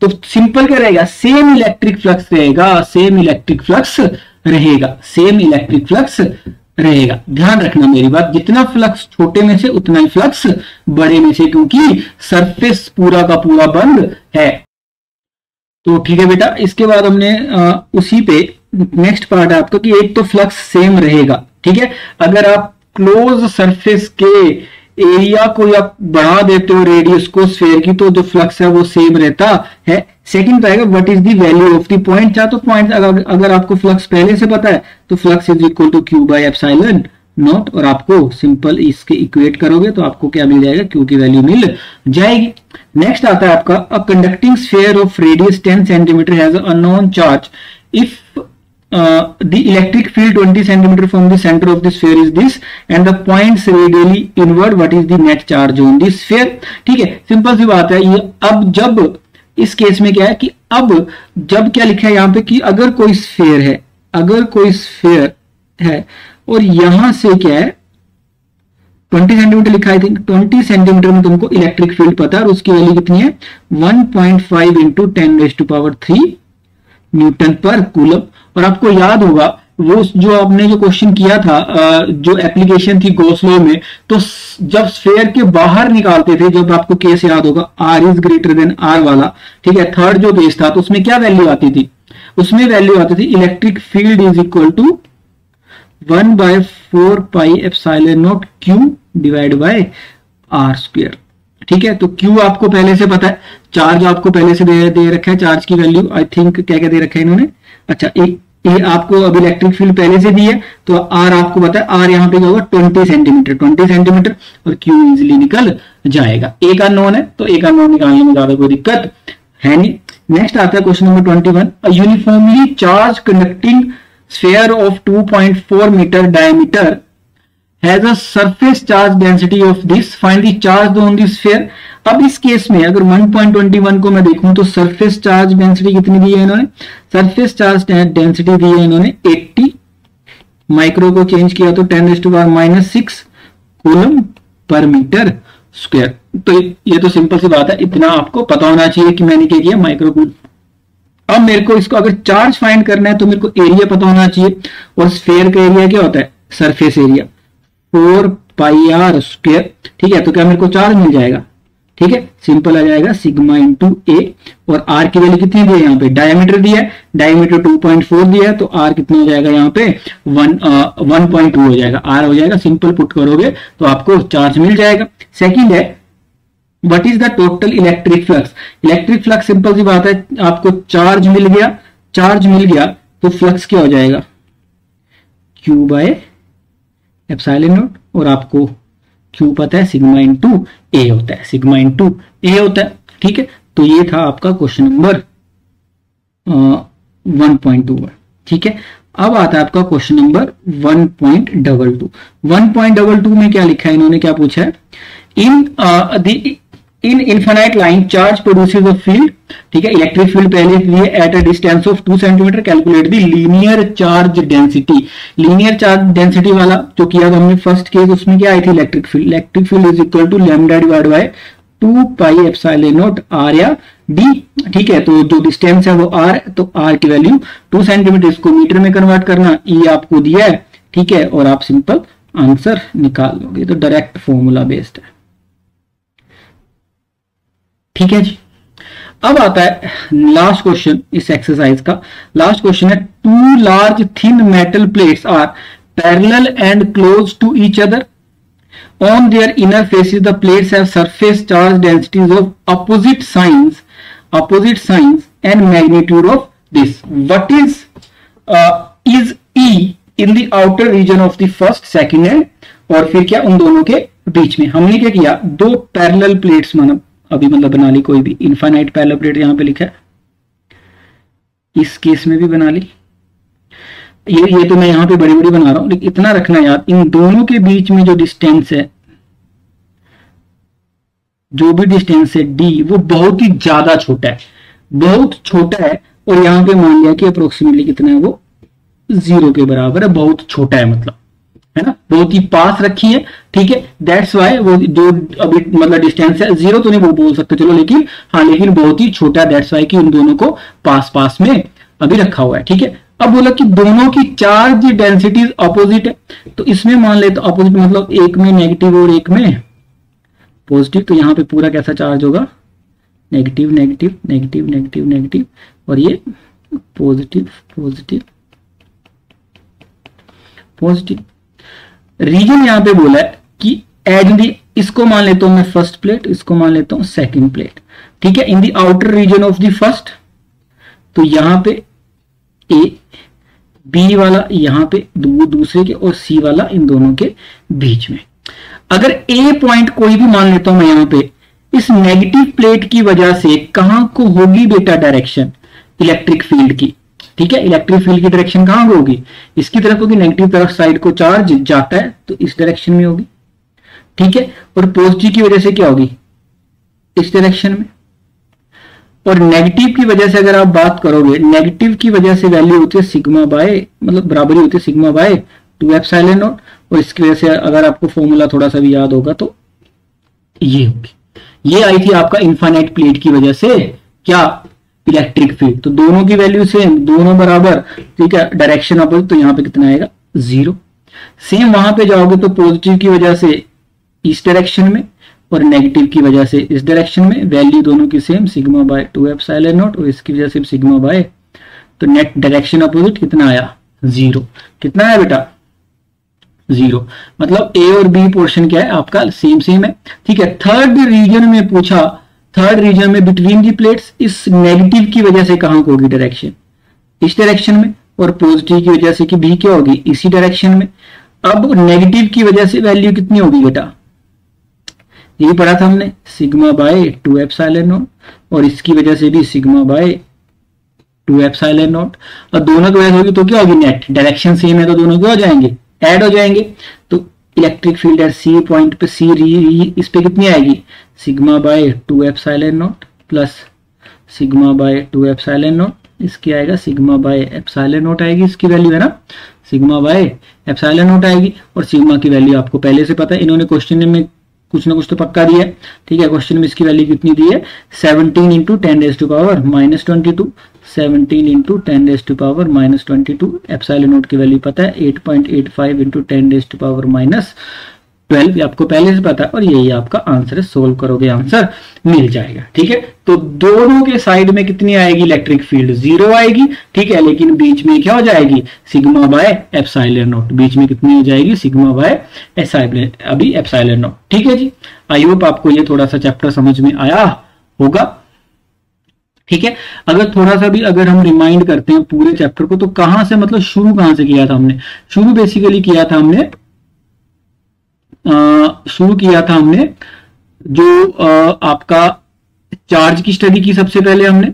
तो सिंपल क्या रहेगा, सेम इलेक्ट्रिक फ्लक्स रहेगा, सेम इलेक्ट्रिक फ्लक्स रहेगा, सेम इलेक्ट्रिक फ्लक्स रहेगा। ध्यान रखना मेरी बात, जितना फ्लक्स छोटे में से उतना ही फ्लक्स बड़े में से, क्योंकि सरफेस पूरा का पूरा बंद है। तो ठीक है बेटा, इसके बाद हमने उसी पे नेक्स्ट पार्ट है आपका कि एक तो फ्लक्स सेम रहेगा, ठीक है। अगर आप क्लोज सरफेस के एरिया को आप बढ़ा देते हो, रेडियस को स्फीयर की, तो जो फ्लक्स है वो सेम रहता है। सेकंड रहेगा what is the value of the point charge. तो पॉइंट अगर आपको फ्लक्स पहले से पता है, तो flux is equal to Q by epsilon naught, और आपको सिंपल इसके इक्वेट करोगे तो आपको क्या मिल जाएगा, क्यू की वैल्यू मिल जाएगी। नेक्स्ट आता है आपका, a conducting sphere of radius 10 centimetre has a unknown charge if the electric field 20 centimeter from the center of the sphere is this and the points radially inward, what is the net charge on the sphere। ठीक है, सिंपल सी बात है ये। अब जब इस केस में क्या है कि अब जब क्या लिखा है यहाँ पे कि अगर कोई स्फीयर है, अगर कोई स्फीयर है और यहां से क्या है 20 सेंटीमीटर लिखा है, 20 सेंटीमीटर में तुमको इलेक्ट्रिक फील्ड पता है और उसकी वैल्यू कितनी है 1.5 इंटू 10⁻³ न्यूटन पर कूलम। और आपको याद होगा वो जो आपने जो क्वेश्चन किया था, जो एप्लीकेशन थी गॉस लॉ में, तो जब स्फीयर के बाहर निकालते थे, जब आपको केस याद होगा R is greater then R वाला, ठीक है, थर्ड जो केस था, तो उसमें क्या वैल्यू आती थी, उसमें वैल्यू आती थी electric field is equal to 1/4 pi epsilon naught Q divide by R²। ठीक है, तो Q आपको पहले से पता है, चार्ज आपको पहले से दे रखा है, चार्ज की वैल्यू आई थिंक क्या क्या दे रखा है इन्होंने, अच्छा ये आपको अब इलेक्ट्रिक फील्ड पहले से दी है, तो R आपको पता है, R यहाँ पे क्या होगा 20 सेंटीमीटर और Q इजिली निकल जाएगा। एक अननोन है तो एक अननोन निकालने में ज्यादा कोई दिक्कत है नहीं। नेक्स्ट आता है question number 21, a uniformly charge conducting sphere of 2.4 metre diameter has a surface charge density of this, find the charge on the sphere। अब इस केस में अगर 1.21 को मैं देखूं तो सरफेस चार्ज डेंसिटी कितनी दी है इन्होंने, सरफेस चार्ज डेंसिटी दी है इन्होंने 80, माइक्रो को चेंज किया तो 10⁻⁻6 कूलम पर मीटर स्क्वायर। तो ये तो सिंपल सी बात है, इतना आपको पता होना चाहिए कि मैंने क्या किया, माइक्रो अब मेरे को इसको अगर चार्ज फाइंड करना है तो मेरे को एरिया पता होना चाहिए, और स्फेयर का एरिया क्या होता है, सरफेस एरिया 4πr स्क्वायर। ठीक है, तो क्या मेरे को चार्ज मिल जाएगा, ठीक है, सिंपल आ जाएगा सिग्मा इंटू ए, और आर की वैल्यू कितनी दी है यहाँ पे, डायमीटर दिया है, डायमीटर 2.4 दिया है, तो आर कितना हो जाएगा यहाँ पे 1.2 हो जाएगा, आर हो जाएगा, सिंपल पुट करोगे तो आपको चार्ज मिल जाएगा। सेकंड है what is the total electric flux. Electric flux simple सी बात है, आपको चार्ज मिल गया, चार्ज मिल गया तो फ्लक्स क्या हो जाएगा, Q बाय एप्सिलॉन नॉट, और आपको Q पता है सिग्मा इंटू ए होता है, सिग्मा इंटू ए होता है। ठीक है, तो ये था आपका क्वेश्चन नंबर 1.2। ठीक है, अब आता है आपका क्वेश्चन नंबर 1.22। 1.22 में क्या लिखा है इन्होंने, क्या पूछा है, इन infinite line charge produces a field. ठीक है, इलेक्ट्रिक फील्ड पहले लिए eight a distance of 2 centimetre, calculate the linear charge density. Linear charge density वाला जो किया था हमने फर्स्ट केस, उसमें क्या आई थी, electric field. Electric field is equal to lambda divide by 2 pi epsilon naught R या डी। ठीक है, तो जो डिस्टेंस है वो आर, तो आर की वैल्यू 2 सेंटीमीटर, इसको मीटर में कन्वर्ट करना, ये आपको दिया है। ठीक है, और आप सिंपल आंसर निकाल लोगे, तो डायरेक्ट फॉर्मूला बेस्ड है। ठीक है जी, अब आता है लास्ट क्वेश्चन इस एक्सरसाइज का। लास्ट क्वेश्चन है, 2 large thin metal plates are parallel and close to each other. On their inner faces the plates have surface charge densities of opposite signs and magnitude of this. What is E in the outer region of the first, second and, और फिर क्या उन दोनों के बीच में। हमने क्या किया, 2 पैरेलल प्लेट्स मतलब बना ली, कोई भी इनफाइनाइट पैरेलल प्लेट यहां पे लिखा है, इस केस में भी बना ली। ये तो मैं यहां पे बड़ी बड़ी बना रहा हूं, लेकिन इतना रखना याद, इन दोनों के बीच में जो डिस्टेंस है, जो भी डिस्टेंस है डी, वो बहुत ही ज्यादा छोटा है, बहुत छोटा है, और यहां पे मान लिया कि अप्रोक्सीमेटली कितना है, वो 0 के बराबर है, बहुत छोटा है, मतलब है ना, बहुत ही पास रखी है। ठीक है, दैट्स वाई वो जो अभी मतलब डिस्टेंस है 0 तो नहीं वो बोल सकते चलो, लेकिन हाँ, लेकिन बहुत ही छोटा, दैट्स वाई कि उन दोनों को पास पास में अभी रखा हुआ है। ठीक है, अब बोला कि दोनों की चार्ज डेंसिटीज अपोजिट है, तो इसमें मान ले तो अपोजिट मतलब एक में नेगेटिव और एक में पॉजिटिव, तो यहां पे पूरा कैसा चार्ज होगा, negative negative negative negative negative, और ये पॉजिटिव पॉजिटिव पॉजिटिव। रीजन यहां पे बोला है कि एड दी, इसको मान लेता हूं मैं फर्स्ट प्लेट, इसको मान लेता हूं सेकंड प्लेट। ठीक है, in the outer region of the first, तो यहां पे ए, बी वाला यहां पे दूसरे के, और सी वाला इन दोनों के बीच में। अगर ए पॉइंट कोई भी मान लेता हूं मैं यहां पे, इस नेगेटिव प्लेट की वजह से कहां को होगी बेटा डायरेक्शन इलेक्ट्रिक फील्ड की। ठीक है, इलेक्ट्रिक फील्ड की डायरेक्शन कहां होगी, इसकी तरफ होगी, नेगेटिव तरफ साइड को चार्ज जाता है तो इस डायरेक्शन में होगी। ठीक है, और पॉजिटिव की वजह से क्या होगी, इस डायरेक्शन में। और नेगेटिव की वजह से अगर आप बात करोगे, नेगेटिव की वजह से वैल्यू होती है सिग्मा बाय, मतलब बराबरी होती है सिग्मा बाय 2 एप्सिलॉन नॉट, और इसकी वजह से अगर आपको फॉर्मूला थोड़ा सा भी याद होगा तो ये होगी, ये आई थी आपका इनफाइनाइट प्लेट की वजह से क्या, इलेक्ट्रिक फील्ड। तो दोनों की वैल्यू सेम, दोनों बराबर। ठीक है, डायरेक्शन अपोजिट, तो यहां पे कितना आएगा 0। सेम वहां पे जाओगे तो पॉजिटिव की वजह से इस डायरेक्शन में, और नेगेटिव की वजह से इस डायरेक्शन में, वैल्यू दोनों की same, sigma by 2 epsilon naught, और इसकी वजह से सिग्मा बाय, तो नेट डायरेक्शन अपोजिट कितना आया 0। कितना आया बेटा 0, मतलब ए और बी पोर्शन क्या है आपका सेम सेम है। ठीक है, थर्ड रीजन में पूछा, थर्ड रीजन में बिटवीन दी प्लेट्स, इस नेगेटिव की वजह से कहां को होगी डायरेक्शन, इस डायरेक्शन में, और पॉजिटिव की वजह से कि बी क्या होगी, इसी डायरेक्शन में। अब नेगेटिव की वजह से वैल्यू कितनी होगी बेटा, ये पढ़ा था हमने, सिग्मा बाय 2 एप्सिलॉन नॉट, और इसकी वजह से भी सिग्मा बाय 2 एप्सिलॉन नॉट, और दोनों की वजह होगी तो क्या होगी, नेट डायरेक्शन सेम है तो दोनों क्या हो जाएंगे, ऐड हो जाएंगे। तो इलेक्ट्रिक फील्ड है सी पॉइंट पे, सी इस पे कितनी आएगी, sigma by 2 epsilon not plus sigma by 2 epsilon not, इसकी आएगा सिग्मा बाय एप्सिलॉन नॉट आएगी, इसकी वैल्यू है ना, सिग्मा बाय एप्सिलॉन नॉट आएगी। और सिग्मा की वैल्यू आपको पहले से पता है, इन्होंने क्वेश्चन में कुछ ना कुछ तो पक्का दिया है, ठीक है। क्वेश्चन में इसकी वैल्यू कितनी दी है, 17 इंटू 10⁻⁻22, 17 इंटू 10⁻⁻22, एप्सिलॉन नॉट की वैल्यू पता है 8.85 इंटू 10⁻12, ये आपको पहले से पता है, और यही आपका आंसर है। सोल्व करोगे आंसर मिल जाएगा, ठीक है। तो दोनों के साइड में कितनी आएगी इलेक्ट्रिक फील्ड, 0 आएगी, ठीक है। लेकिन बीच में क्या हो जाएगी, सिग्मा बाय एप्सिलॉन नॉट, बीच में कितनी हो जाएगी, सिग्मा बाय एप्सिलॉन नॉट, ठीक है जी। आई होप आपको ये थोड़ा सा चैप्टर समझ में आया होगा, ठीक है। अगर थोड़ा सा भी अगर हम रिमाइंड करते हैं पूरे चैप्टर को, तो कहां से मतलब शुरू कहां से किया था हमने, शुरू बेसिकली किया था हमने जो आपका चार्ज की स्टडी की। सबसे पहले हमने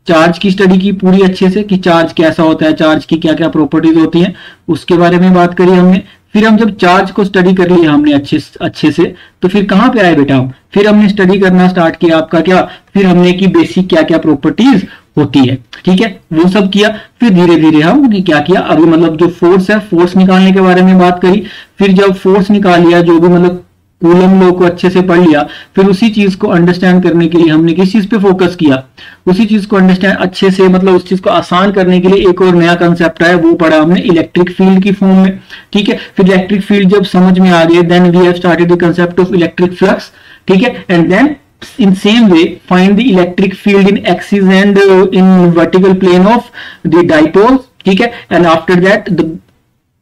चार्ज की स्टडी की पूरी अच्छे से, कि चार्ज कैसा होता है, चार्ज की क्या क्या प्रॉपर्टीज होती हैं, उसके बारे में बात करी हमने। फिर हम जब चार्ज को स्टडी कर लिया हमने अच्छे से, तो फिर कहां पे आए बेटा हम, फिर हमने स्टडी करना स्टार्ट किया आपका क्या, फिर हमने की बेसिक क्या क्या प्रॉपर्टीज होती है, ठीक है, वो सब किया। फिर धीरे धीरे हमने क्या किया, अभी मतलब जो फोर्स है, फोर्स निकालने के बारे में बात करी। फिर जब फोर्स निकाल लिया, जो भी मतलब कूलम लॉ को अच्छे से पढ़ लिया, फिर उसी चीज को अंडरस्टैंड करने के लिए हमने किस चीज पे फोकस किया, उसी चीज को अंडरस्टैंड अच्छे से, मतलब उस चीज को आसान करने के लिए एक और नया कंसेप्ट आया, वो पढ़ा हमने इलेक्ट्रिक फील्ड की फॉर्म में, ठीक है। फिर इलेक्ट्रिक फील्ड जब समझ में आ गए, then we have started the concept of electric flux, ठीक है। And then in same way find the electric field in axis and in vertical plane of the dipoles, ठीक है। and after that the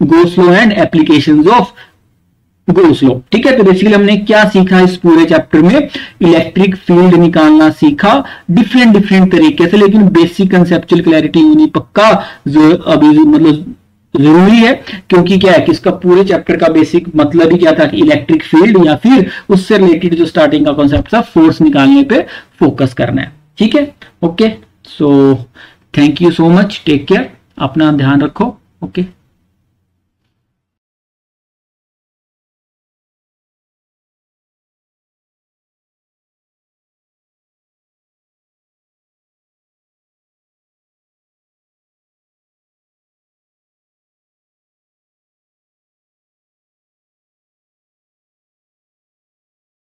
Gauss law and applications of Gauss law, ठीक है। तो बेसिकली हमने क्या सीखा इस पूरे चैप्टर में, इलेक्ट्रिक फील्ड निकालना सीखा डिफरेंट तरीके से, लेकिन बेसिक कंसेप्चुअल क्लैरिटी होनी पक्का अभी मतलब जरूरी है, क्योंकि क्या है कि इसका पूरे चैप्टर का बेसिक मतलब ही क्या था कि इलेक्ट्रिक फील्ड या फिर उससे रिलेटेड जो स्टार्टिंग का कॉन्सेप्ट था फोर्स निकालने पे फोकस करना है, ठीक है। Okay, so thank you so much, take care, अपना ध्यान रखो, ओके।